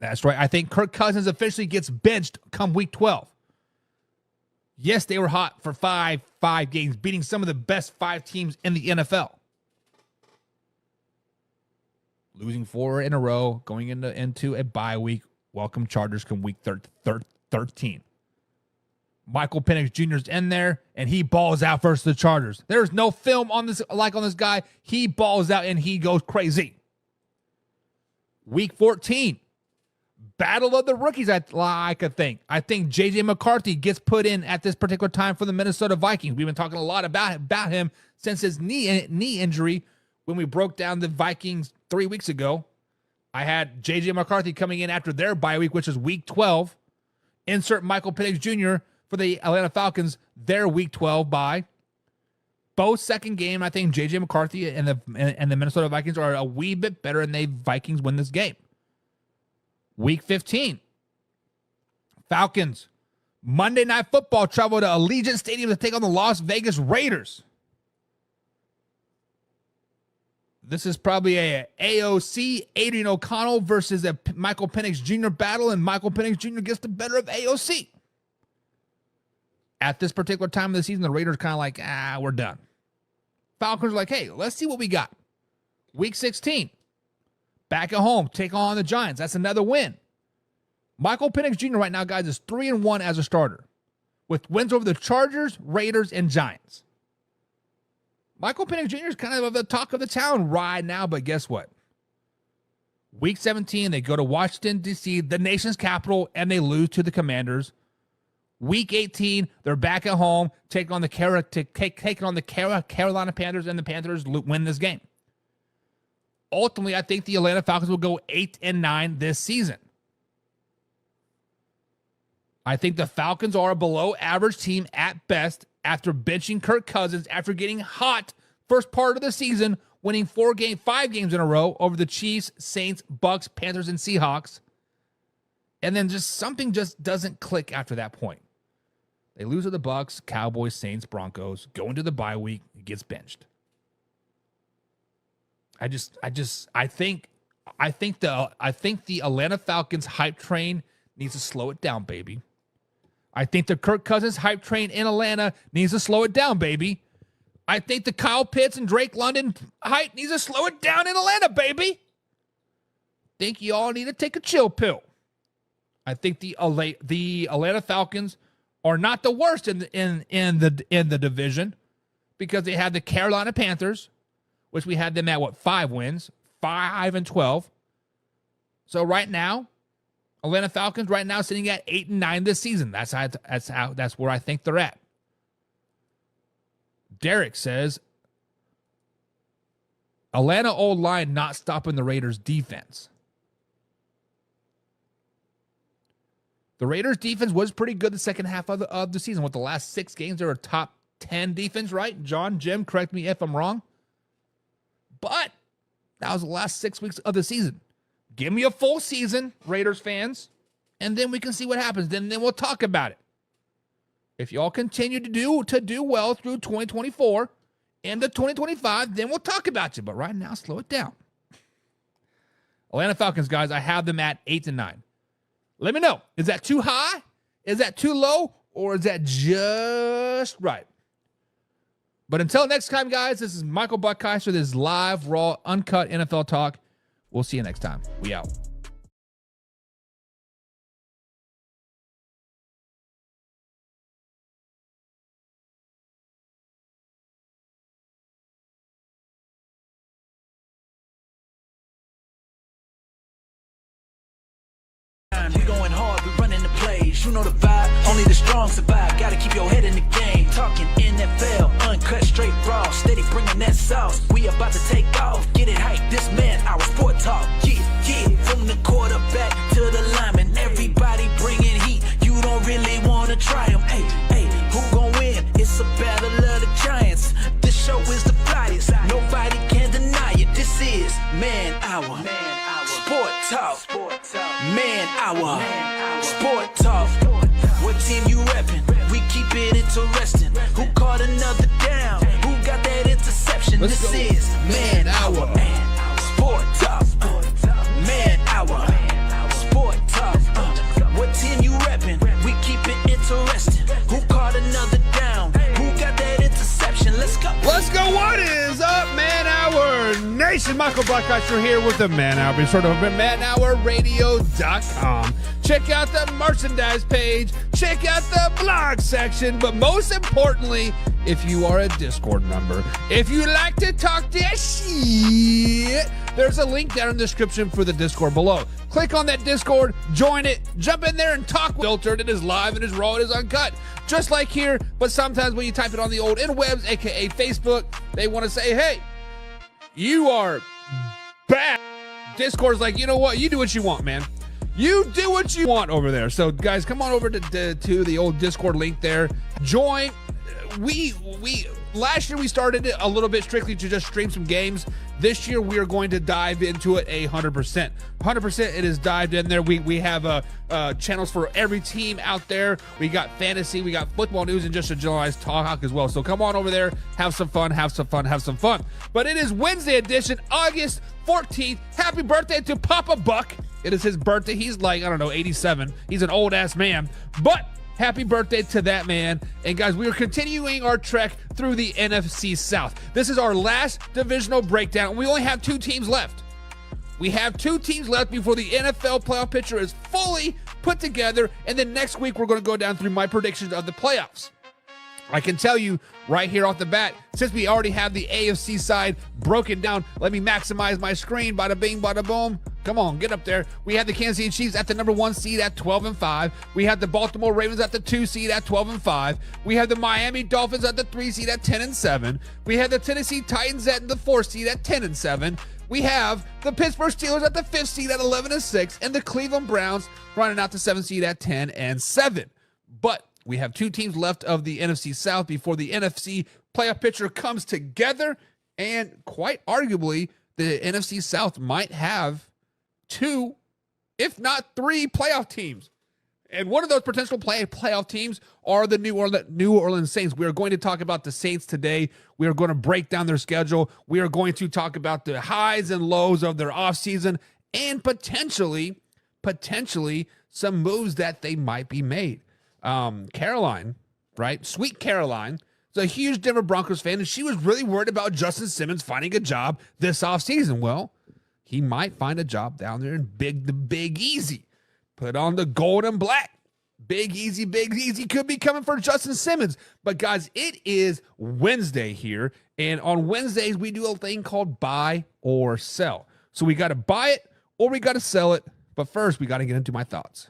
That's right. I think Kirk Cousins officially gets benched come week 12. Yes, they were hot for five games, beating some of the best 5 teams in the NFL. Losing 4 in a row, going into a bye week. Welcome Chargers come week 13. Michael Penix Jr. is in there, and he balls out versus the Chargers. There's no film on this guy. He balls out, and he goes crazy. Week 14, battle of the rookies, I think. I think J.J. McCarthy gets put in at this particular time for the Minnesota Vikings. We've been talking a lot about him since his knee injury when we broke down the Vikings 3 weeks ago. I had J.J. McCarthy coming in after their bye week, which is week 12. Insert Michael Penix Jr. for the Atlanta Falcons, their week 12 bye. Both second game, I think J.J. McCarthy and the Minnesota Vikings are a wee bit better, and the Vikings win this game. Week 15, Falcons, Monday Night Football, travel to Allegiant Stadium to take on the Las Vegas Raiders. This is probably a AOC, Adrian O'Connell versus a Michael Penix Jr. battle, and Michael Penix Jr. gets the better of AOC. At this particular time of the season, the Raiders kind of like, we're done. Falcons are like, hey, let's see what we got. Week 16, back at home, take on the Giants. That's another win. Michael Penix Jr. right now, guys, is 3-1 as a starter, with wins over the Chargers, Raiders, and Giants. Michael Penix Jr. is kind of the talk of the town right now, but guess what? Week 17, they go to Washington, D.C., the nation's capital, and they lose to the Commanders. Week 18, they're back at home, taking on the Carolina Panthers, and the Panthers win this game. Ultimately, I think the Atlanta Falcons will go 8-9 this season. I think the Falcons are a below-average team at best after benching Kirk Cousins, after getting hot first part of the season, winning 5 games in a row over the Chiefs, Saints, Bucks, Panthers, and Seahawks. And then something doesn't click after that point. They lose to the Bucks, Cowboys, Saints, Broncos, go into the bye week, it gets benched. I think the Atlanta Falcons hype train needs to slow it down, baby. I think the Kirk Cousins hype train in Atlanta needs to slow it down, baby. I think the Kyle Pitts and Drake London hype needs to slow it down in Atlanta, baby. Think you all need to take a chill pill. I think the Atlanta Falcons are not the worst in the division, because they had the Carolina Panthers, which we had them at 5 wins, 5-12. So right now, Atlanta Falcons right now sitting at 8-9 this season. That's where I think they're at. Derek says, Atlanta old line not stopping the Raiders defense. The Raiders defense was pretty good the second half of the season. With the last 6 games, they were top 10 defense, right? Jim, correct me if I'm wrong. But that was the last 6 weeks of the season. Give me a full season, Raiders fans, and then we can see what happens. Then we'll talk about it. If y'all continue to do well through 2024 into 2025, then we'll talk about you. But right now, slow it down. Atlanta Falcons, guys, I have them at 8-9. Let me know. Is that too high? Is that too low? Or is that just right? But until next time, guys, this is Michael Buckheiser. This is live, raw, uncut NFL talk. We'll see you next time. We out. We going hard, we running the plays. You know the vibe, only the strong survive. Gotta keep your head in the game. Talking NFL, uncut, straight raw. Steady bringing that sauce. We about to take off. Get it hype, this man, our sport talk. talk. Yeah, from the quarterback to the lineman, everybody bringing heat. You don't really wanna try them. Hey, who gon' win? It's a battle of the giants. This show is the flyest. Nobody can deny it. This is Man Hour. Sport Talk. Man Hour. Sport Talk. What team you reppin'? We keep it interesting. Who caught another down? Who got that interception? Let's This go. is Man Hour. Sport Talk. Man Hour. Sport Talk. What team you reppin'? We keep it interesting. Who caught another down? Who got that interception? Let's go. Let's go. What is up, Man Hour Nation? Michael Blackcasher here with the Man Hour. Be sure to open manhourradio.com. Check out the merchandise page. Check out the blog section. But most importantly, if you are a Discord member, if you like to talk that shit, there's a link down in the description for the Discord below. Click on that Discord, join it, jump in there and talk. Filtered, it is live, it is raw, it is uncut. Just like here, but sometimes when you type it on the old interwebs, aka Facebook, they want to say, hey, you are bad. Discord's like, you know what? You do what you want, man. You do what you want over there. So guys, come on over to the old Discord link there. Join. We last year we started it a little bit strictly to just stream some games. This year we are going to dive into it 100%. 100% it is dived in there. We have channels for every team out there. We got fantasy, we got football news, and just a generalized talk as well. So come on over there, have some fun, have some fun, have some fun. But it is Wednesday edition, August 14th. Happy birthday to Papa Buck. It is his birthday. He's like, I don't know, 87. He's an old ass man. But happy birthday to that man. And guys, we are continuing our trek through the NFC South. This is our last divisional breakdown. We only have 2 teams left. We have 2 teams left before the NFL playoff picture is fully put together. And then next week, we're going to go down through my predictions of the playoffs. I can tell you right here off the bat, since we already have the AFC side broken down, let me maximize my screen. Bada bing, bada boom. Come on, get up there. We have the Kansas City Chiefs at the number 1 seed at 12-5. We have the Baltimore Ravens at the 2 seed at 12-5. We have the Miami Dolphins at the 3 seed at 10-7. We have the Tennessee Titans at the 4 seed at 10-7. We have the Pittsburgh Steelers at the 5th seed at 11-6, and the Cleveland Browns running out the 7th seed at 10-7. But we have 2 teams left of the NFC South before the NFC playoff picture comes together, and quite arguably, the NFC South might have 2, if not 3 playoff teams. And one of those potential playoff teams are the New Orleans Saints. We are going to talk about the Saints today. We are going to break down their schedule. We are going to talk about the highs and lows of their offseason and potentially some moves that they might be made. Caroline, right? Sweet Caroline is a huge Denver Broncos fan, and she was really worried about Justin Simmons finding a job this offseason. Well, he might find a job down there in the Big Easy. Put on the gold and black. Big Easy could be coming for Justin Simmons. But guys, it is Wednesday here, and on Wednesdays we do a thing called buy or sell. So we got to buy it or we got to sell it. But first, we got to get into my thoughts.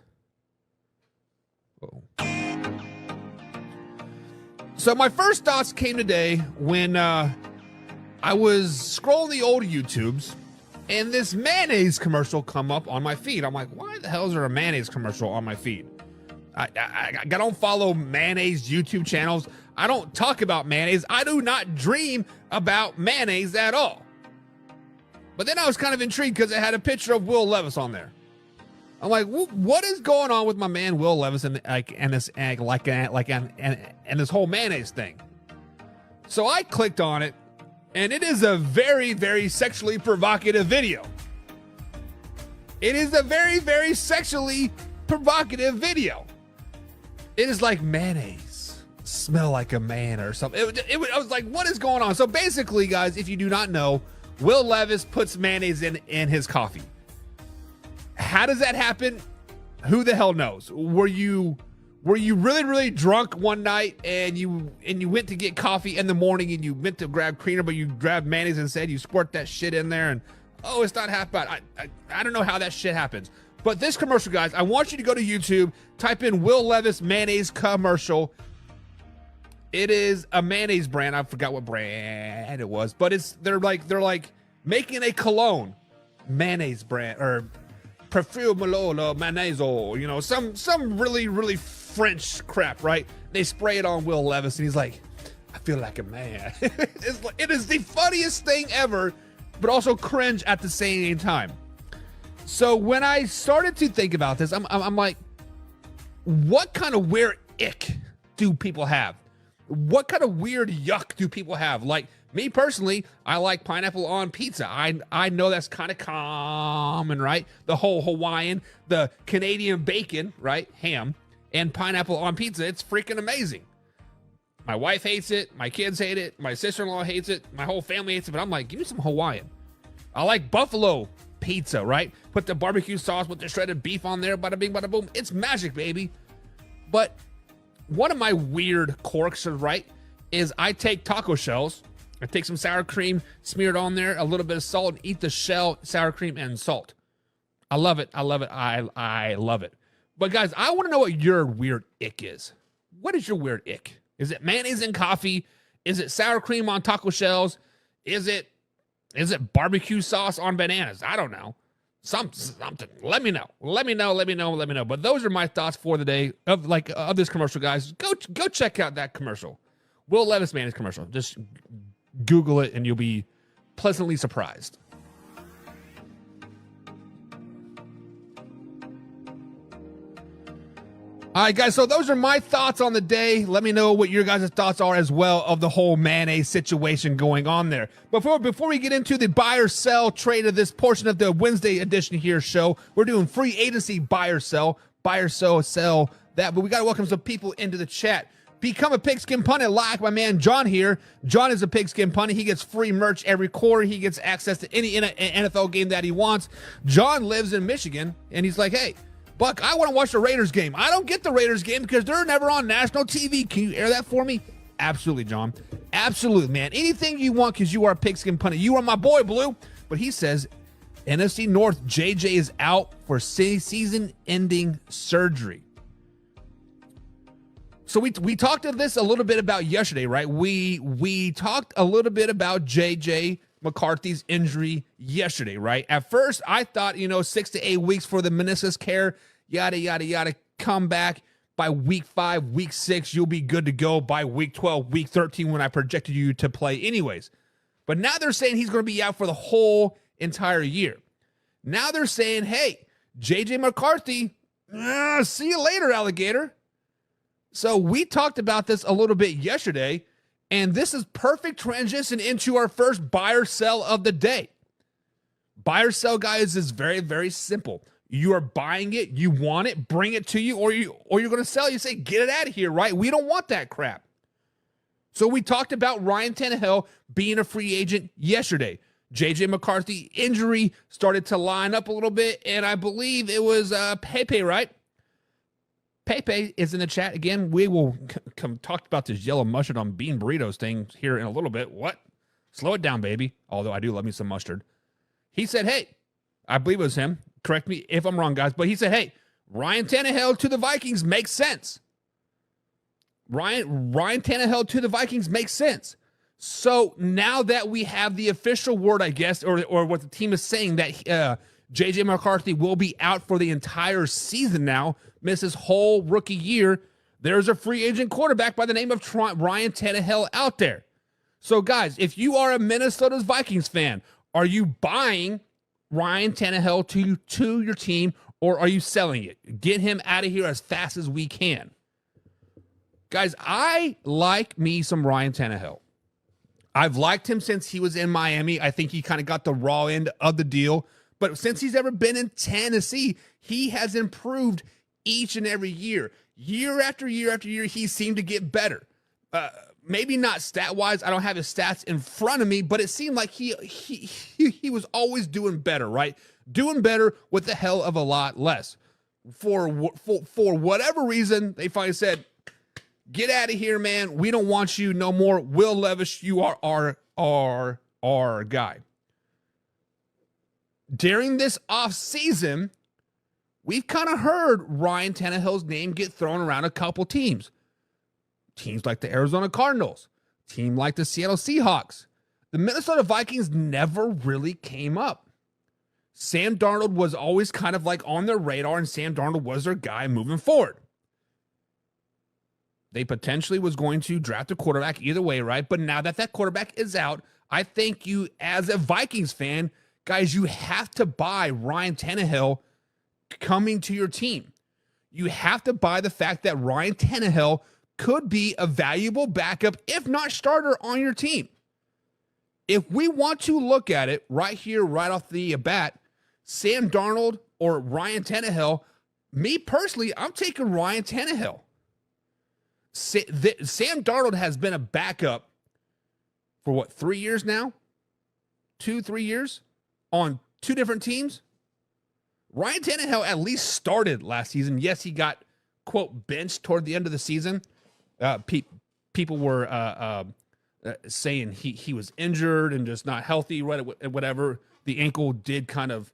So my first thoughts came today when I was scrolling the old YouTubes, and this mayonnaise commercial come up on my feed. I'm like, why the hell is there a mayonnaise commercial on my feed? I don't follow mayonnaise YouTube channels. I don't talk about mayonnaise. I do not dream about mayonnaise at all. But then I was kind of intrigued because it had a picture of Will Levis on there. I'm like, what is going on with my man Will Levis and this whole mayonnaise thing? So I clicked on it, and it is a very, very sexually provocative video. It is a very, very sexually provocative video. It is like mayonnaise, smell like a man or something. I was like, what is going on? So basically, guys, if you do not know, Will Levis puts mayonnaise in his coffee. How does that happen? Who the hell knows? Were you really, really drunk one night and you went to get coffee in the morning and you went to grab creamer, but you grabbed mayonnaise instead? You squirt that shit in there and, oh, it's not half bad. I don't know how that shit happens. But this commercial, guys, I want you to go to YouTube, type in Will Levis mayonnaise commercial. It is a mayonnaise brand. I forgot what brand it was, but they're like making a cologne mayonnaise brand or perfume mayonnaise, you know, some really, really French crap, right? They spray it on Will Levis and he's like, I feel like a man. It is the funniest thing ever, but also cringe at the same time. So when I started to think about this, I'm like, what kind of weird ick do people have? What kind of weird yuck do people have? Like me personally, I like pineapple on pizza. I know that's kind of common, right? The whole Hawaiian, the Canadian bacon, right? Ham and pineapple on pizza. It's freaking amazing. My wife hates it. My kids hate it. My sister-in-law hates it. My whole family hates it. But I'm like, give me some Hawaiian. I like buffalo pizza, right? Put the barbecue sauce with the shredded beef on there. Bada bing, bada boom. It's magic, baby. But one of my weird quirks, right, is I take taco shells. I take some sour cream, smear it on there, a little bit of salt, and eat the shell, sour cream, and salt. I love it. I love it. I love it. But guys, I want to know what your weird ick is. What is your weird ick? Is it mayonnaise in coffee? Is it sour cream on taco shells? Is it barbecue sauce on bananas? I don't know. Something. Let me know. But those are my thoughts for the day of this commercial, guys. Go check out that commercial. Will Levis mayonnaise commercial. Just Google it and you'll be pleasantly surprised. All right, guys, so those are my thoughts on the day. Let me know what your guys' thoughts are as well of the whole mayonnaise situation going on there. Before we get into the buy or sell trade of this portion of the Wednesday edition here show, we're doing free agency buy or sell that. But we got to welcome some people into the chat. Become a Pigskin Pundit like my man John here. John is a Pigskin Pundit. He gets free merch every quarter. He gets access to any NFL game that he wants. John lives in Michigan, and he's like, hey, Buck, I want to watch the Raiders game. I don't get the Raiders game because they're never on national TV. Can you air that for me? Absolutely, John. Absolutely, man. Anything you want because you are a Pigskin Pundit. You are my boy, Blue. But he says, NFC North, JJ is out for season-ending surgery. So we talked to this a little bit about yesterday, right? We talked a little bit about JJ McCarthy's injury yesterday, right? At first, I thought, 6 to 8 weeks for the meniscus care, yada, yada, yada, come back by week 5, week 6, you'll be good to go by week 12, week 13 when I projected you to play anyways. But now they're saying he's going to be out for the whole entire year. Now they're saying, hey, JJ McCarthy, see you later, alligator. So we talked about this a little bit yesterday, and this is perfect transition into our first buy or sell of the day. Buy or sell, guys, is very, very simple. You are buying it, you want it, bring it to you, or you're going to sell. You say, get it out of here, right? We don't want that crap. So we talked about Ryan Tannehill being a free agent yesterday. JJ McCarthy injury started to line up a little bit, and I believe it was Pepe, right? Pepe is in the chat. Again, we will talk about this yellow mustard on bean burritos thing here in a little bit. What? Slow it down, baby. Although I do love me some mustard. He said, hey, I believe it was him. Correct me if I'm wrong, guys. But he said, hey, Ryan Tannehill to the Vikings makes sense. Ryan Tannehill to the Vikings makes sense. So now that we have the official word, I guess, or what the team is saying, that J.J. McCarthy will be out for the entire season now, miss his whole rookie year, there's a free agent quarterback by the name of Ryan Tannehill out there. So, guys, if you are a Minnesota Vikings fan, are you buying Ryan Tannehill to your team, or are you selling it? Get him out of here as fast as we can. Guys, I like me some Ryan Tannehill. I've liked him since he was in Miami. I think he kind of got the raw end of the deal. But since he's ever been in Tennessee, he has improved each and every year. Year after year after year, he seemed to get better. Maybe not stat-wise. I don't have his stats in front of me, but it seemed like he was always doing better, right? Doing better with a hell of a lot less. For whatever reason, they finally said, get out of here, man. We don't want you no more. Will Levis, you are our guy. During this offseason, we've kind of heard Ryan Tannehill's name get thrown around a couple teams. Teams like the Arizona Cardinals, team like the Seattle Seahawks. The Minnesota Vikings never really came up. Sam Darnold was always kind of like on their radar, and Sam Darnold was their guy moving forward. They potentially was going to draft a quarterback either way, right? But now that that quarterback is out, I think you, as a Vikings fan, guys, you have to buy Ryan Tannehill coming to your team. You have to buy the fact that Ryan Tannehill could be a valuable backup, if not starter, on your team. If we want to look at it right here, right off the bat, Sam Darnold or Ryan Tannehill, me personally, I'm taking Ryan Tannehill. Sam Darnold has been a backup for what, 3 years now? 2-3 years on 2 different teams. Ryan Tannehill at least started last season. Yes, he got, quote, benched toward the end of the season. People were saying he was injured and just not healthy, whatever. The ankle did kind of,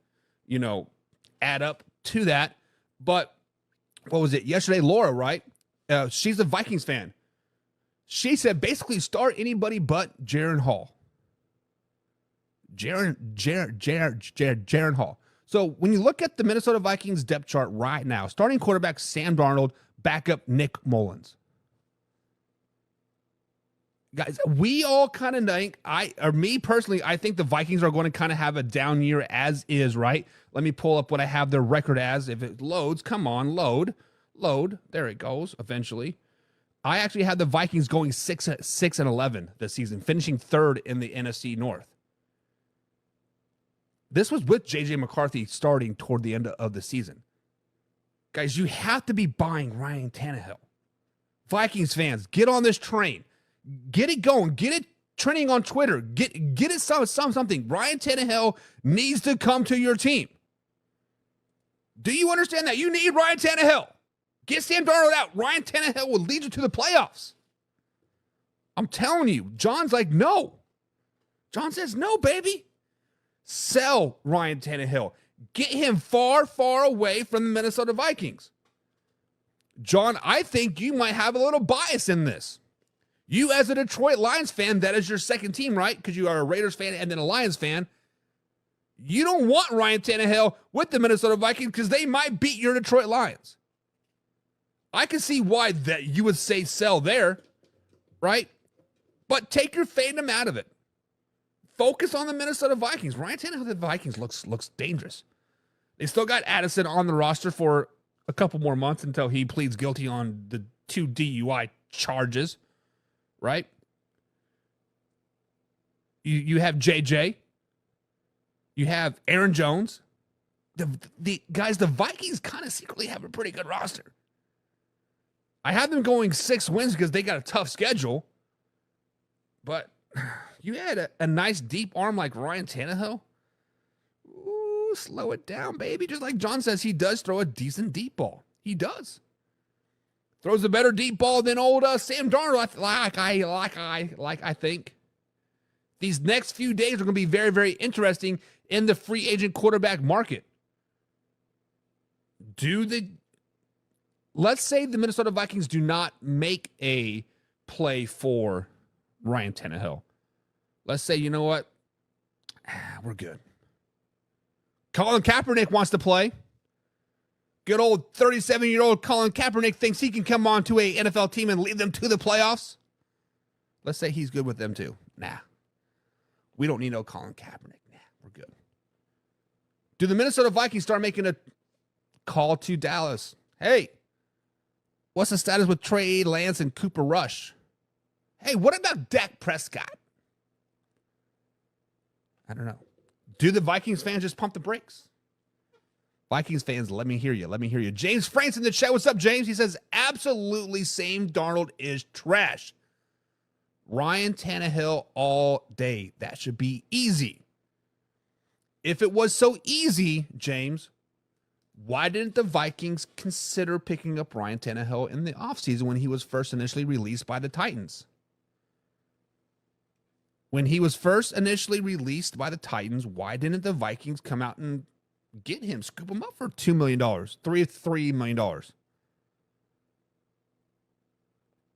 add up to that. But what was it? Yesterday, Laura, right? She's a Vikings fan. She said basically start anybody but Jaron Hall. Jaron Hall. So when you look at the Minnesota Vikings depth chart right now, starting quarterback Sam Darnold, backup Nick Mullins. Guys, we all kind of think, me personally, I think the Vikings are going to kind of have a down year as is, right? Let me pull up what I have their record as. If it loads, come on, load. There it goes, eventually. I actually had the Vikings going 6-11 this season, finishing 3rd in the NFC North. This was with J.J. McCarthy starting toward the end of the season. Guys, you have to be buying Ryan Tannehill. Vikings fans, get on this train. Get it going. Get it trending on Twitter. Get it something. Ryan Tannehill needs to come to your team. Do you understand that? You need Ryan Tannehill. Get Sam Darnold out. Ryan Tannehill will lead you to the playoffs. I'm telling you. John's like, no. John says, no, baby. Sell Ryan Tannehill. Get him far, far away from the Minnesota Vikings. John, I think you might have a little bias in this. You as a Detroit Lions fan, that is your second team, right? Because you are a Raiders fan and then a Lions fan. You don't want Ryan Tannehill with the Minnesota Vikings because they might beat your Detroit Lions. I can see why that you would say sell there, right? But take your fandom out of it. Focus on the Minnesota Vikings. Ryan Tannehill, the Vikings looks dangerous. They still got Addison on the roster for a couple more months until he pleads guilty on the 2 DUI charges, right? You have JJ. You have Aaron Jones. The guys, the Vikings kind of secretly have a pretty good roster. I have them going 6 wins because they got a tough schedule. But you had a nice deep arm like Ryan Tannehill. Ooh, slow it down, baby. Just like John says, he does throw a decent deep ball. He does. Throws a better deep ball than old Sam Darnold, I think. These next few days are going to be very, very interesting in the free agent quarterback market. Let's say the Minnesota Vikings do not make a play for Ryan Tannehill. Let's say, you know what? We're good. Colin Kaepernick wants to play. Good old 37-year-old Colin Kaepernick thinks he can come on to a NFL team and lead them to the playoffs. Let's say he's good with them too. Nah. We don't need no Colin Kaepernick. Nah, we're good. Do the Minnesota Vikings start making a call to Dallas? Hey, what's the status with Trey Lance and Cooper Rush? Hey, what about Dak Prescott? I don't know. Do the Vikings fans just pump the brakes? Vikings fans, let me hear you. Let me hear you. James Franks in the chat. What's up, James? He says, absolutely, Sam Darnold is trash. Ryan Tannehill all day. That should be easy. If it was so easy, James, why didn't the Vikings consider picking up Ryan Tannehill in the offseason when he was first initially released by the Titans? When he was first initially released by the Titans, why didn't the Vikings come out and get him, scoop him up for $2 million, $3 million?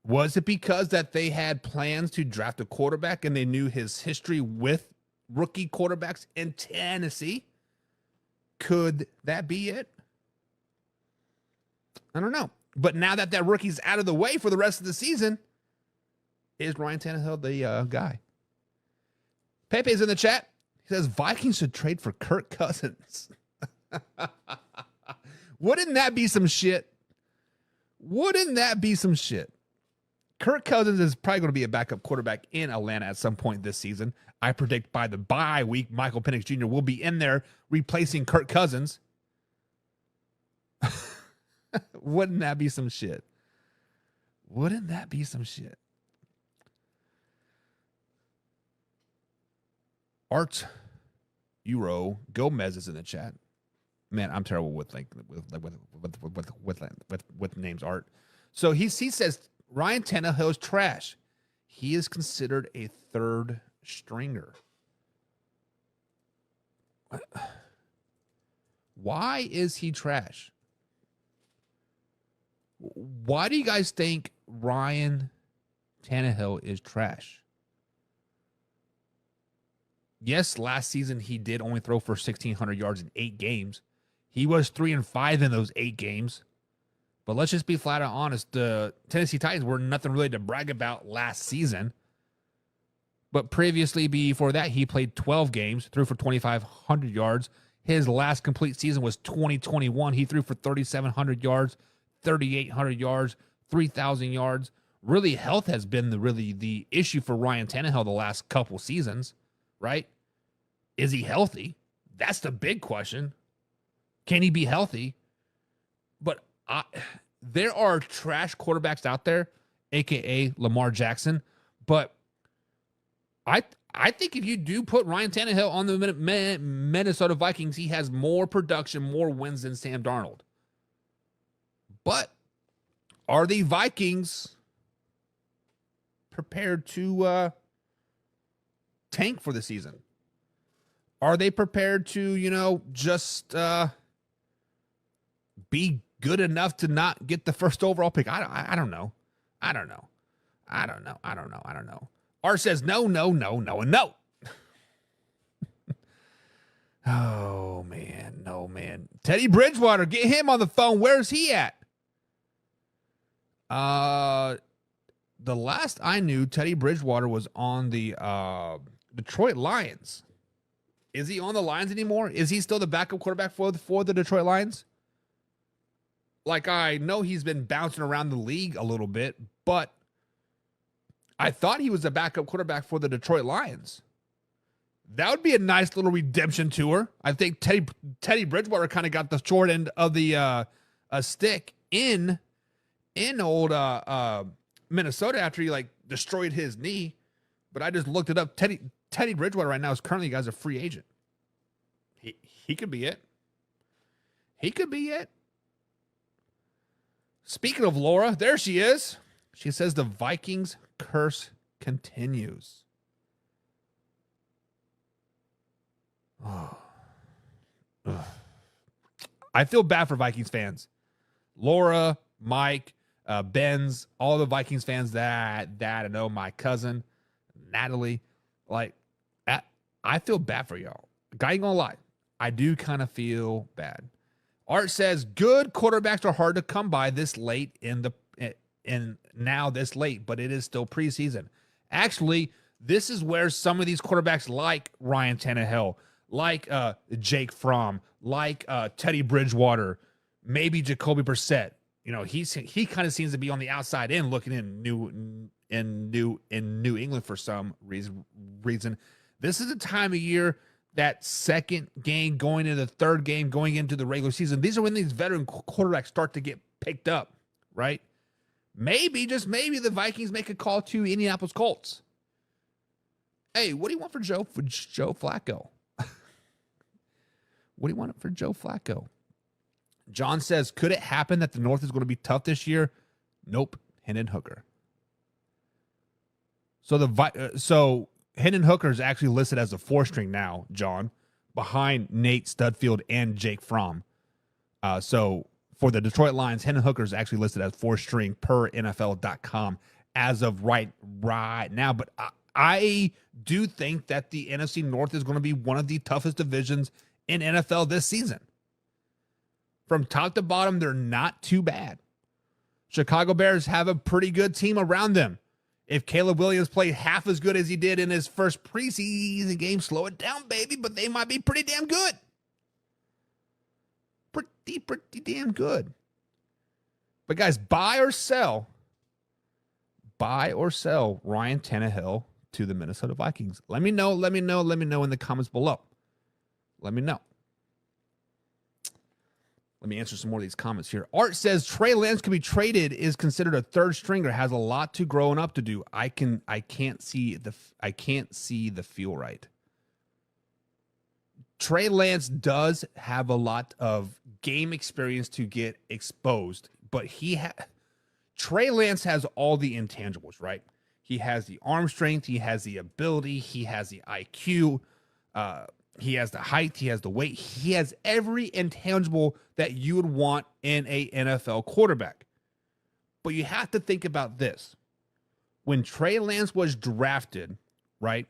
Was it because that they had plans to draft a quarterback and they knew his history with rookie quarterbacks in Tennessee? Could that be it? I don't know. But now that rookie's out of the way for the rest of the season, is Ryan Tannehill the guy? Pepe's in the chat. He says Vikings should trade for Kirk Cousins. Wouldn't that be some shit? Wouldn't that be some shit? Kirk Cousins is probably going to be a backup quarterback in Atlanta at some point this season. I predict by the bye week, Michael Penix Jr. will be in there replacing Kirk Cousins. Wouldn't that be some shit? Wouldn't that be some shit? Art Euro Gomez is in the chat. Man, I'm terrible with names. Art. So he says Ryan Tannehill is trash. He is considered a third stringer. Why is he trash? Why do you guys think Ryan Tannehill is trash? Yes, last season he did only throw for 1,600 yards in 8 games. He was 3-5 in those 8 games. But let's just be flat out honest. The Tennessee Titans were nothing really to brag about last season. But previously, before that, he played 12 games, threw for 2,500 yards. His last complete season was 2021. He threw for 3,700 yards, 3,800 yards, 3,000 yards. Really, health has been the issue for Ryan Tannehill the last couple seasons, right? Is he healthy? That's the big question. Can he be healthy? But there are trash quarterbacks out there, a.k.a. Lamar Jackson. But I think if you do put Ryan Tannehill on the Minnesota Vikings, he has more production, more wins than Sam Darnold. But are the Vikings prepared to tank for the season? Are they prepared to, just be good enough to not get the first overall pick? I don't know. I don't know. Art says no. Oh, man. No, man. Teddy Bridgewater, get him on the phone. Where's he at? The last I knew, Teddy Bridgewater was on the Detroit Lions. Is he on the Lions anymore? Is he still the backup quarterback for the Detroit Lions? Like, I know he's been bouncing around the league a little bit, but I thought he was a backup quarterback for the Detroit Lions. That would be a nice little redemption tour. I think Teddy Bridgewater kind of got the short end of the stick in old Minnesota after he destroyed his knee. But I just looked it up. Teddy Bridgewater right now is currently, guys, a free agent. He could be it. He could be it. Speaking of Laura, there she is. She says the Vikings curse continues. Oh. Ugh. I feel bad for Vikings fans. Laura, Mike, Benz, all the Vikings fans that I know, my cousin, Natalie. I feel bad for y'all. I ain't gonna lie. I do kind of feel bad. Art says good quarterbacks are hard to come by this late this late, but it is still preseason. Actually, this is where some of these quarterbacks like Ryan Tannehill, like Jake Fromm, like Teddy Bridgewater, maybe Jacoby Brissett. He kind of seems to be on the outside in, looking in New England for some reason. This is a time of year, that second game going into the third game going into the regular season. These are when these veteran quarterbacks start to get picked up, right? Maybe, just maybe, the Vikings make a call to Indianapolis Colts. Hey, what do you want for Joe Flacco? What do you want for Joe Flacco? John says, could it happen that the North is going to be tough this year? Nope. Hendon Hooker. So Hendon Hooker is actually listed as a 4-string now, John, behind Nate Studfield and Jake Fromm. So for the Detroit Lions, Hendon Hooker is actually listed as 4-string per NFL.com as of right now. But I do think that the NFC North is going to be one of the toughest divisions in NFL this season. From top to bottom, they're not too bad. Chicago Bears have a pretty good team around them. If Caleb Williams played half as good as he did in his first preseason game, slow it down, baby, but they might be pretty damn good. Pretty damn good. But guys, buy or sell Ryan Tannehill to the Minnesota Vikings. Let me know in the comments below. Let me know. Let me answer some more of these comments here. Art says Trey Lance could be traded, is considered a third stringer, has a lot to growing up to do. I can't see the feel right. Trey Lance does have a lot of game experience to get exposed, but Trey Lance has all the intangibles, right? He has the arm strength, he has the ability, he has the IQ, he has the height, he has the weight, he has every intangible that you would want in a NFL quarterback. But you have to think about this. When Trey Lance was drafted, right,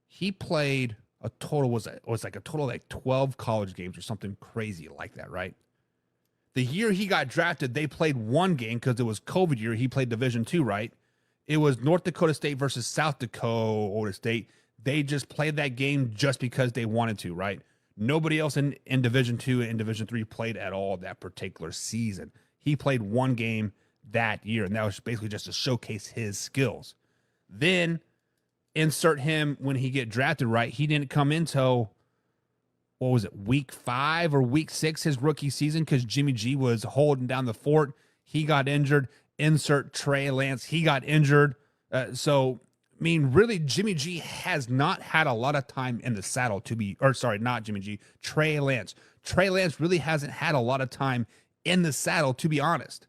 he played a total, was like a total of like 12 college games or something crazy like that, right? The year he got drafted, they played one game because it was COVID year. He played Division II, right? It was North Dakota State versus South Dakota State. They just played that game just because they wanted to, right? Nobody else in Division II and Division III played at all that particular season. He played one game that year, and that was basically just to showcase his skills. Then insert him when he get drafted, right? He didn't come until, what was it, week 5 or week 6, his rookie season, because Jimmy G was holding down the fort. He got injured. Insert Trey Lance. He got injured. Really, Jimmy G has not had a lot of time in the saddle not Jimmy G, Trey Lance. Trey Lance really hasn't had a lot of time in the saddle, to be honest.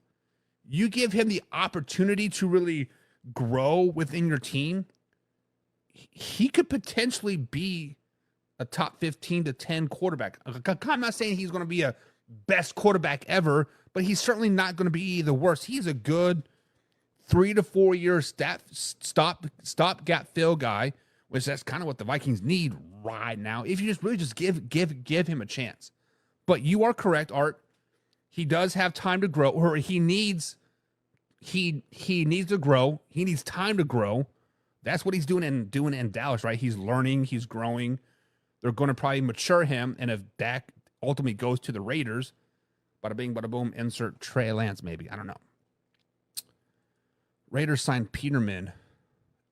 You give him the opportunity to really grow within your team, he could potentially be a top 15 to 10 quarterback. I'm not saying he's going to be a best quarterback ever, but he's certainly not going to be the worst. He's a good 3 to 4 year stop-gap fill guy, which that's kind of what the Vikings need right now. If you just give him a chance. But you are correct, Art. He does have time to grow, or he needs to grow. He needs time to grow. That's what he's doing in Dallas, right? He's learning, he's growing. They're going to probably mature him, and if Dak ultimately goes to the Raiders, bada bing, bada boom, insert Trey Lance maybe. I don't know. Raiders signed Peterman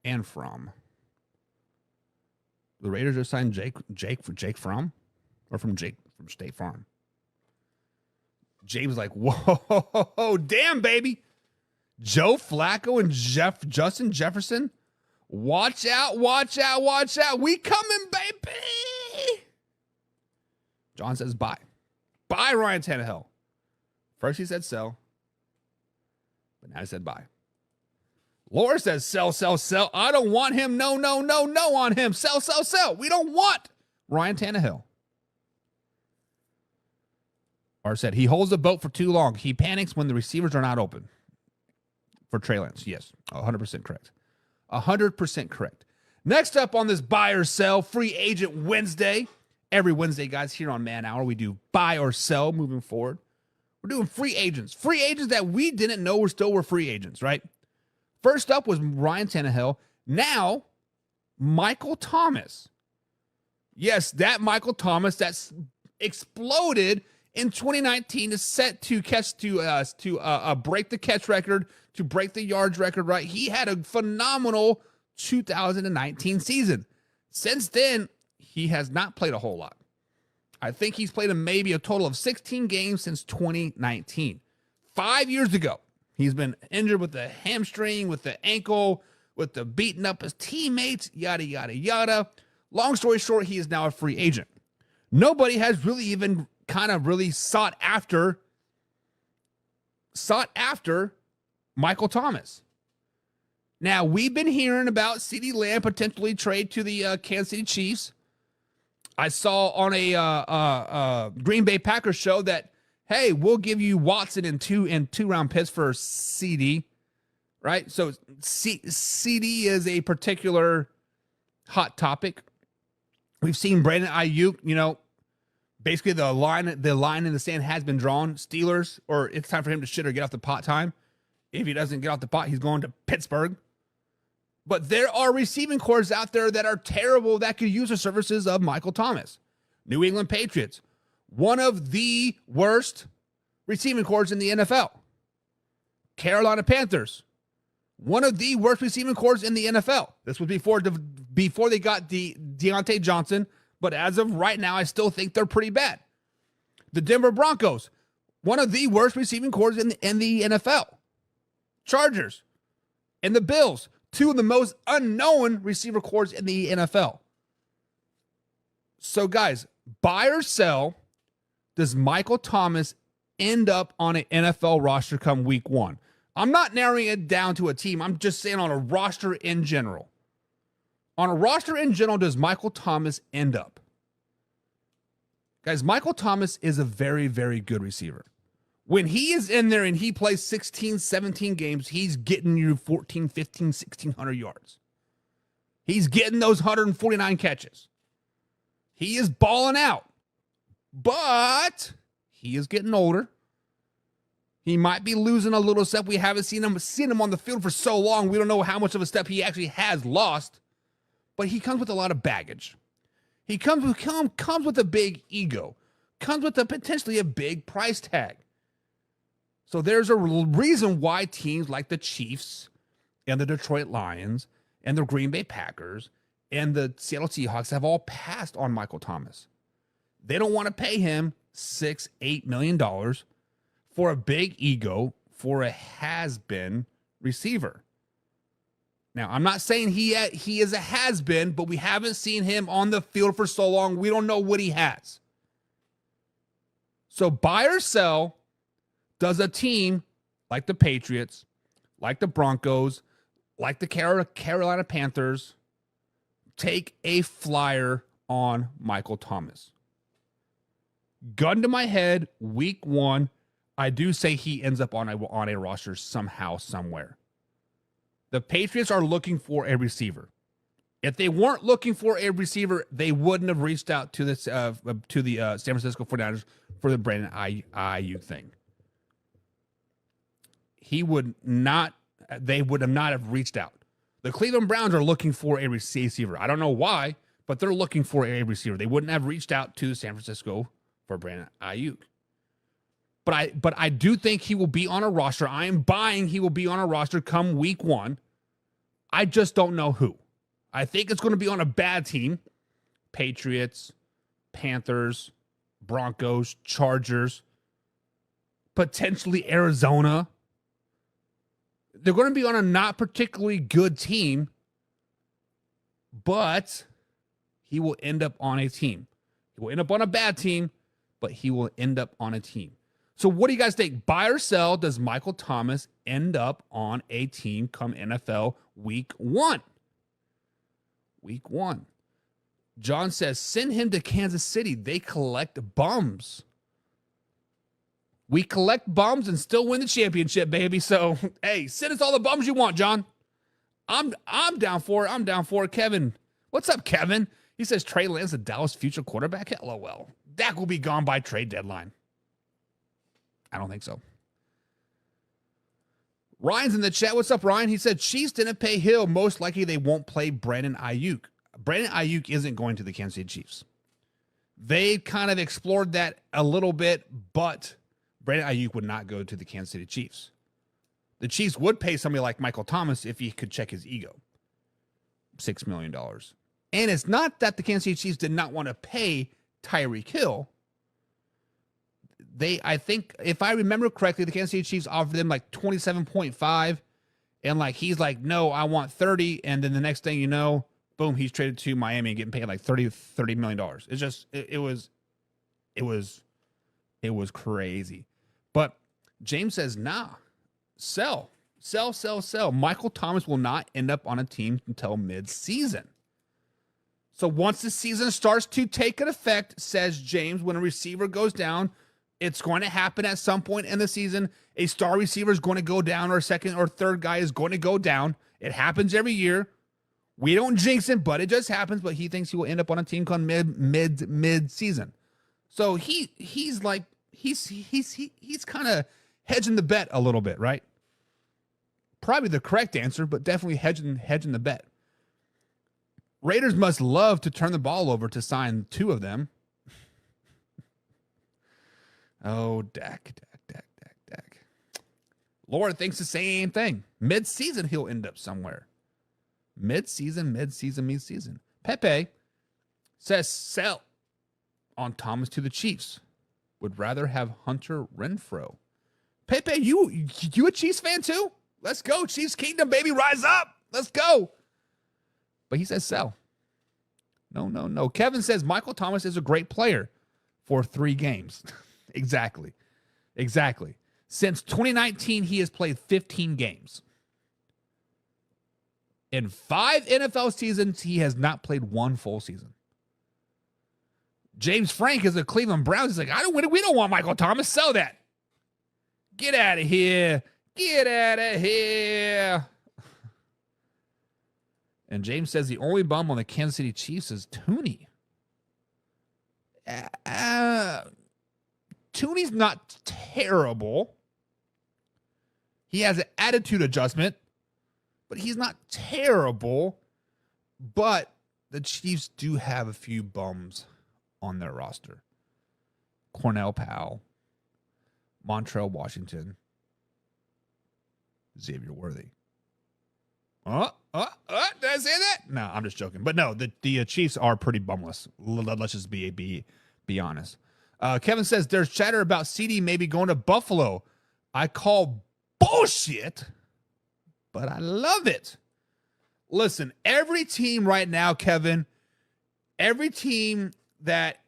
and Fromm. The Raiders just signed Jake Fromm, or from State Farm. James like, whoa, damn, baby. Joe Flacco and Justin Jefferson. Watch out. We coming, baby. John says buy. Buy Ryan Tannehill. First he said sell, but now he said buy. Laura says sell. I don't want him. No on him. Sell. We don't want Ryan Tannehill. Or said he holds the boat for too long. He panics when the receivers are not open. For Trey Lance, yes, 100% correct. 100% correct. Next up on this buy or sell free agent Wednesday. Every Wednesday, guys, here on Man Hour, we do buy or sell moving forward. We're doing free agents. Free agents that we didn't know were free agents, right? First up was Ryan Tannehill. Now, Michael Thomas. Yes, that Michael Thomas that's exploded in 2019 is set to break the catch record, to break the yards record, right? He had a phenomenal 2019 season. Since then, he has not played a whole lot. I think he's played maybe a total of 16 games since 2019. 5 years ago, he's been injured with the hamstring, with the ankle, with the beating up his teammates, yada, yada, yada. Long story short, he is now a free agent. Nobody has really even kind of really sought after Michael Thomas. Now, we've been hearing about CeeDee Lamb potentially trade to the Kansas City Chiefs. I saw on a Green Bay Packers show that, hey, we'll give you Watson and two round picks for CeeDee, right? So CeeDee is a particular hot topic. We've seen Brandon Ayuk, Basically, the line in the sand has been drawn. Steelers, or it's time for him to shit or get off the pot time. If he doesn't get off the pot, he's going to Pittsburgh. But there are receiving corps out there that are terrible that could use the services of Michael Thomas. New England Patriots, one of the worst receiving corps in the NFL. Carolina Panthers, one of the worst receiving corps in the NFL. This was before they got Deontay Johnson, but as of right now, I still think they're pretty bad. The Denver Broncos, one of the worst receiving corps in the NFL. Chargers and the Bills, two of the most unknown receiver corps in the NFL. So, guys, buy or sell, does Michael Thomas end up on an NFL roster come week 1? I'm not narrowing it down to a team. I'm just saying on a roster in general. On a roster in general, does Michael Thomas end up? Guys, Michael Thomas is a very, very good receiver. When he is in there and he plays 16, 17 games, he's getting you 14, 15, 1,600 yards. He's getting those 149 catches. He is balling out. But he is getting older. He might be losing a little step. We haven't seen him on the field for so long. We don't know how much of a step he actually has lost. But he comes with a lot of baggage. He comes with a big ego. Comes with potentially a big price tag. So there's a reason why teams like the Chiefs and the Detroit Lions and the Green Bay Packers and the Seattle Seahawks have all passed on Michael Thomas. They don't want to pay him $6-8 million for a big ego for a has-been receiver. Now, I'm not saying he is a has-been, but we haven't seen him on the field for so long. We don't know what he has. So buy or sell, does a team like the Patriots, like the Broncos, like the Carolina Panthers, take a flyer on Michael Thomas? Gun to my head, week 1, I do say he ends up on a roster somehow, somewhere. The Patriots are looking for a receiver. If they weren't looking for a receiver, they wouldn't have reached out to the San Francisco 49ers for the Brandon Ayuk thing. They would not have reached out. The Cleveland Browns are looking for a receiver. I don't know why, but they're looking for a receiver. They wouldn't have reached out to San Francisco for Brandon Ayuk. But I do think he will be on a roster. I am buying he will be on a roster come week 1. I just don't know who. I think it's going to be on a bad team. Patriots, Panthers, Broncos, Chargers, potentially Arizona. They're going to be on a not particularly good team, but he will end up on a team. He will end up on a bad team, but he will end up on a team. So what do you guys think? Buy or sell, does Michael Thomas end up on a team come NFL week 1? Week 1. John says, send him to Kansas City. They collect bums. We collect bums and still win the championship, baby. So, hey, send us all the bums you want, John. I'm down for it. I'm down for it. Kevin. What's up, Kevin? He says Trey Lance, the Dallas future quarterback. LOL. Dak will be gone by trade deadline. I don't think so. Ryan's in the chat. What's up, Ryan? He said Chiefs didn't pay Hill. Most likely they won't play Brandon Ayuk. Brandon Ayuk isn't going to the Kansas City Chiefs. They kind of explored that a little bit, but Brandon Ayuk would not go to the Kansas City Chiefs. The Chiefs would pay somebody like Michael Thomas if he could check his ego. $6 million. And it's not that the Kansas City Chiefs did not want to pay Tyreek Hill. I think, if I remember correctly, the Kansas City Chiefs offered them like 27.5, and like he's like, no, I want 30, and then the next thing you know, boom, he's traded to Miami and getting paid like $30 million. It's just it was crazy. But James says, nah, sell. Michael Thomas will not end up on a team until mid-season. So once the season starts to take an effect, says James, when a receiver goes down, it's going to happen at some point in the season. A star receiver is going to go down, or a second or third guy is going to go down. It happens every year. We don't jinx it, but it just happens. But he thinks he will end up on a team called mid-season. So he's kind of hedging the bet a little bit, right? Probably the correct answer, but definitely hedging the bet. Raiders must love to turn the ball over to sign two of them. Oh, Dak. Laura thinks the same thing. Mid-season, he'll end up somewhere. Mid-season. Pepe says sell on Thomas to the Chiefs. Would rather have Hunter Renfrow. Pepe, you a Chiefs fan too? Let's go. Chiefs Kingdom, baby. Rise up. Let's go. But he says sell. No. Kevin says Michael Thomas is a great player for 3 games. Exactly. Since 2019, he has played 15 games. In 5 NFL seasons, he has not played 1 full season. James Frank is a Cleveland Browns. He's like, we don't want Michael Thomas. Sell that. Get out of here. And James says the only bum on the Kansas City Chiefs is Tooney. Tooney's not terrible. He has an attitude adjustment, but he's not terrible. But the Chiefs do have a few bums on their roster. Cornell Powell, Montrell Washington, Xavier Worthy. Did I say that? No, I'm just joking. But no, the Chiefs are pretty bumless. Let's just be honest. Kevin says there's chatter about CD maybe going to Buffalo. I call bullshit, but I love it. Listen, every team right now, Kevin, every team that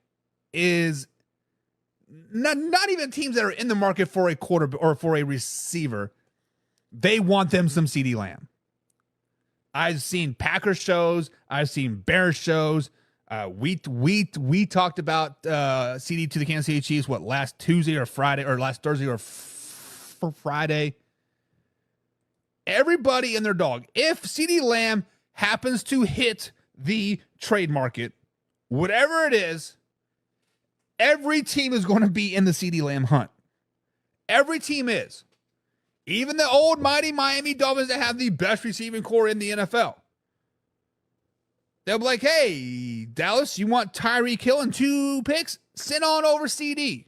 is not even teams that are in the market for a quarter or for a receiver, they want them some CD Lamb. I've seen Packers shows. I've seen Bears shows. We talked about CD to the Kansas City Chiefs, last Tuesday or Friday, or last Thursday or Friday. Everybody and their dog. If CD Lamb happens to hit the trade market, whatever it is, every team is going to be in the CD Lamb hunt. Every team is. Even the old mighty Miami Dolphins that have the best receiving core in the NFL. They'll be like, hey, Dallas, you want Tyreek Hill and 2 picks? Send on over CD.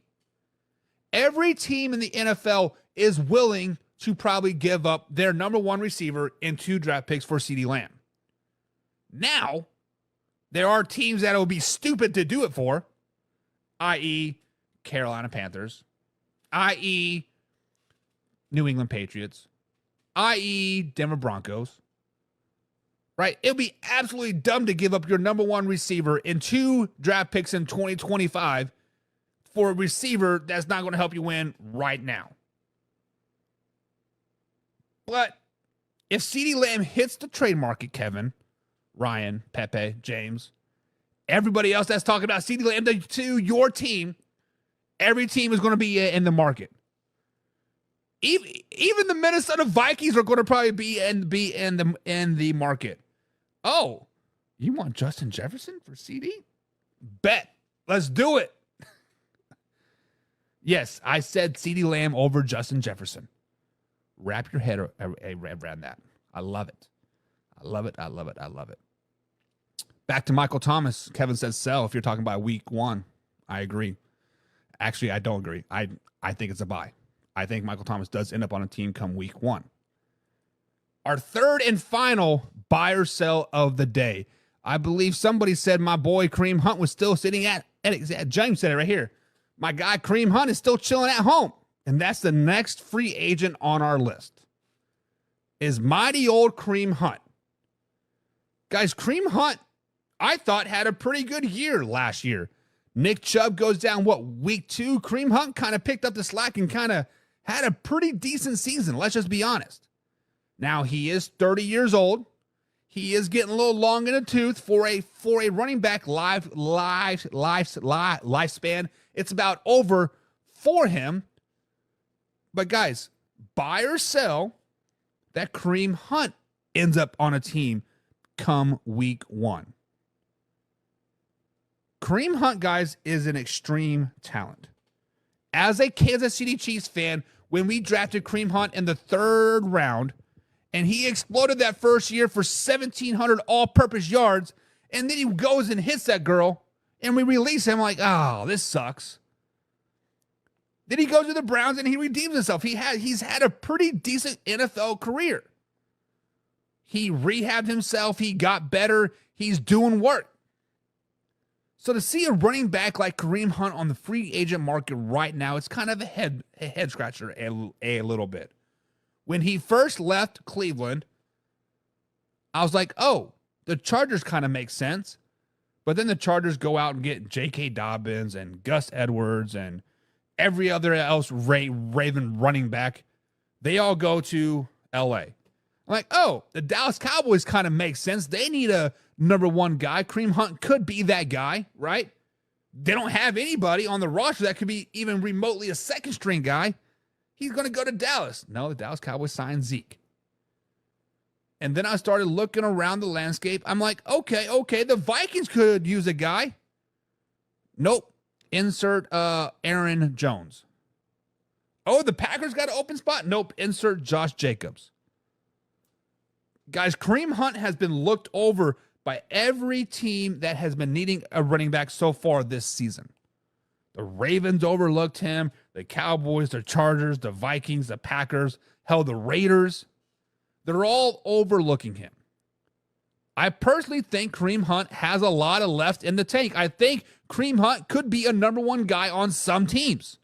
Every team in the NFL is willing to probably give up their number 1 receiver and 2 draft picks for CD Lamb. Now, there are teams that will be stupid to do it for, i.e. Carolina Panthers, i.e. New England Patriots, i.e. Denver Broncos, right? It'll be absolutely dumb to give up your number 1 receiver and 2 draft picks in 2025 for a receiver that's not going to help you win right now. But if CeeDee Lamb hits the trade market, Kevin, Ryan, Pepe, James, everybody else that's talking about CeeDee Lamb to your team, every team is going to be in the market. Even the Minnesota Vikings are going to probably be in the market. Oh, you want Justin Jefferson for CD? Bet. Let's do it. Yes, I said CeeDee Lamb over Justin Jefferson. Wrap your head around that. I love it. I love it. Back to Michael Thomas. Kevin says sell if you're talking about week 1. I agree. Actually, I don't agree. I think it's a buy. I think Michael Thomas does end up on a team come week 1. Our third and final buy or sell of the day. I believe somebody said my boy Kareem Hunt was still sitting at James said it right here. My guy Kareem Hunt is still chilling at home. And that's the next free agent on our list. Is mighty old Kareem Hunt. Guys, Kareem Hunt, I thought had a pretty good year last year. Nick Chubb goes down, week 2? Kareem Hunt kind of picked up the slack and kind of had a pretty decent season. Let's just be honest. Now, he is 30 years old. He is getting a little long in the tooth for a running back lifespan. It's about over for him. But guys, buy or sell that Kareem Hunt ends up on a team come week 1. Kareem Hunt, guys, is an extreme talent. As a Kansas City Chiefs fan, when we drafted Kareem Hunt in the 3rd round, and he exploded that first year for 1,700 all-purpose yards, and then he goes and hits that girl, and we release him like, oh, this sucks. Then he goes to the Browns, and he redeems himself. He's had a pretty decent NFL career. He rehabbed himself. He got better. He's doing work. So to see a running back like Kareem Hunt on the free agent market right now, it's kind of a head scratcher a little bit. When he first left Cleveland, I was like, oh, the Chargers kind of make sense. But then the Chargers go out and get J.K. Dobbins and Gus Edwards and every other else Raven running back. They all go to L.A. I'm like, oh, the Dallas Cowboys kind of make sense. They need a number 1 guy. Kareem Hunt could be that guy, right? They don't have anybody on the roster that could be even remotely a second-string guy. He's going to go to Dallas. No, the Dallas Cowboys signed Zeke. And then I started looking around the landscape. I'm like, okay, the Vikings could use a guy. Nope. Insert Aaron Jones. Oh, the Packers got an open spot? Nope. Insert Josh Jacobs. Guys, Kareem Hunt has been looked over by every team that has been needing a running back so far this season. The Ravens overlooked him, the Cowboys, the Chargers, the Vikings, the Packers, hell, the Raiders. They're all overlooking him. I personally think Kareem Hunt has a lot of left in the tank. I think Kareem Hunt could be a number 1 guy on some teams.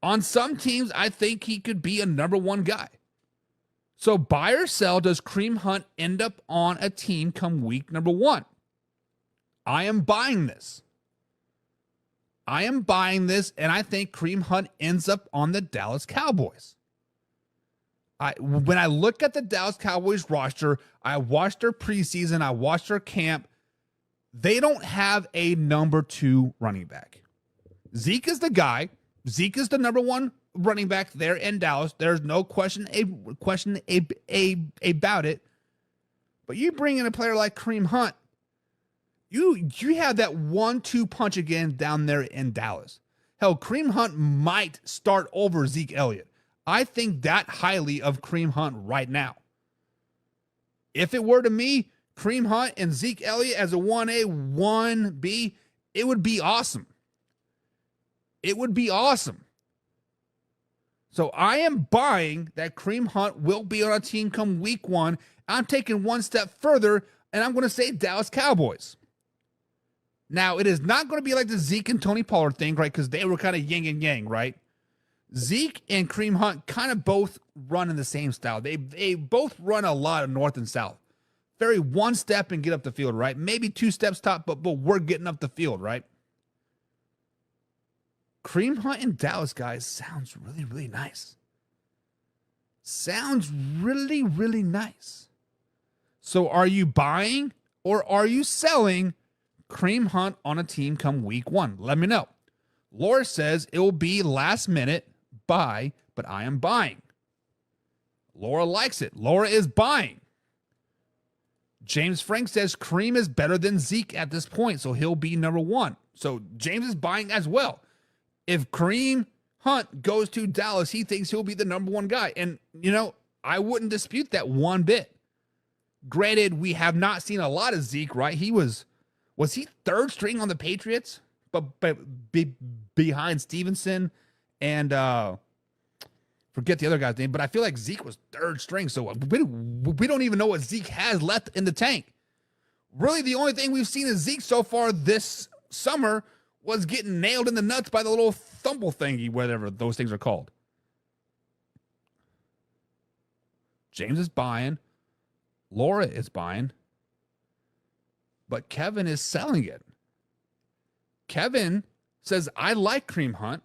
On some teams, I think he could be a number 1 guy. So buy or sell, does Kareem Hunt end up on a team come week number 1? I am buying this. And I think Kareem Hunt ends up on the Dallas Cowboys. When I look at the Dallas Cowboys roster, I watched their preseason, I watched their camp. They don't have a number 2 running back. Zeke is the guy. Zeke is the number 1 running back there in Dallas. There's no question about it. But you bring in a player like Kareem Hunt, you have that 1-2 punch again down there in Dallas. Hell, Kareem Hunt might start over Zeke Elliott. I think that highly of Kareem Hunt right now. If it were to me, Kareem Hunt and Zeke Elliott as a 1A, 1B, it would be awesome. It would be awesome. So I am buying that Kareem Hunt will be on a team come week 1. I'm taking one step further, and I'm going to say Dallas Cowboys. Now, it is not going to be like the Zeke and Tony Pollard thing, right? Because they were kind of yin and yang, right? Zeke and Kareem Hunt kind of both run in the same style. They both run a lot of north and south. Very one step and get up the field, right? Maybe 2 steps top, but we're getting up the field, right? Kareem Hunt in Dallas, guys, sounds really, really nice. Sounds really, really nice. So are you buying or are you selling Kareem Hunt on a team come week 1? Let me know. Laura says it will be last minute buy, but I am buying. Laura likes it. Laura is buying. James Frank says Kareem is better than Zeke at this point, so he'll be number 1. So James is buying as well. If Kareem Hunt goes to Dallas, he thinks he'll be the number 1 guy. And, I wouldn't dispute that one bit. Granted, we have not seen a lot of Zeke, right? Was he 3rd string on the Patriots? But behind Stevenson and forget the other guy's name. But I feel like Zeke was 3rd string. So we don't even know what Zeke has left in the tank. Really, the only thing we've seen of Zeke so far this summer was getting nailed in the nuts by the little thumble thingy, whatever those things are called. James is buying. Laura is buying. But Kevin is selling it. Kevin says, I like Kareem Hunt.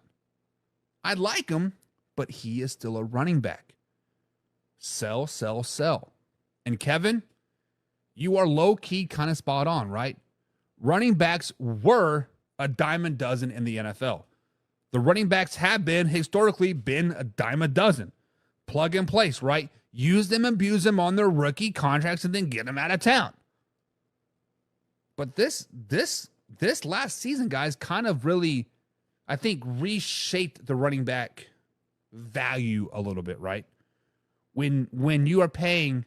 I like him, but he is still a running back. Sell, sell, sell. And Kevin, you are low-key kind of spot on, right? Running backs were a dime a dozen in the NFL. The running backs have historically been a dime a dozen. Plug and place, right? Use them, abuse them on their rookie contracts, and then get them out of town. But this last season, guys, kind of really, I think, reshaped the running back value a little bit, right? When you are paying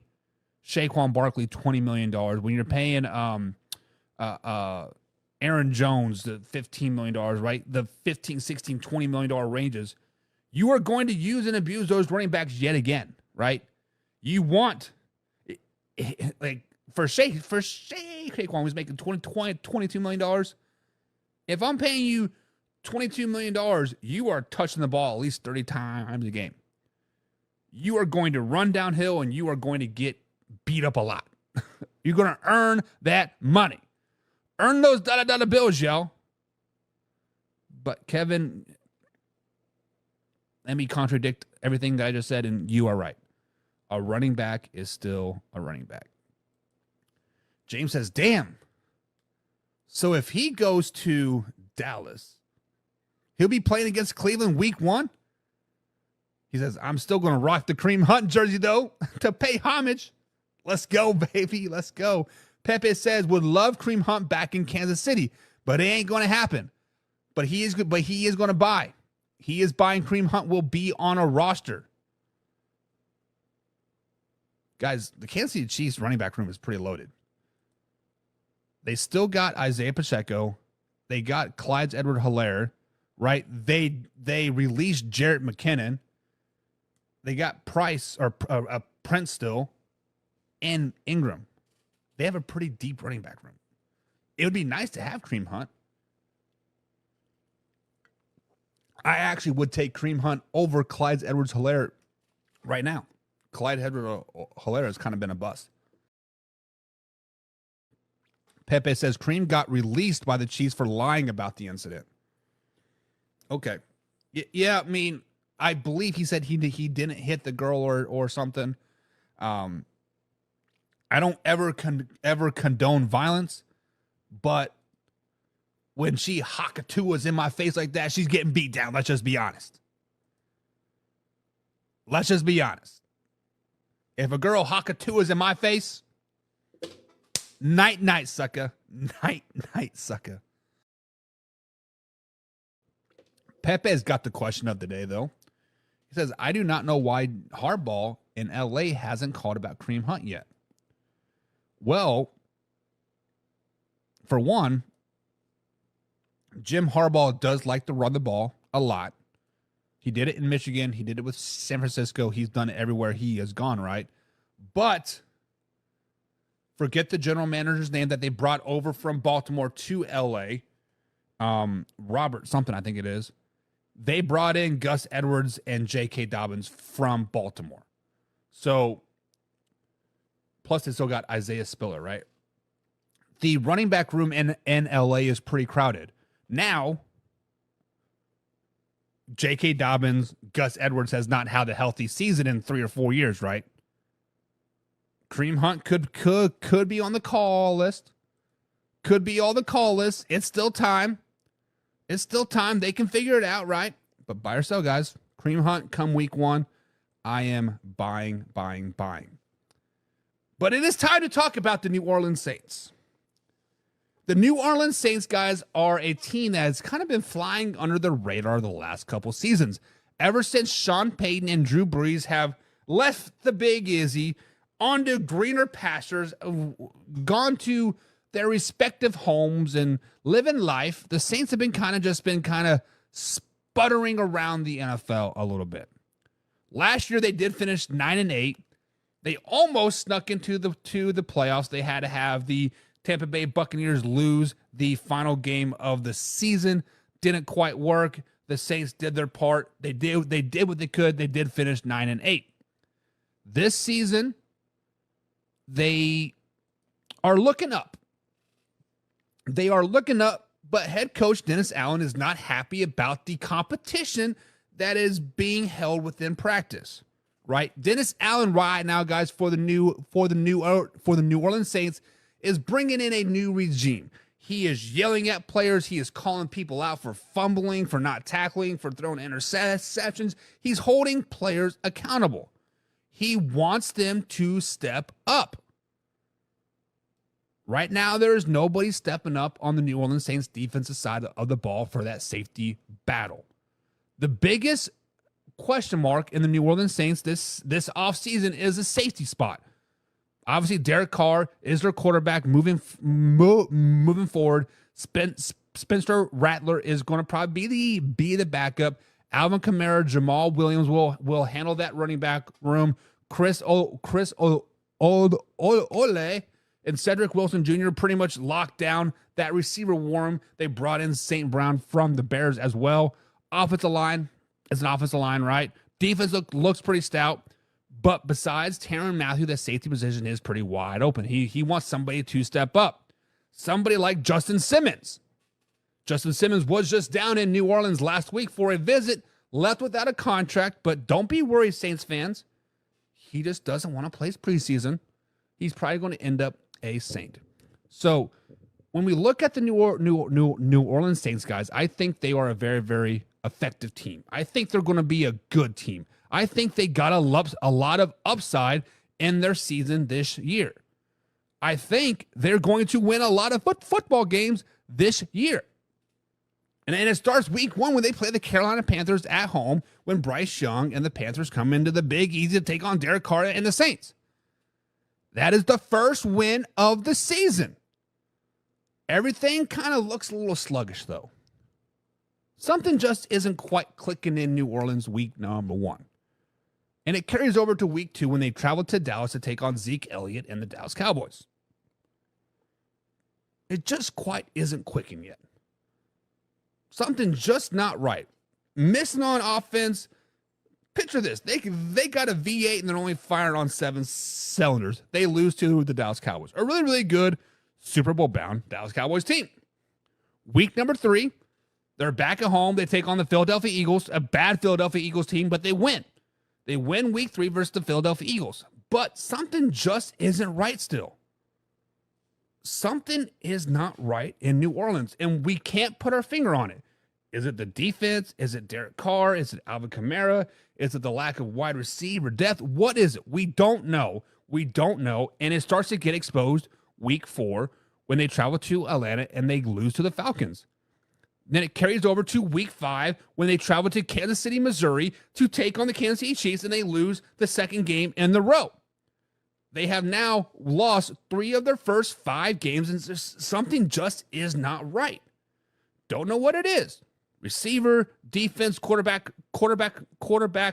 Saquon Barkley $20 million, when you're paying Aaron Jones the $15 million, right? The 15, 16, $20 million ranges, you are going to use and abuse those running backs yet again, right? You want, like, for Saquon was making $22 million. If I'm paying you $22 million, you are touching the ball at least 30 times a game. You are going to run downhill and you are going to get beat up a lot. You're going to earn that money. Earn those dollar bills, yo. But Kevin, let me contradict everything that I just said, and you are right. A running back is still a running back. James says, damn. So if he goes to Dallas, he'll be playing against Cleveland week 1? He says, I'm still going to rock the Kareem Hunt jersey, though, to pay homage. Let's go, baby. Let's go. Pepe says, would love Kareem Hunt back in Kansas City, but it ain't going to happen. But he is going to buy. He is buying. Kareem Hunt will be on a roster. Guys, the Kansas City Chiefs running back room is pretty loaded. They still got Isaiah Pacheco. They got Clyde Edwards-Helaire, right? They released Jarrett McKinnon. They got Price or Prince still, and Ingram. They have a pretty deep running back room. It would be nice to have Kareem Hunt. I actually would take Kareem Hunt over Clyde Edwards-Helaire right now. Clyde Edwards-Helaire has kind of been a bust. Pepe says Kareem got released by the Chiefs for lying about the incident. Okay. Yeah, I mean, I believe he said he didn't hit the girl or something. I don't ever condone violence, but when she Hakatua's in my face like that, she's getting beat down. Let's just be honest. Let's just be honest. If a girl Hakatua's in my face, night, sucker. Night, sucker. Pepe's got the question of the day, though. He says, I do not know why Harbaugh in LA hasn't called about Kareem Hunt yet. Well, for one, Jim Harbaugh does like to run the ball a lot. He did it in Michigan. He did it with San Francisco. He's done it everywhere he has gone, right? But forget the general manager's name that they brought over from Baltimore to LA. Robert something, I think it is. They brought in Gus Edwards and J.K. Dobbins from Baltimore. So, plus they still got Isaiah Spiller, right? The running back room in LA is pretty crowded. Now, J.K. Dobbins, Gus Edwards has not had a healthy season in 3 or 4 years, right? Kareem Hunt could be on the call list. Could be on the call list. It's still time. It's still time. They can figure it out, right? But buy or sell, guys. Kareem Hunt come week 1. I am buying. But it is time to talk about the New Orleans Saints. The New Orleans Saints, guys, are a team that has kind of been flying under the radar the last couple seasons. Ever since Sean Payton and Drew Brees have left the Big Izzy onto greener pastures, gone to their respective homes and living life, the Saints have been kind of sputtering around the NFL a little bit. Last year they did finish 9-8. They almost snuck into the playoffs. They had to have the Tampa Bay Buccaneers lose the final game of the season. Didn't quite work. The Saints did their part. They did what they could. They did finish 9-8. This season, they are looking up. They are looking up, but head coach Dennis Allen is not happy about the competition that is being held within practice. Right? Dennis Allen right now, guys, for the New Orleans Saints is bringing in a new regime. He is yelling at players. He is calling people out for fumbling, for not tackling, for throwing interceptions. He's holding players accountable. He wants them to step up. Right now, there is nobody stepping up on the New Orleans Saints defensive side of the ball for that safety battle. The biggest question mark in the New Orleans Saints this offseason is a safety spot. Obviously, Derek Carr is their quarterback moving forward. Spencer Rattler is going to probably be the backup. Alvin Kamara, Jamal Williams will handle that running back room. Chris Ole and Cedric Wilson Jr. pretty much locked down that receiver room. They brought in St. Brown from the Bears as well. Offensive line is an offensive line, right? Defense looks pretty stout. But besides Tyrann Mathieu, the safety position is pretty wide open. He wants somebody to step up. Somebody like Justin Simmons. Justin Simmons was just down in New Orleans last week for a visit, left without a contract, but don't be worried, Saints fans. He just doesn't want to play preseason. He's probably going to end up a Saint. So when we look at the New Orleans Saints, guys, I think they are a very, very effective team. I think they're going to be a good team. I think they got a lot of upside in their season this year. I think they're going to win a lot of football games this year. And it starts week 1 when they play the Carolina Panthers at home, when Bryce Young and the Panthers come into the Big Easy to take on Derek Carr and the Saints. That is the first win of the season. Everything kind of looks a little sluggish, though. Something just isn't quite clicking in New Orleans week number 1. And it carries over to week 2 when they travel to Dallas to take on Zeke Elliott and the Dallas Cowboys. It just quite isn't clicking yet. Something just not right. Missing on offense. Picture this. They got a V8 and they're only firing on 7 cylinders. They lose to the Dallas Cowboys. A really, really good Super Bowl bound Dallas Cowboys team. Week number 3, they're back at home. They take on the Philadelphia Eagles, a bad Philadelphia Eagles team, but they win. They win week 3 versus the Philadelphia Eagles. But something just isn't right still. Something is not right in New Orleans, and we can't put our finger on it. Is it the defense? Is it Derek Carr? Is it Alvin Kamara? Is it the lack of wide receiver depth? What is it? We don't know. We don't know, and it starts to get exposed week 4 when they travel to Atlanta and they lose to the Falcons. Then it carries over to week 5 when they travel to Kansas City, Missouri to take on the Kansas City Chiefs, and they lose the second game in the row. They have now lost 3 of their first 5 games, and something just is not right. Don't know what it is. Receiver, defense, quarterback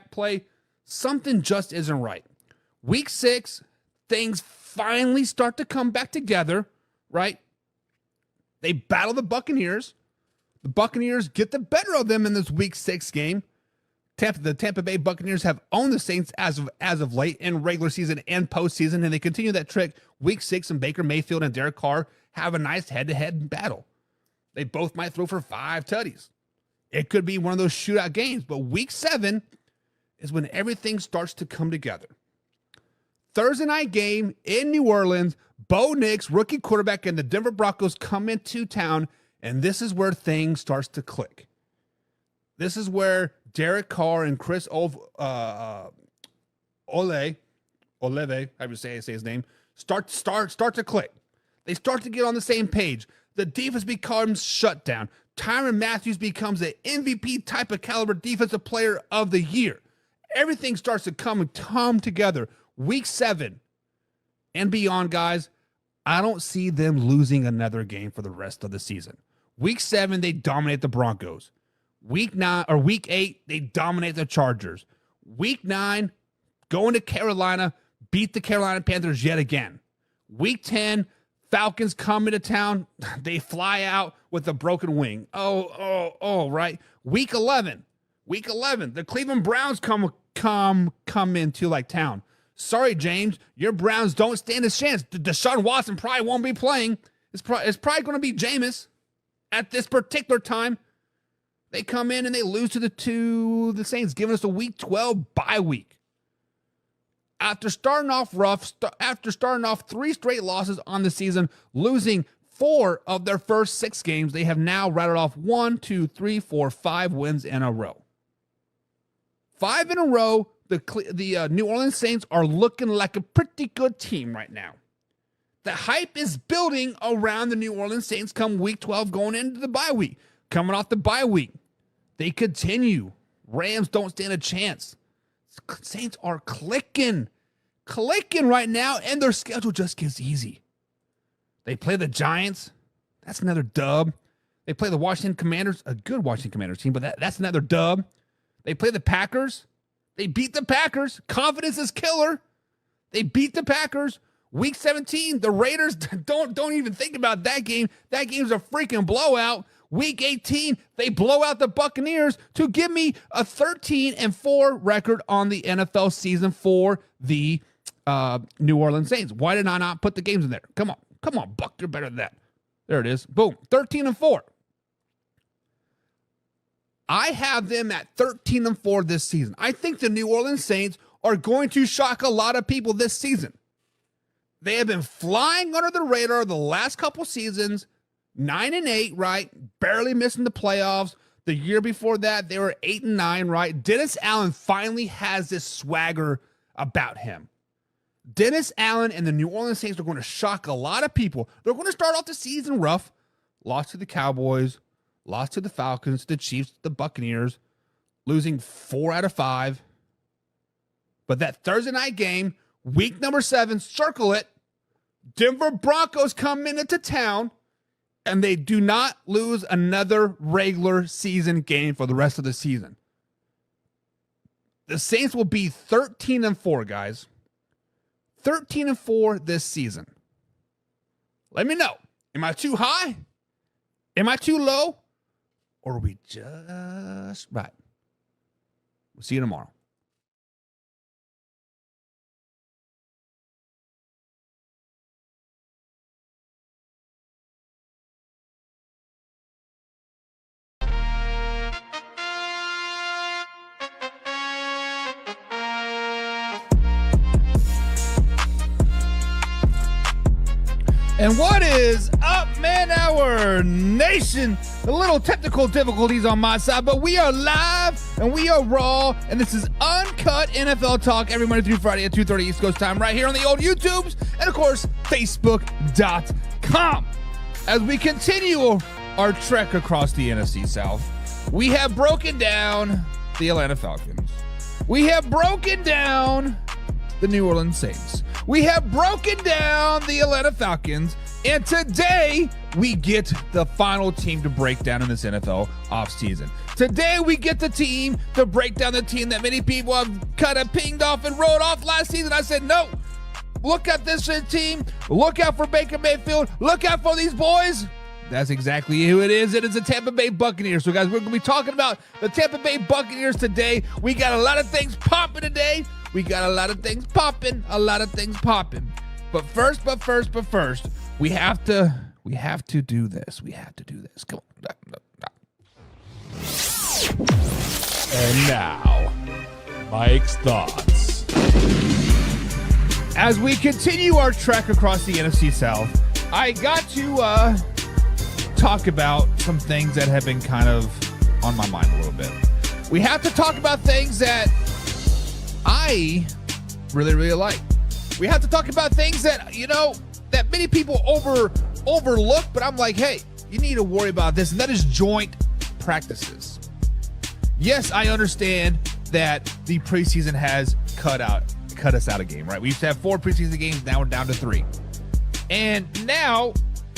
play. Something just isn't right. Week 6, things finally start to come back together, right? They battle the Buccaneers. The Buccaneers get the better of them in this week 6 game. The Tampa Bay Buccaneers have owned the Saints as of late in regular season and postseason, and they continue that trick. Week 6, and Baker Mayfield and Derek Carr have a nice head-to-head battle. They both might throw for 5 tutties. It could be one of those shootout games, but week 7 is when everything starts to come together. Thursday night game in New Orleans, Bo Nix, rookie quarterback, and the Denver Broncos come into town, and this is where things starts to click. This is where Derek Carr and Chris Olave, however you say his name, start to click. They start to get on the same page. The defense becomes shut down. Tyrann Mathieu becomes an MVP type of caliber defensive player of the year. Everything starts to come together. Week 7 and beyond, guys, I don't see them losing another game for the rest of the season. Week 7, they dominate the Broncos. Week 8, they dominate the Chargers. Week 9, going to Carolina, beat the Carolina Panthers yet again. Week 10, Falcons come into town. They fly out with a broken wing. Right. Week 11, the Cleveland Browns come into like town. Sorry, James, your Browns don't stand a chance. Deshaun Watson probably won't be playing. It's probably going to be Jameis at this particular time. They come in and they lose to the Saints, giving us a week 12 bye week. After starting off rough, after starting off 3 straight losses on the season, losing 4 of their first 6 games, they have now rattled off 5 wins in a row. 5 in a row. The New Orleans Saints are looking like a pretty good team right now. The hype is building around the New Orleans Saints come week 12 going into the bye week. Coming off the bye week, they continue. Rams don't stand a chance. Saints are clicking right now, and their schedule just gets easy. They play the Giants. That's another dub. They play the Washington Commanders, a good Washington Commanders team, but that's another dub. They play the Packers. They beat the Packers. Confidence is killer. They beat the Packers. Week 17, the Raiders, don't even think about that game. That game's a freaking blowout. Week 18, they blow out the Buccaneers to give me a 13-4 record on the NFL season for the New Orleans Saints. Why did I not put the games in there? Come on, Buck, you're better than that. There it is. Boom, 13-4. I have them at 13-4 this season. I think the New Orleans Saints are going to shock a lot of people this season. They have been flying under the radar the last couple seasons, 9-8, right? Barely missing the playoffs. The year before that, they were 8-9, right? Dennis Allen finally has this swagger about him. Dennis Allen and the New Orleans Saints are going to shock a lot of people. They're going to start off the season rough. Lost to the Cowboys, lost to the Falcons, the Chiefs, the Buccaneers, losing 4 out of 5. But that Thursday night game, week number 7, circle it. Denver Broncos come into town, and they do not lose another regular season game for the rest of the season. The Saints will be 13-4, guys. 13-4 this season. Let me know. Am I too high? Am I too low? Or are we just right? We'll see you tomorrow. And what is up, Man Hour Nation? A little technical difficulties on my side, but we are live and we are raw, and this is uncut NFL talk every Monday through Friday at 2:30 East Coast time right here on the old YouTubes and, of course, Facebook.com. As we continue our trek across the NFC South, we have broken down the Atlanta Falcons. We have broken down the New Orleans Saints. We have broken down the Atlanta Falcons, and today we get the final team to break down in this NFL offseason. Today we get the team to break down the team that many people have kind of pinged off and wrote off last season. I said, no, look at this team. Look out for Baker Mayfield. Look out for these boys. That's exactly who it is. It is the Tampa Bay Buccaneers. So, guys, we're going to be talking about the Tampa Bay Buccaneers today. We got a lot of things popping today. We got a lot of things popping. But first, we have to do this. Come on. And now, Mike's thoughts. As we continue our trek across the NFC South, I got to talk about some things that have been kind of on my mind a little bit. We have to talk about things that I really like. We have to talk about things that, that many people overlook, but I'm like, hey, you need to worry about this, and that is joint practices. Yes, I understand that the preseason has cut us out of game, right? We used to have 4 preseason games, now we're down to 3. And now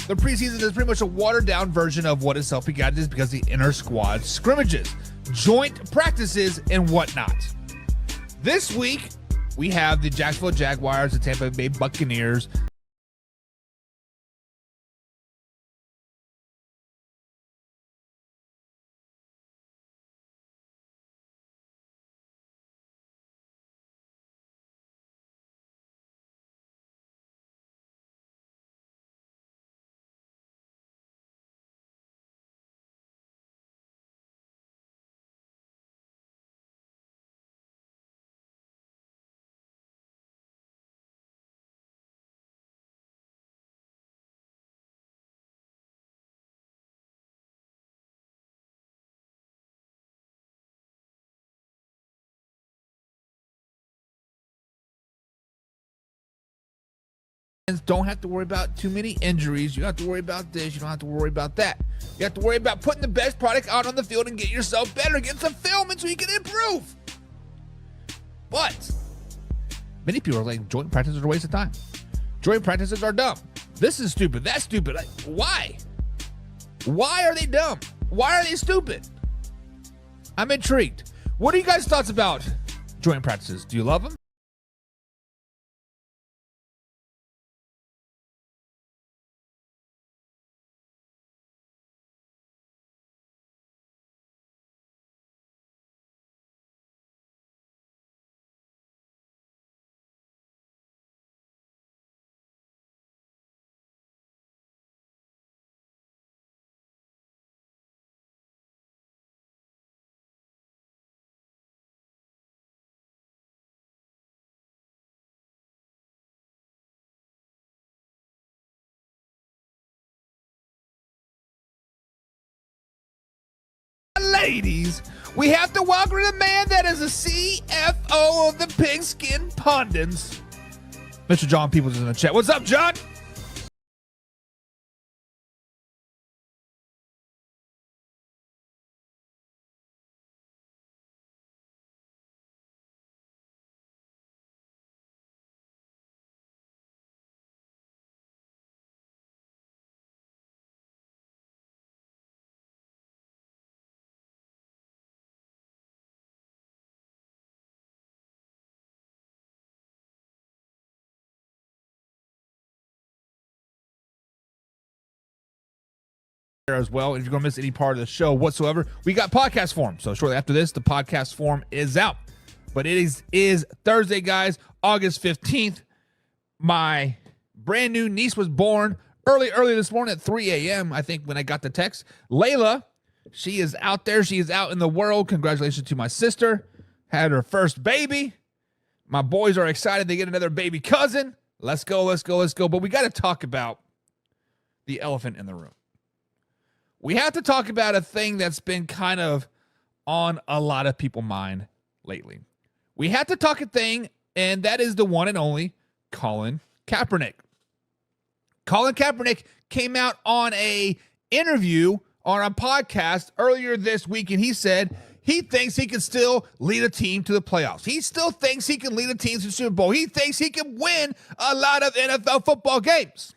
the preseason is pretty much a watered down version of what itself began is because the inter squad scrimmages, joint practices, and whatnot. This week, we have the Jacksonville Jaguars, the Tampa Bay Buccaneers, don't have to worry about too many injuries. You don't have to worry about this. You don't have to worry about that. You have to worry about putting the best product out on the field and get yourself better, get some film so you can improve. But many people are like, joint practices are a waste of time. Joint practices are dumb. This is stupid. That's stupid. Like, why? Why are they dumb? Why are they stupid? I'm intrigued. What are you guys' thoughts about joint practices? Do you love them? Ladies, we have to welcome the man that is a CFO of the Pigskin Pundits. Mr. John Peoples is in the chat. What's up, John? As well. If you're going to miss any part of the show whatsoever, we got podcast form. So shortly after this, the podcast form is out. But it is Thursday, guys, August 15th. My brand new niece was born early this morning at 3 a.m. I think when I got the text. Layla, she is out there. She is out in the world. Congratulations to my sister. Had her first baby. My boys are excited. They get another baby cousin. Let's go, let's go, let's go. But we got to talk about the elephant in the room. We have to talk about a thing that's been kind of on a lot of people's mind lately. We have to talk a thing, and that is the one and only Colin Kaepernick. Colin Kaepernick came out on a interview on a podcast earlier this week, and he said he thinks he can still lead a team to the playoffs. He still thinks he can lead a team to the Super Bowl. He thinks he can win a lot of NFL football games.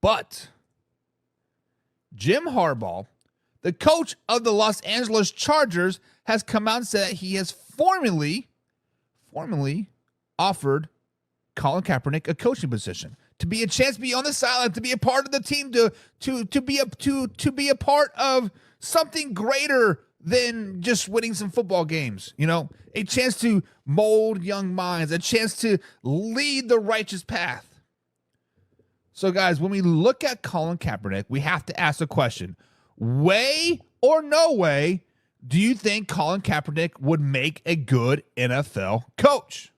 But Jim Harbaugh, the coach of the Los Angeles Chargers, has come out and said that he has formally offered Colin Kaepernick a coaching position, to be a chance to be on the sideline, to be a part of the team, to be a part of something greater than just winning some football games. You know, a chance to mold young minds, a chance to lead the righteous path. So, guys, when we look at Colin Kaepernick, we have to ask the question, way or no way do you think Colin Kaepernick would make a good NFL coach?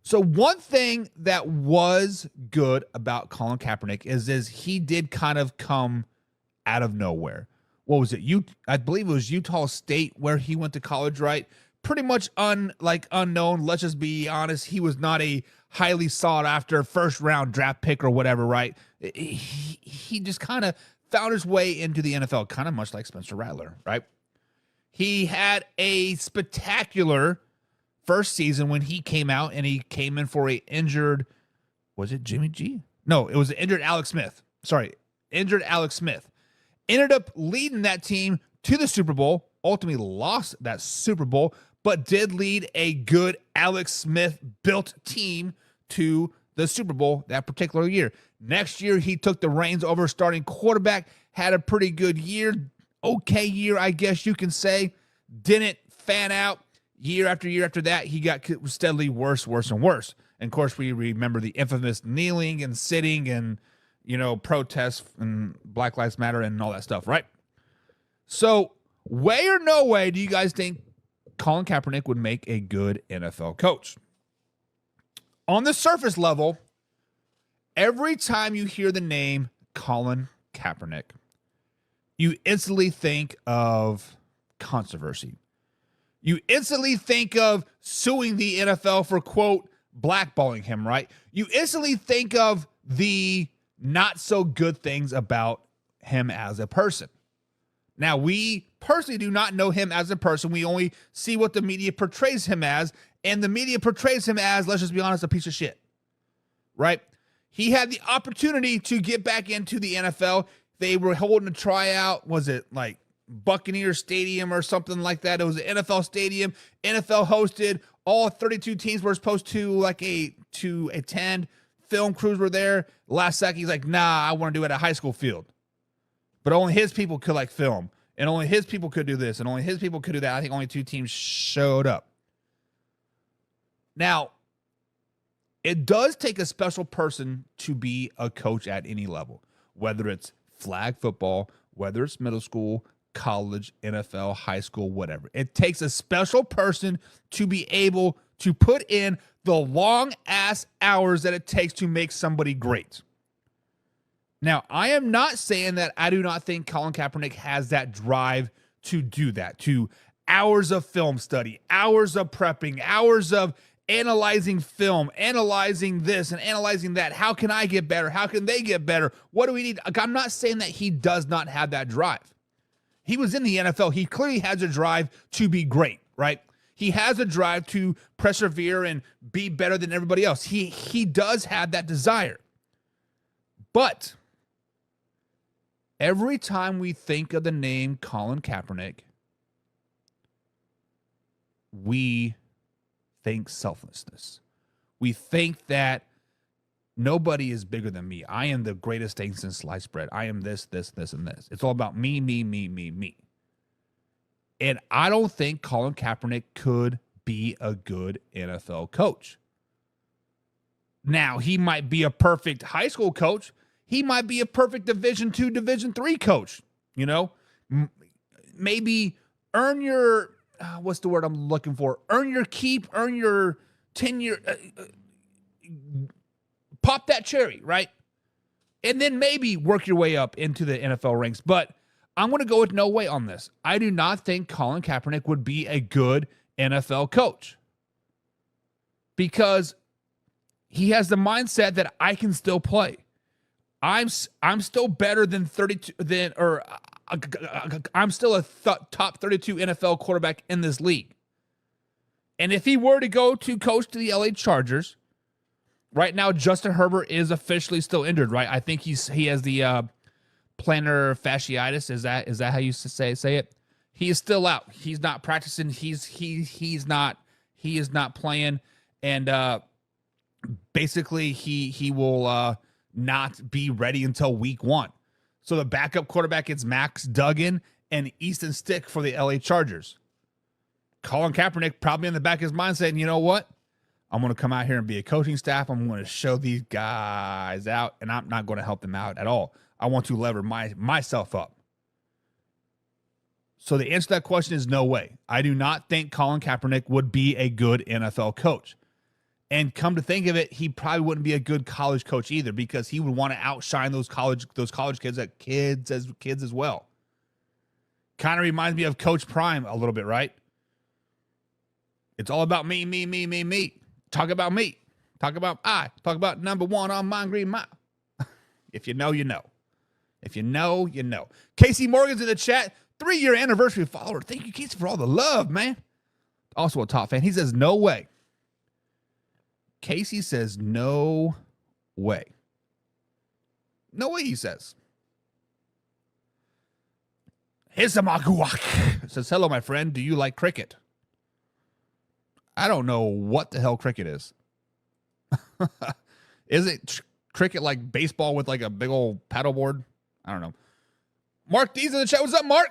So one thing that was good about Colin Kaepernick is he did kind of come out of nowhere. What was it? I believe it was Utah State where he went to college, right? Pretty much unknown. Let's just be honest. He was not a highly sought after first round draft pick or whatever, right? He just kind of found his way into the NFL, kind of much like Spencer Rattler, right? He had a spectacular first season when he came out, and he came in for a injured, was it Jimmy G? No, it was an injured Alex Smith. Injured Alex Smith. Ended up leading that team to the Super Bowl, ultimately lost that Super Bowl, but did lead a good Alex Smith-built team to the Super Bowl that particular year. Next year, he took the reins over starting quarterback, had a pretty good year, okay year, I guess you can say. Didn't fan out. Year after year after that, he got steadily worse and worse. And, of course, we remember the infamous kneeling and sitting and, protests and Black Lives Matter and all that stuff, right? So, way or no way do you guys think Colin Kaepernick would make a good NFL coach? On the surface level, every time you hear the name Colin Kaepernick, you instantly think of controversy. You instantly think of suing the NFL for, quote, blackballing him, right? You instantly think of the not so good things about him as a person. Now, we personally do not know him as a person. We only see what the media portrays him as, and the media portrays him as, let's just be honest, a piece of shit, right? He had the opportunity to get back into the NFL. They were holding a tryout. Was it like Buccaneer Stadium or something like that? It was an NFL stadium. NFL hosted. All 32 teams were supposed to attend. Film crews were there. Last second, he's like, nah, I want to do it at a high school field. But only his people could like film. And only his people could do this. And only his people could do that. I think only 2 teams showed up. Now, it does take a special person to be a coach at any level, whether it's flag football, whether it's middle school, college, NFL, high school, whatever. It takes a special person to be able to put in the long ass hours that it takes to make somebody great. Now, I am not saying that I do not think Colin Kaepernick has that drive to do that, to hours of film study, hours of prepping, hours of analyzing film, analyzing this and analyzing that. How can I get better? How can they get better? What do we need? I'm not saying that he does not have that drive. He was in the NFL. He clearly has a drive to be great, right? He has a drive to persevere and be better than everybody else. He does have that desire. But every time we think of the name Colin Kaepernick, we think selflessness. We think that nobody is bigger than me. I am the greatest thing since sliced bread. I am this, this, this, and this. It's all about me, me, me, me, me. And I don't think Colin Kaepernick could be a good NFL coach. Now, he might be a perfect high school coach. He might be a perfect Division II, Division III coach. You know, maybe earn your, what's the word I'm looking for? Earn your keep, earn your tenure, pop that cherry, right? And then maybe work your way up into the NFL ranks. But I'm going to go with no way on this. I do not think Colin Kaepernick would be a good NFL coach because he has the mindset that I can still play. I'm still better than 32 I'm still a top 32 NFL quarterback in this league. And if he were to go to coach to the LA Chargers, right now Justin Herbert is officially still injured, right? I think he has the plantar fasciitis. Is that how you say it? He is still out. He's not practicing. He is not playing, and basically he will not be ready until week 1. So the backup quarterback is Max Duggan and Easton Stick for the LA Chargers. Colin Kaepernick probably in the back of his mind saying, you know what? I'm going to come out here and be a coaching staff. I'm going to show these guys out, and I'm not going to help them out at all. I want to lever myself up. So the answer to that question is no way. I do not think Colin Kaepernick would be a good NFL coach. And come to think of it, he probably wouldn't be a good college coach either because he would want to outshine those college kids as well. Kind of reminds me of Coach Prime a little bit, right? It's all about me, me, me, me, me. Talk about me. Talk about I. Talk about number 1 on Mine Green Mile. If you know, you know. If you know, you know. Casey Morgan's in the chat. 3-year anniversary follower. Thank you, Casey, for all the love, man. Also a top fan. He says, no way. Casey says, no way. No way, he says. Hisamaguak says, hello, my friend. Do you like cricket? I don't know what the hell cricket is. Is it cricket like baseball with like a big old paddleboard? I don't know. Mark D's in the chat. What's up, Mark?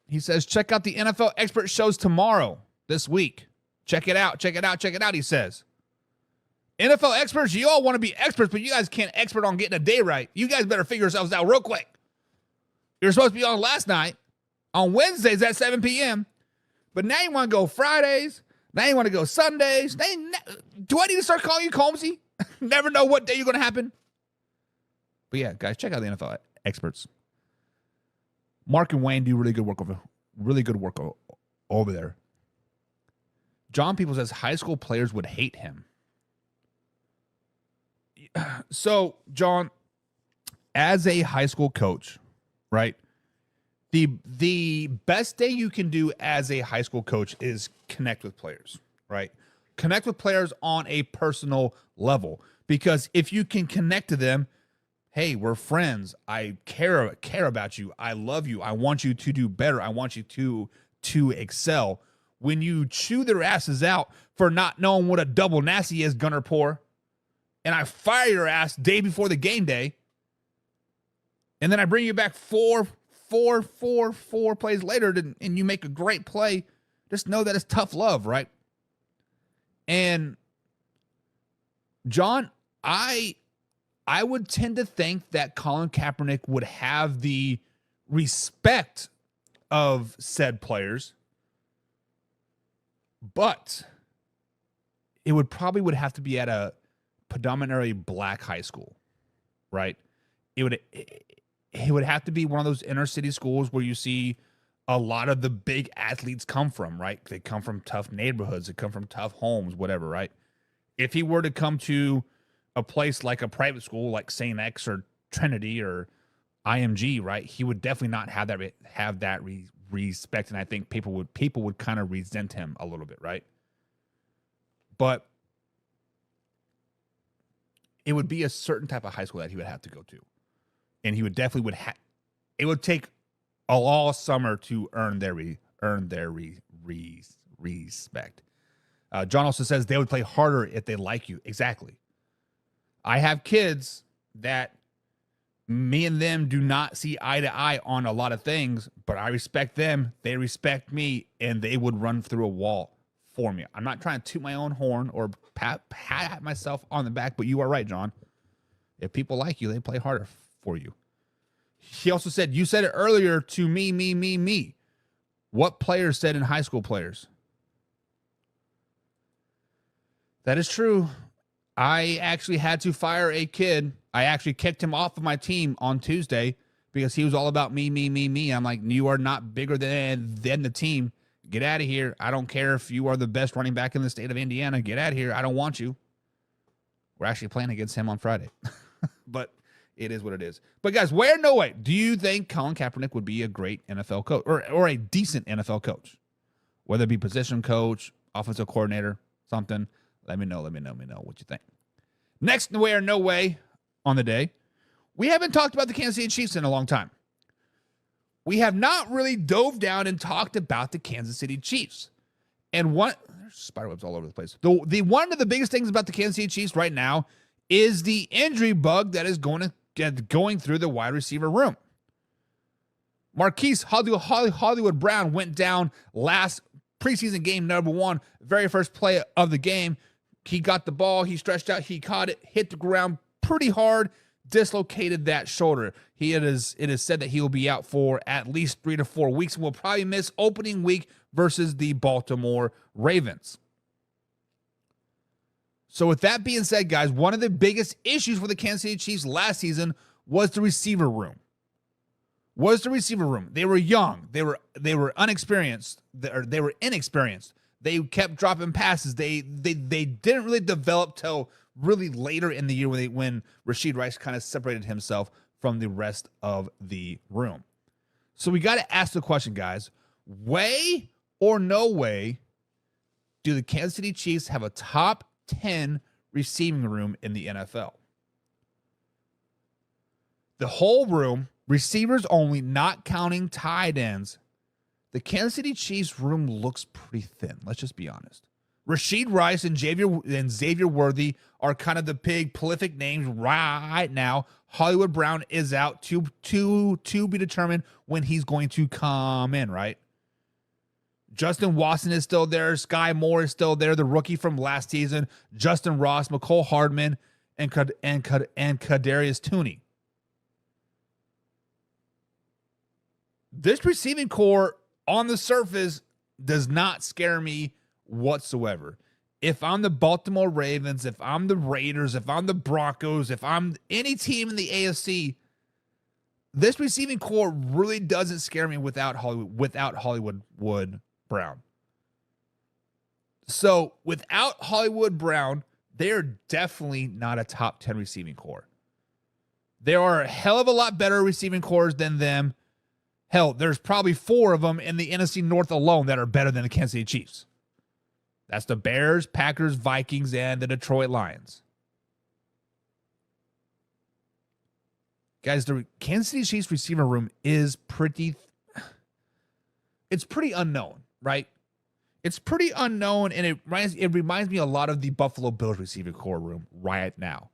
He says, check out the NFL expert shows tomorrow, this week. Check it out. Check it out. Check it out, he says. NFL experts, you all want to be experts, but you guys can't expert on getting a day right. You guys better figure yourselves out real quick. You're supposed to be on last night, on Wednesdays at 7 p.m., but now you want to go Fridays. Now you want to go Sundays. Do I need to start calling you Combsy? Never know what day you're going to happen. But yeah, guys, check out the NFL experts. Mark and Wayne do really good work over there. John People says high school players would hate him. So, John, as a high school coach, right? The best thing you can do as a high school coach is connect with players, right? Connect with players on a personal level, because if you can connect to them, hey, we're friends. I care about you. I love you. I want you to do better. I want you to excel. When you chew their asses out for not knowing what a double nasty is, Gunner Poor, and I fire your ass day before the game day, and then I bring you back four plays later, and you make a great play, just know that it's tough love, right? And John, I would tend to think that Colin Kaepernick would have the respect of said players, but it would have to be at a predominantly black high school, right? It would have to be one of those inner city schools where you see a lot of the big athletes come from, right? They come from tough neighborhoods, they come from tough homes, whatever, right? If he were to come to a place like a private school like St. X or Trinity or IMG, right, he would definitely not have that respect, and I think people would kind of resent him a little bit, right? But it would be a certain type of high school that he would have to go to, and he would definitely it would take all summer to earn their respect. John also says they would play harder if they like you. Exactly. I have kids that me and them do not see eye to eye on a lot of things, but I respect them. They respect me, and they would run through a wall for me. I'm not trying to toot my own horn or pat myself on the back, but you are right, John. If people like you, they play harder for you. He also said, you said it earlier to me. What players said in high school players? That is true. I actually had to fire a kid. I actually kicked him off of my team on Tuesday because he was all about me. I'm like, you are not bigger than the team. Get out of here. I don't care if you are the best running back in the state of Indiana. Get out of here. I don't want you. We're actually playing against him on Friday. But it is what it is. But guys, where no way do you think Colin Kaepernick would be a great NFL coach or a decent NFL coach? Whether it be position coach, offensive coordinator, something. Let me know what you think. Next, where no way on the day, we haven't talked about the Kansas City Chiefs in a long time. We have not really dove down and talked about the Kansas City Chiefs. And there's spiderwebs all over the place. The one of the biggest things about the Kansas City Chiefs right now is the injury bug that is going through the wide receiver room. Marquise Hollywood Brown went down last preseason game number 1, very first play of the game. He got the ball, he stretched out, he caught it, hit the ground pretty hard, dislocated that shoulder. It is said that he will be out for at least 3 to 4 weeks and will probably miss opening week versus the Baltimore Ravens. So with that being said, guys, one of the biggest issues for the Kansas City Chiefs last season was the receiver room. They were young. They were inexperienced. They kept dropping passes. They didn't really develop till really later in the year when Rashid Rice kind of separated himself from the rest of the room. So we got to ask the question, guys, way or no way do the Kansas City Chiefs have a top 10 receiving room in the NFL? The whole room, receivers only, not counting tight ends. The Kansas City Chiefs room looks pretty thin. Let's just be honest. Rashid Rice and Xavier Worthy are kind of the big prolific names right now. Hollywood Brown is out to be determined when he's going to come in, right? Justin Watson is still there. Sky Moore is still there, the rookie from last season. Justin Ross, McCole Hardman, and Kadarius Tooney. This receiving core on the surface does not scare me whatsoever. If I'm the Baltimore Ravens, if I'm the Raiders, if I'm the Broncos, if I'm any team in the AFC, this receiving core really doesn't scare me without Hollywood Brown. So without Hollywood Brown, they're definitely not a top 10 receiving core. There are a hell of a lot better receiving cores than them. Hell, there's probably 4 of them in the NFC North alone that are better than the Kansas City Chiefs. That's the Bears, Packers, Vikings, and the Detroit Lions. Guys, the Kansas City Chiefs receiver room is pretty unknown, right? It's pretty unknown, and it reminds me a lot of the Buffalo Bills receiving core room right now.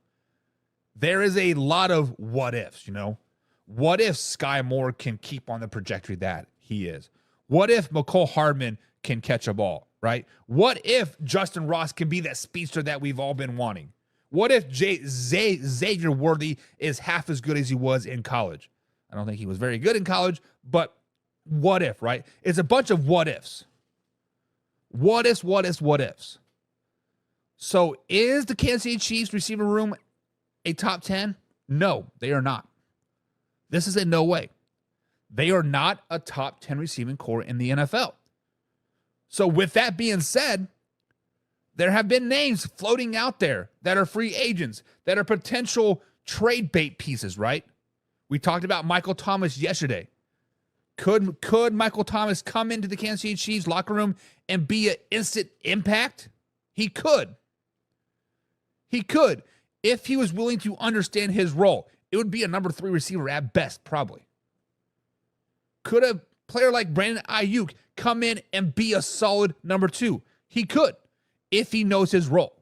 There is a lot of what ifs, you know? What if Sky Moore can keep on the trajectory that he is? What if McCole Hardman can catch a ball, right? What if Justin Ross can be that speedster that we've all been wanting? What if Xavier Worthy is half as good as he was in college? I don't think he was very good in college, but what if, right? It's a bunch of what ifs. What ifs, what ifs, what ifs. So is the Kansas City Chiefs receiver room a top 10? No, they are not. This is a no way. They are not a top 10 receiving core in the NFL. So with that being said, there have been names floating out there that are free agents, that are potential trade bait pieces, right? We talked about Michael Thomas yesterday. Could Michael Thomas come into the Kansas City Chiefs locker room and be an instant impact? He could. He could. If he was willing to understand his role, it would be a number 3 receiver at best, probably. Could a player like Brandon Ayuk come in and be a solid number 2? He could, if he knows his role.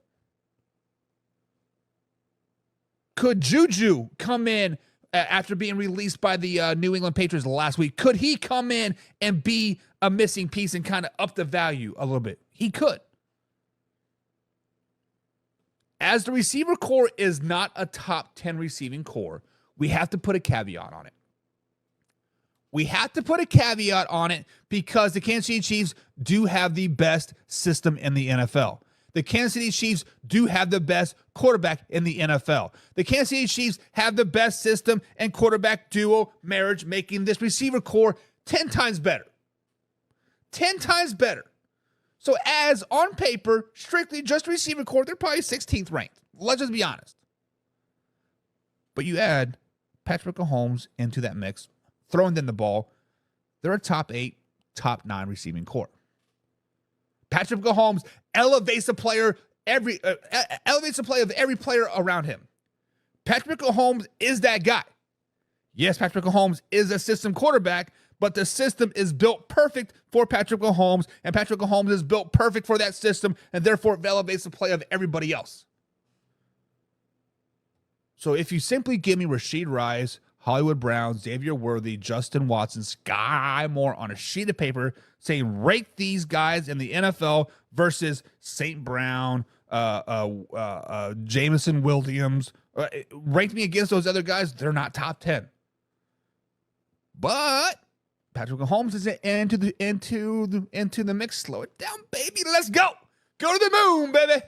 Could Juju come in after being released by the New England Patriots last week? Could he come in and be a missing piece and kind of up the value a little bit? He could. As the receiver core is not a top 10 receiving core, we have to put a caveat on it. We have to put a caveat on it because the Kansas City Chiefs do have the best system in the NFL. The Kansas City Chiefs do have the best quarterback in the NFL. The Kansas City Chiefs have the best system and quarterback duo marriage, making this receiver core 10 times better. 10 times better. So as on paper, strictly just receiver core, they're probably 16th ranked. Let's just be honest. But you add Patrick Mahomes into that mix, throwing them the ball, they're a top 8, top 9 receiving core. Patrick Mahomes elevates the play of every player around him. Patrick Mahomes is that guy. Yes, Patrick Mahomes is a system quarterback, but the system is built perfect for Patrick Mahomes, and Patrick Mahomes is built perfect for that system, and therefore it elevates the play of everybody else. So if you simply give me Rashid Rice, Hollywood Brown, Xavier Worthy, Justin Watson, Sky Moore on a sheet of paper saying rate these guys in the NFL versus St. Brown, Jameson Williams, rate me against those other guys, they're not top 10. But Patrick Mahomes is into the mix. Slow it down, baby. Let's go. Go to the moon, baby.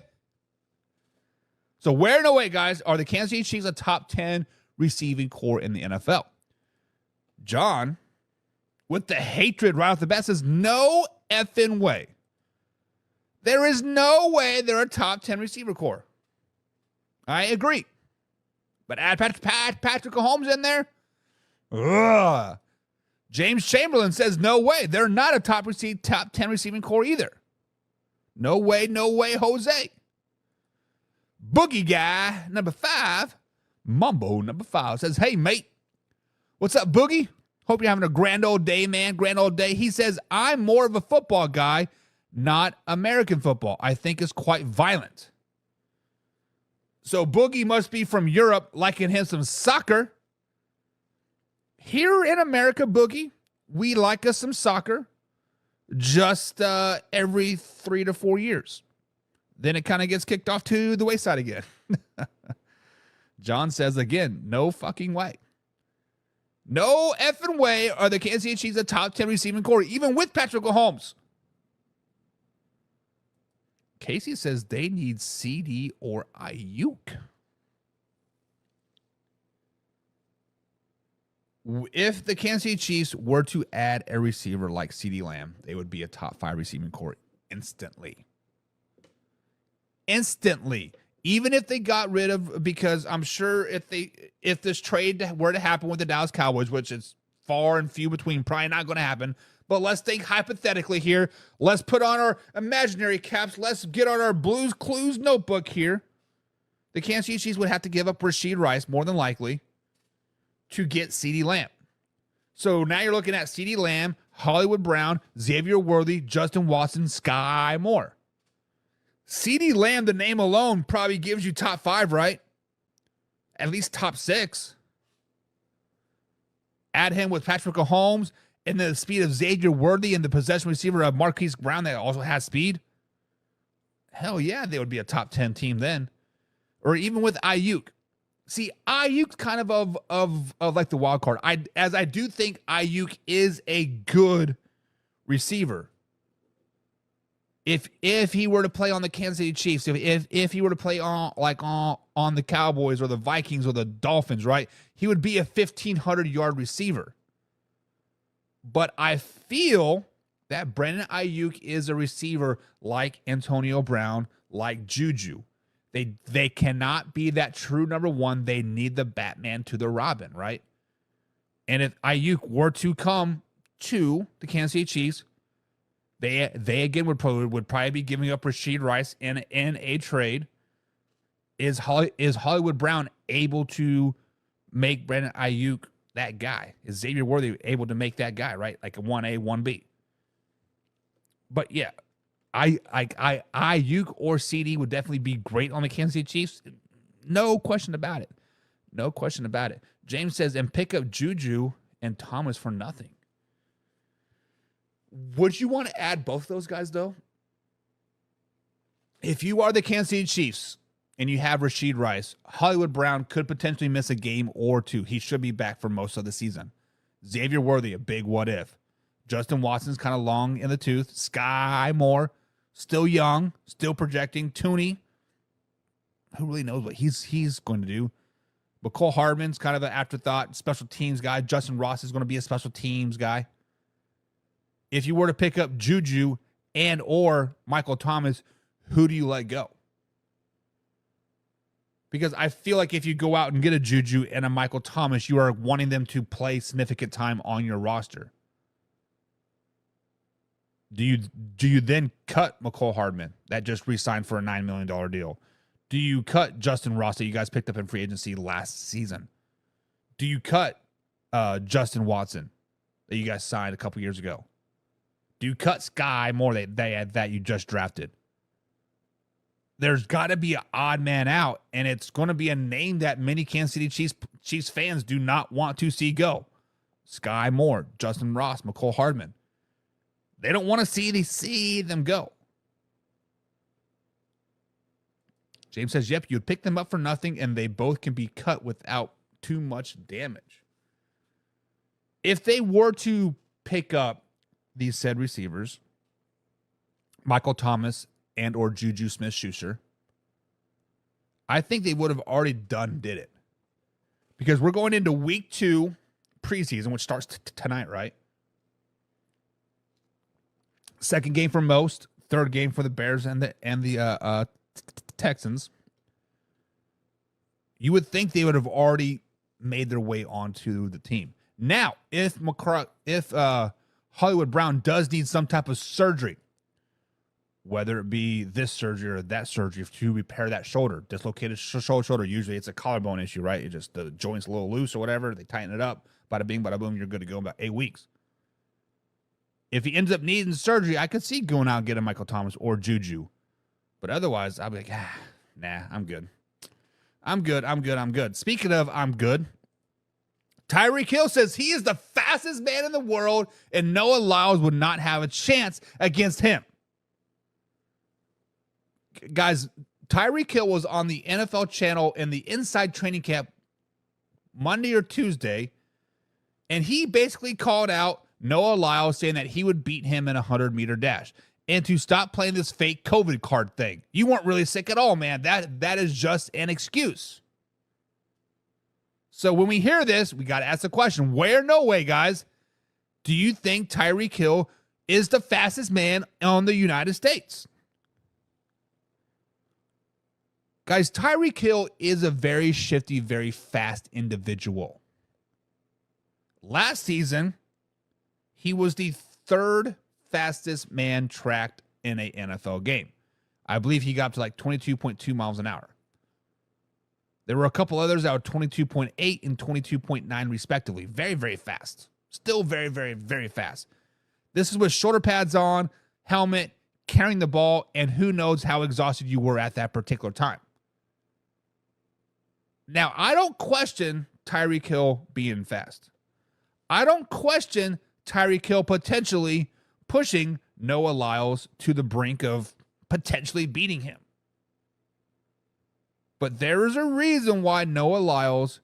So where, no way, guys, are the Kansas City Chiefs a top 10 receiving core in the NFL? John, with the hatred right off the bat, says no effing way. There is no way they're a top 10 receiver core. I agree. But add Patrick Mahomes in there. Ugh. James Chamberlain says no way. They're not a top 10 receiving core either. No way, Jose. Boogie Guy, number 5, Mumbo, number 5, says, hey, mate. What's up, Boogie? Hope you're having a grand old day, man. Grand old day. He says, I'm more of a football guy, not American football. I think it's quite violent. So Boogie must be from Europe, liking him some soccer. Here in America, Boogie, we like us some soccer just every 3 to 4 years. Then it kind of gets kicked off to the wayside again. John says again, no fucking way. No effing way are the Kansas City Chiefs a top 10 receiving core, even with Patrick Mahomes. Casey says they need CD or Ayuk. If the Kansas City Chiefs were to add a receiver like CeeDee Lamb, they would be a top 5 receiving core instantly. Instantly. Even if they got rid of, because I'm sure if this trade were to happen with the Dallas Cowboys, which is far and few between, probably not going to happen, but let's think hypothetically here. Let's put on our imaginary caps. Let's get on our Blues Clues notebook here. The Kansas City Chiefs would have to give up Rashid Rice, more than likely, to get CeeDee Lamb. So now you're looking at CeeDee Lamb, Hollywood Brown, Xavier Worthy, Justin Watson, Sky Moore. CeeDee Lamb, the name alone, probably gives you top 5, right? At least top 6. Add him with Patrick Mahomes and the speed of Xavier Worthy and the possession receiver of Marquise Brown that also has speed. Hell yeah, they would be a top 10 team then. Or even with Ayuk. See, Ayuk's kind of like the wild card. I do think Ayuk is a good receiver. If he were to play on the Kansas City Chiefs, if he were to play on the Cowboys or the Vikings or the Dolphins, right, he would be a 1,500-yard receiver. But I feel that Brandon Ayuk is a receiver like Antonio Brown, like Juju. They cannot be that true number one. They need the Batman to the Robin, right? And if Ayuk were to come to the Kansas City Chiefs, they again would probably be giving up Rashid Rice in a trade. Is Hollywood Brown able to make Brandon Ayuk that guy? Is Xavier Worthy able to make that guy, right? Like a 1A, 1B. But yeah, Ayuk or CD would definitely be great on the Kansas City Chiefs. No question about it. No question about it. James says, and pick up Juju and Thomas for nothing. Would you want to add both those guys, though? If you are the Kansas City Chiefs and you have Rashid Rice, Hollywood Brown could potentially miss a game or two. He should be back for most of the season. Xavier Worthy, a big what if. Justin Watson's kind of long in the tooth. Sky Moore, still young, still projecting. Tooney, who really knows what he's going to do. McCole Hardman's kind of an afterthought, special teams guy. Justin Ross is going to be a special teams guy. If you were to pick up Juju and or Michael Thomas, who do you let go? Because I feel like if you go out and get a Juju and a Michael Thomas, you are wanting them to play significant time on your roster. Do you then cut McCole Hardman that just re-signed for a $9 million deal? Do you cut Justin Ross that you guys picked up in free agency last season? Do you cut Justin Watson that you guys signed a couple years ago? Do you cut Sky Moore that you just drafted? There's got to be an odd man out, and it's going to be a name that many Kansas City Chiefs fans do not want to see go. Sky Moore, Justin Ross, McCole Hardman. They don't want to see them go. James says, yep, you'd pick them up for nothing, and they both can be cut without too much damage. If they were to pick up these said receivers, Michael Thomas and or Juju Smith-Schuster, I think they would have already did it. Because we're going into week 2 preseason, which starts tonight, right? Second game for most, third game for the Bears and the Texans. You would think they would have already made their way onto the team. Now, if Hollywood Brown does need some type of surgery, whether it be this surgery or that surgery to repair that shoulder, dislocated shoulder, usually it's a collarbone issue, right? It just, the joint's a little loose or whatever. They tighten it up. Bada bing, bada boom, you're good to go in about 8 weeks. If he ends up needing surgery, I could see going out and getting Michael Thomas or Juju. But otherwise, I'll be like, nah, I'm good. I'm good. Speaking of I'm good, Tyreek Hill says he is the fastest man in the world and Noah Lyles would not have a chance against him. Guys, Tyreek Hill was on the NFL channel in the Inside Training Camp Monday or Tuesday, and he basically called out Noah Lyles, saying that he would beat him in a 100-meter dash. And to stop playing this fake COVID card thing. You weren't really sick at all, man. That is just an excuse. So when we hear this, we got to ask the question, where, no way, guys, do you think Tyreek Hill is the fastest man on the United States? Guys, Tyreek Hill is a very shifty, very fast individual. Last season, he was the third fastest man tracked in a NFL game. I believe he got up to like 22.2 miles an hour. There were a couple others that were 22.8 and 22.9 respectively. Very, very fast. Still very, very, very fast. This is with shoulder pads on, helmet, carrying the ball, and who knows how exhausted you were at that particular time. Now, I don't question Tyreek Hill being fast. I don't question Tyreek Hill potentially pushing Noah Lyles to the brink of potentially beating him. But there is a reason why Noah Lyles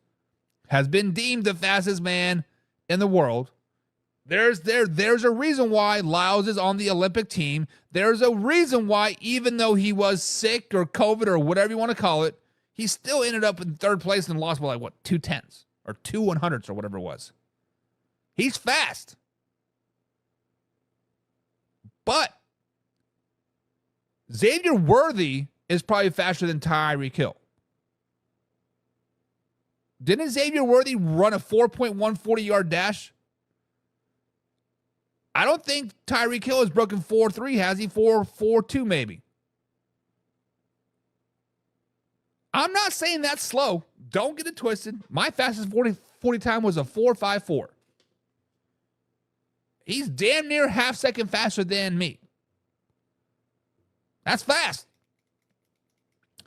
has been deemed the fastest man in the world. There's a reason why Lyles is on the Olympic team. There's a reason why, even though he was sick or COVID or whatever you want to call it, he still ended up in third place and lost by 2 tenths or 2 100ths or whatever it was. He's fast. But Xavier Worthy is probably faster than Tyreek Hill. Didn't Xavier Worthy run a 4.1 40-yard dash? I don't think Tyreek Hill has broken 4.3, has he? 4.42 maybe. I'm not saying that's slow. Don't get it twisted. My fastest 40 time was a 4.54. He's damn near half second faster than me. That's fast.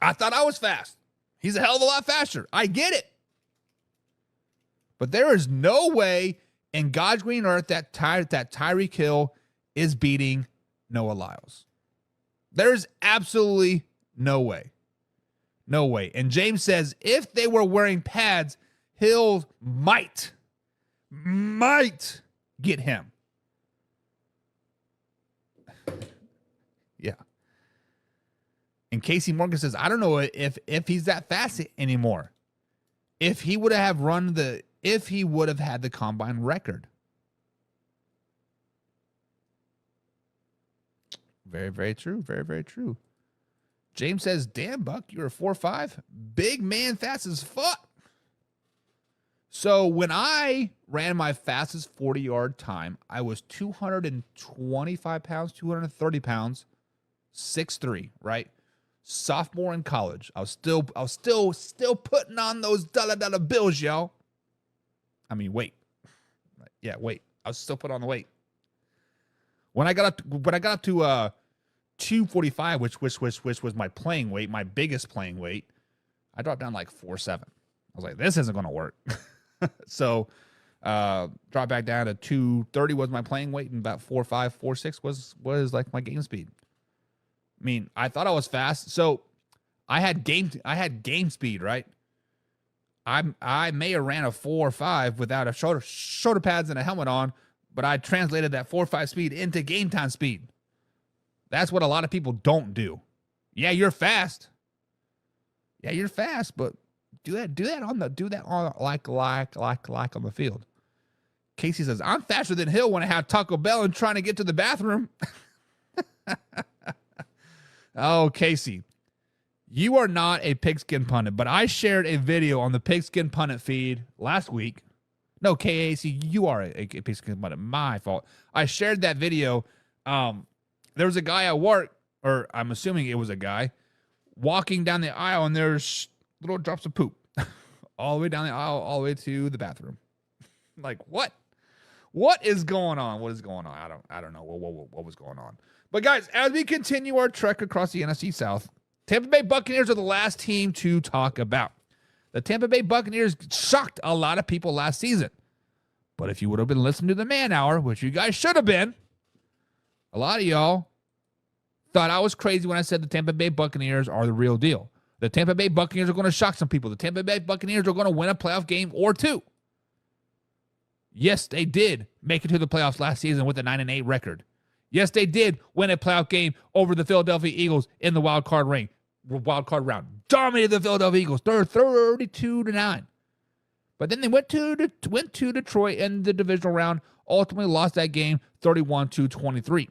I thought I was fast. He's a hell of a lot faster. I get it. But there is no way in God's green earth that Tyreek Hill is beating Noah Lyles. There's absolutely no way. No way. And James says if they were wearing pads, Hill might get him. Yeah. And Casey Morgan says, I don't know if he's that fast anymore. If he would have had the combine record. Very, very true. Very, very true. James says, damn, Buck, you're a 4.5. Big man fast as fuck. So when I ran my fastest 40-yard time, I was 225 pounds, 230 pounds, 6'3", right? Sophomore in college. I was still putting on those dollar bills, y'all. I mean, weight. Yeah, weight. I was still putting on the weight. When I got up to 245, which was my playing weight, my biggest playing weight, I dropped down like 4.7. I was like, this isn't going to work. So dropped back down to 230 was my playing weight, and about 4.5, 4.6 was like my game speed. I mean, I thought I was fast, so I had game speed, right? I may have ran a 4.5 without a shoulder pads and a helmet on, but I translated that 4.5 speed into game time speed. That's what a lot of people don't do. Yeah, you're fast. Yeah, you're fast, but do that on like on the field. Casey says, I'm faster than Hill when I have Taco Bell and trying to get to the bathroom. Oh, Casey, you are not a pigskin pundit, but I shared a video on the pigskin pundit feed last week. No, KAC, you are a pigskin pundit. My fault. I shared that video. There was a guy at work, or I'm assuming it was a guy, walking down the aisle, and there's little drops of poop all the way down the aisle, all the way to the bathroom. Like, what? What is going on? What is going on? I don't know what was going on. But guys, as we continue our trek across the NFC South, Tampa Bay Buccaneers are the last team to talk about. The Tampa Bay Buccaneers shocked a lot of people last season. But if you would have been listening to the Man Hour, which you guys should have been, a lot of y'all thought I was crazy when I said the Tampa Bay Buccaneers are the real deal. The Tampa Bay Buccaneers are going to shock some people. The Tampa Bay Buccaneers are going to win a playoff game or two. Yes, they did make it to the playoffs last season with a 9-8 record. Yes, they did win a playoff game over the Philadelphia Eagles in the wild card round. Dominated the Philadelphia Eagles 32-9. But then they went to Detroit in the divisional round, ultimately lost that game 31-23.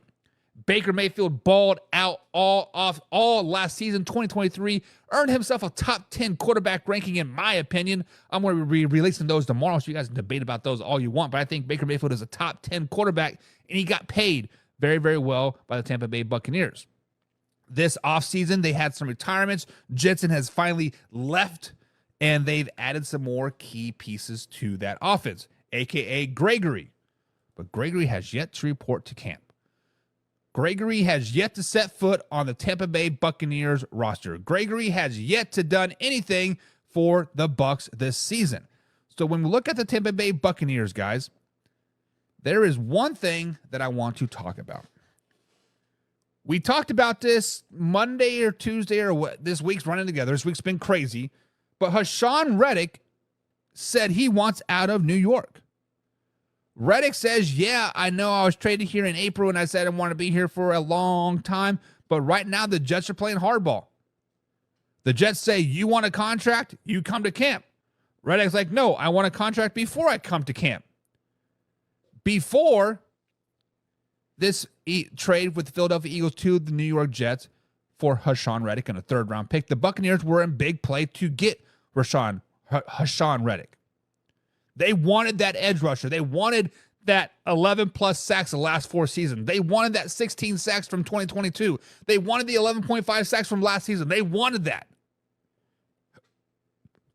Baker Mayfield balled out all last season, 2023, earned himself a top 10 quarterback ranking, in my opinion. I'm going to be releasing those tomorrow, so you guys can debate about those all you want, but I think Baker Mayfield is a top 10 quarterback, and he got paid very, very well by the Tampa Bay Buccaneers. This offseason, they had some retirements. Jetson has finally left, and they've added some more key pieces to that offense, a.k.a. Gregory. But Gregory has yet to report to camp. Gregory has yet to set foot on the Tampa Bay Buccaneers roster. Gregory has yet to done anything for the Bucs this season. So when we look at the Tampa Bay Buccaneers, guys, there is one thing that I want to talk about. We talked about this Monday or Tuesday or what. This week's running together. This week's been crazy. But Haason Reddick said he wants out of New York. Reddick says, yeah, I know I was traded here in April and I said I want to be here for a long time, but right now the Jets are playing hardball. The Jets say, you want a contract? You come to camp. Reddick's like, no, I want a contract before I come to camp. Before this trade with the Philadelphia Eagles to the New York Jets for Haason Reddick and a third-round pick, the Buccaneers were in big play to get Haason Reddick. They wanted that edge rusher. They wanted that 11-plus sacks the last 4 seasons. They wanted that 16 sacks from 2022. They wanted the 11.5 sacks from last season. They wanted that.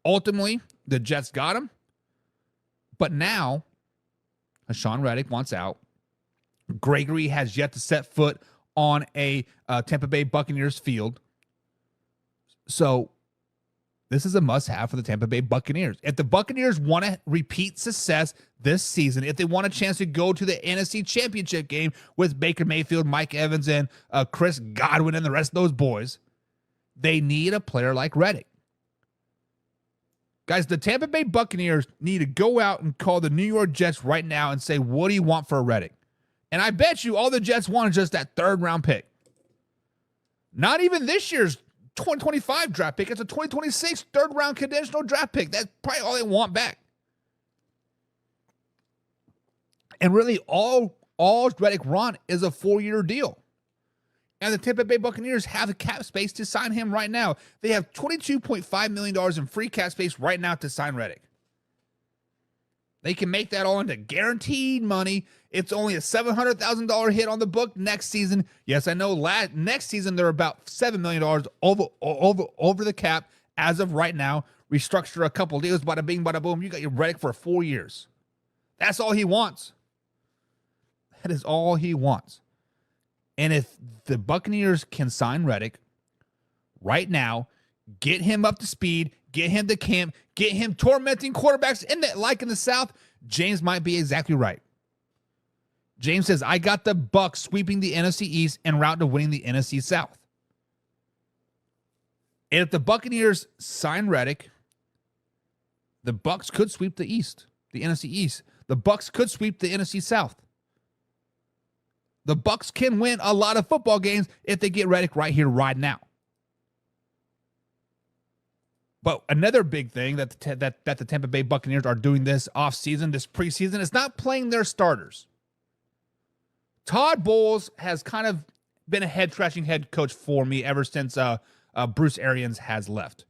Ultimately, the Jets got him. But now, Haason Reddick wants out. Gregory has yet to set foot on a Tampa Bay Buccaneers field. So this is a must-have for the Tampa Bay Buccaneers. If the Buccaneers want to repeat success this season, if they want a chance to go to the NFC Championship game with Baker Mayfield, Mike Evans, and Chris Godwin and the rest of those boys, they need a player like Reddick. Guys, the Tampa Bay Buccaneers need to go out and call the New York Jets right now and say, what do you want for a Reddick? And I bet you all the Jets want is just that third-round pick. Not even this year's 2025 draft pick. It's a 2026 third-round conditional draft pick. That's probably all they want back. And really, all Reddick want is a 4-year deal. And the Tampa Bay Buccaneers have the cap space to sign him right now. They have $22.5 million in free cap space right now to sign Reddick. They can make that all into guaranteed money. It's only a $700,000 hit on the book next season. Yes, I know next season they're about $7 million over the cap as of right now. Restructure a couple deals, bada bing, bada boom. You got your Reddick for 4 years. That's all he wants. That is all he wants. And if the Buccaneers can sign Reddick right now, get him up to speed, get him to camp, get him tormenting quarterbacks in the South, James might be exactly right. James says, I got the Bucs sweeping the NFC East en route to winning the NFC South. And if the Buccaneers sign Reddick, the Bucs could sweep the East, the NFC East. The Bucs could sweep the NFC South. The Bucs can win a lot of football games if they get Reddick right here, right now. But another big thing that the Tampa Bay Buccaneers are doing this offseason, this preseason, is not playing their starters. Todd Bowles has kind of been a head-scratching head coach for me ever since Bruce Arians has left.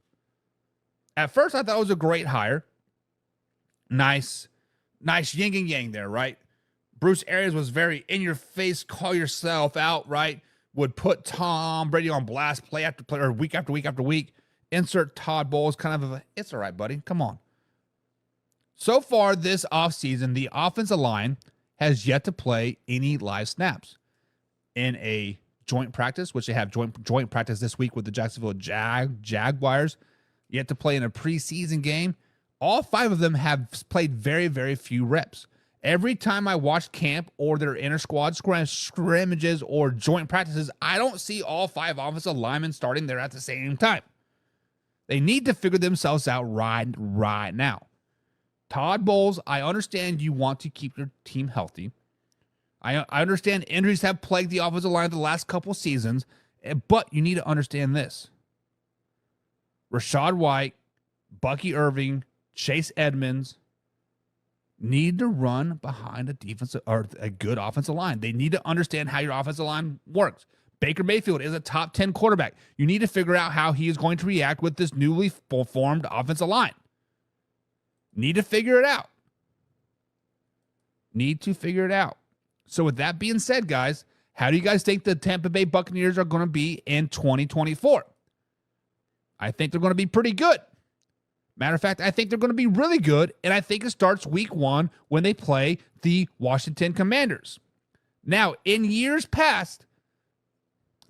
At first, I thought it was a great hire. Nice yin and yang there, right? Bruce Arians was very in-your-face, call yourself out, right? Would put Tom Brady on blast play after play, or week after week after week. Insert Todd Bowles, kind of it's all right, buddy. Come on. So far this offseason, the offensive line has yet to play any live snaps. In a joint practice, which they have joint practice this week with the Jacksonville Jaguars, yet to play in a preseason game. All 5 of them have played very, very few reps. Every time I watch camp or their inter-squad scrimmages or joint practices, I don't see all 5 offensive linemen starting there at the same time. They need to figure themselves out right now. Todd Bowles, I understand you want to keep your team healthy. I understand injuries have plagued the offensive line the last couple seasons, but you need to understand this. Rachaad White, Bucky Irving, Chase Edmonds, need to run behind a defensive or a good offensive line. They need to understand how your offensive line works. Baker Mayfield is a top 10 quarterback. You need to figure out how he is going to react with this newly formed offensive line. Need to figure it out. Need to figure it out. So with that being said, guys, how do you guys think the Tampa Bay Buccaneers are going to be in 2024? I think they're going to be pretty good. Matter of fact, I think they're going to be really good, and I think it starts week 1 when they play the Washington Commanders. Now, in years past,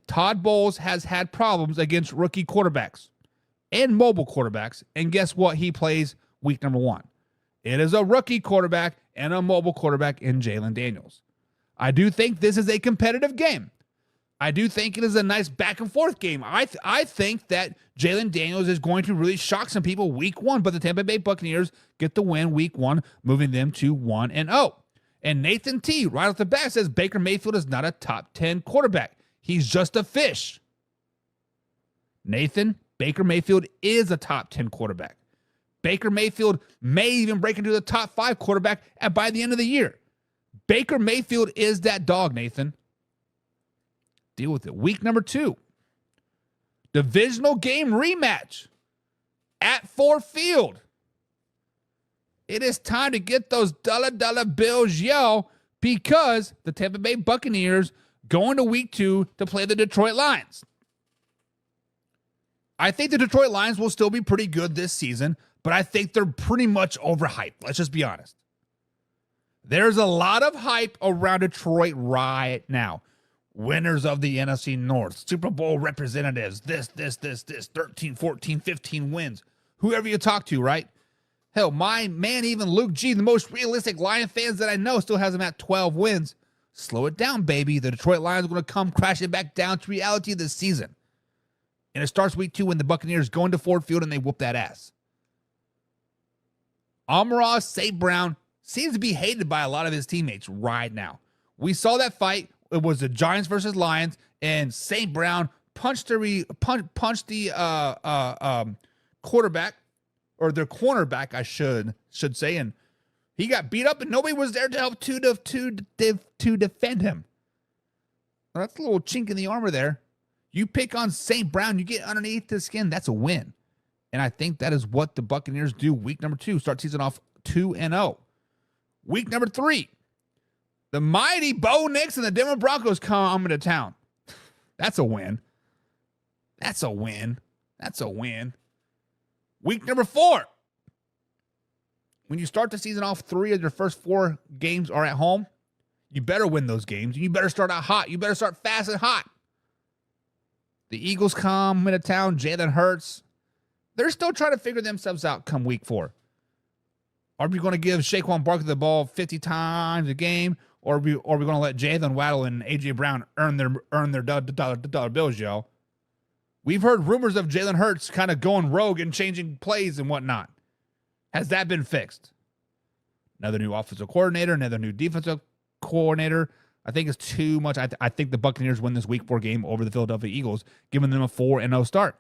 Todd Bowles has had problems against rookie quarterbacks and mobile quarterbacks, and guess what? He plays week number 1. It is a rookie quarterback and a mobile quarterback in Jalen Daniels. I do think this is a competitive game. I do think it is a nice back-and-forth game. I think that Jalen Daniels is going to really shock some people week 1, but the Tampa Bay Buccaneers get the win week 1, moving them to 1-0. And Nathan T. right off the bat says Baker Mayfield is not a top 10 quarterback. He's just a fish. Nathan, Baker Mayfield is a top 10 quarterback. Baker Mayfield may even break into the top 5 quarterback by the end of the year. Baker Mayfield is that dog, Nathan. Deal with it. Week number 2. Divisional game rematch at Ford Field. It is time to get those dollar bills, yo, because the Tampa Bay Buccaneers go into week 2 to play the Detroit Lions. I think the Detroit Lions will still be pretty good this season, but I think they're pretty much overhyped. Let's just be honest. There's a lot of hype around Detroit right now. Winners of the NFC North, Super Bowl representatives, this, 13, 14, 15 wins. Whoever you talk to, right? Hell, my man, even Luke G, the most realistic Lion fans that I know, still has them at 12 wins. Slow it down, baby. The Detroit Lions are going to come crashing back down to reality this season. And it starts week 2 when the Buccaneers go into Ford Field and they whoop that ass. Amon-Ra St. Brown seems to be hated by a lot of his teammates right now. We saw that fight. It was the Giants versus Lions, and St. Brown punched the quarterback, or their cornerback, I should say, and he got beat up, and nobody was there to help to defend him. Well, that's a little chink in the armor there. You pick on St. Brown, you get underneath the skin, that's a win. And I think that is what the Buccaneers do week number 2, start season off 2-0. Week number 3. The mighty Bo Nix and the Denver Broncos come into town. That's a win. That's a win. That's a win. Week number 4. When you start the season off, 3 of your first 4 games are at home. You better win those games. You better start out hot. You better start fast and hot. The Eagles come into town. Jalen Hurts. They're still trying to figure themselves out come week 4. Are we going to give Saquon Barkley the ball 50 times a game? Or are we going to let Jalen Waddle and A.J. Brown earn their dollar bills, yo? We've heard rumors of Jalen Hurts kind of going rogue and changing plays and whatnot. Has that been fixed? Another new offensive coordinator, another new defensive coordinator. I think it's too much. I think the Buccaneers win this week 4 game over the Philadelphia Eagles, giving them a 4-0 start.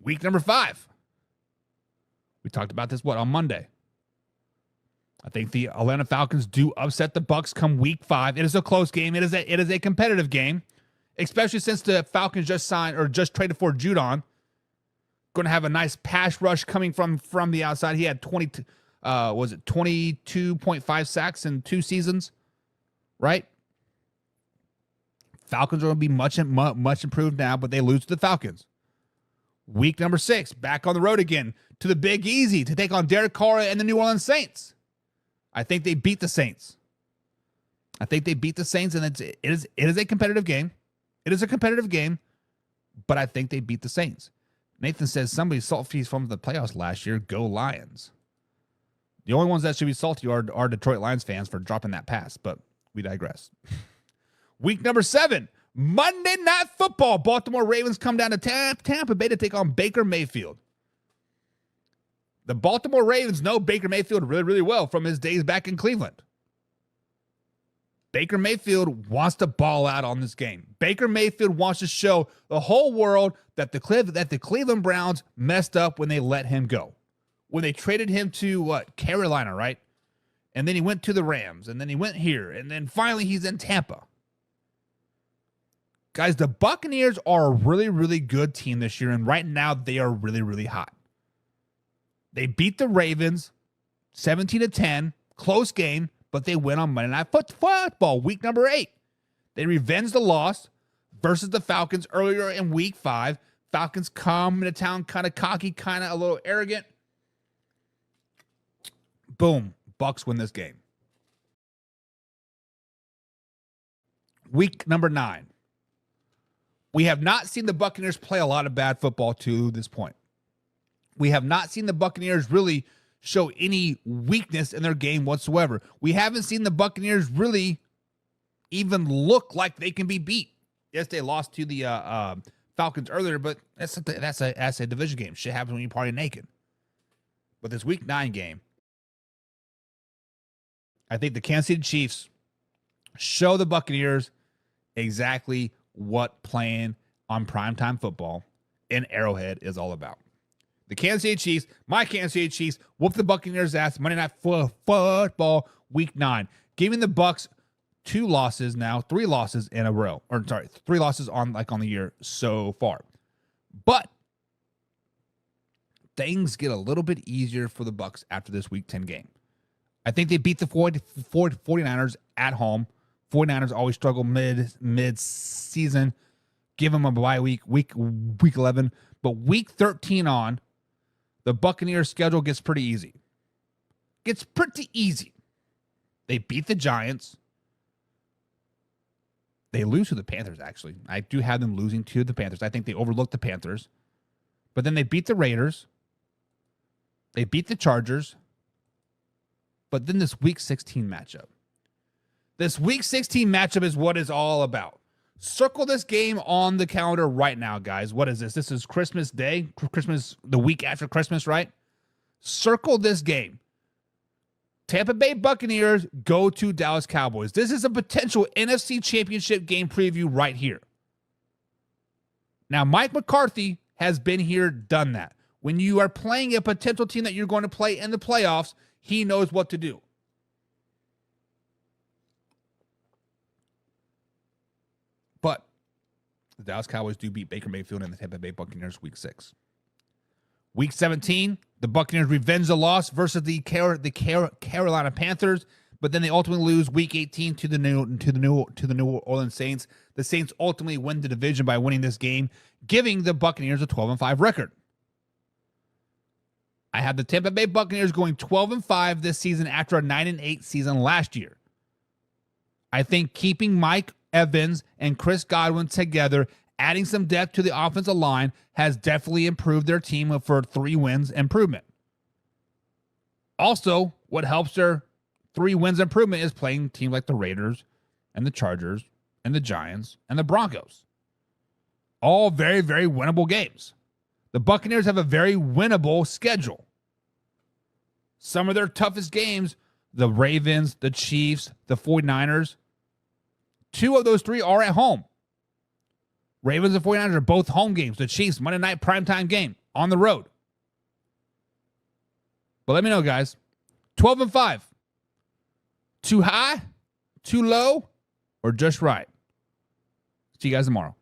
Week number 5. We talked about this, on Monday. I think the Atlanta Falcons do upset the Bucs come week 5. It is a close game. It is a competitive game, especially since the Falcons just traded for Judon. Going to have a nice pass rush coming from the outside. He had 22.5 sacks in 2 seasons, right? Falcons are going to be much improved now, but they lose to the Falcons. Week number 6, back on the road again to the Big Easy to take on Derek Carr and the New Orleans Saints. I think they beat the Saints. And it is a competitive game. It is a competitive game, but I think they beat the Saints. Nathan says somebody salty from the playoffs last year. Go Lions. The only ones that should be salty are Detroit Lions fans for dropping that pass, but we digress. Week number 7, Monday Night Football. Baltimore Ravens come down to Tampa Bay to take on Baker Mayfield. The Baltimore Ravens know Baker Mayfield really, really well from his days back in Cleveland. Baker Mayfield wants to ball out on this game. Baker Mayfield wants to show the whole world that the Cleveland Browns messed up when they let him go. When they traded him to Carolina, right? And then he went to the Rams. And then he went here. And then finally he's in Tampa. Guys, the Buccaneers are a really, really good team this year. And right now they are really, really hot. They beat the Ravens 17-10. Close game. But they win on Monday Night Football, week number 8. They revenged the loss versus the Falcons earlier in week 5. Falcons come into town kind of cocky, kind of a little arrogant. Boom. Bucs win this game. Week number 9. We have not seen the Buccaneers play a lot of bad football to this point. We have not seen the Buccaneers really show any weakness in their game whatsoever. We haven't seen the Buccaneers really even look like they can be beat. Yes, they lost to the Falcons earlier, but that's a division game. Shit happens when you party naked. But this week 9 game, I think the Kansas City Chiefs show the Buccaneers exactly what playing on primetime football in Arrowhead is all about. The Kansas City Chiefs, my Kansas City Chiefs, whoop the Buccaneers' ass Monday Night Football week 9, giving the Bucs 3 losses in a row. 3 losses on the year so far. But things get a little bit easier for the Bucs after this week 10 game. I think they beat the 49ers at home. 49ers always struggle mid-season. Give them a bye week 11. But week 13 on, the Buccaneers' schedule gets pretty easy. They beat the Giants. They lose to the Panthers, actually. I do have them losing to the Panthers. I think they overlooked the Panthers. But then they beat the Raiders. They beat the Chargers. But then this Week 16 matchup. This Week 16 matchup is what it's all about. Circle this game on the calendar right now, guys. What is this? This is Christmas Day. The week after Christmas, right? Circle this game. Tampa Bay Buccaneers go to Dallas Cowboys. This is a potential NFC Championship game preview right here. Now, Mike McCarthy has been here, done that. When you are playing a potential team that you're going to play in the playoffs, he knows what to do. But the Dallas Cowboys do beat Baker Mayfield and the Tampa Bay Buccaneers week 6. Week 17, the Buccaneers revenge the loss versus the Carolina Panthers, but then they ultimately lose week 18 to the New Orleans Saints. The Saints ultimately win the division by winning this game, giving the Buccaneers a 12-5 record. I have the Tampa Bay Buccaneers going 12-5 this season after a 9-8 season last year. I think keeping Mike Evans and Chris Godwin together, adding some depth to the offensive line, has definitely improved their team for 3 wins improvement. Also, what helps their 3 wins improvement is playing teams like the Raiders and the Chargers and the Giants and the Broncos. All very, very winnable games. The Buccaneers have a very winnable schedule. Some of their toughest games, the Ravens, the Chiefs, the 49ers, 2 of those 3 are at home. Ravens and 49ers are both home games. The Chiefs, Monday night primetime game on the road. But let me know, guys. 12-5. Too high? Too low? Or just right? See you guys tomorrow.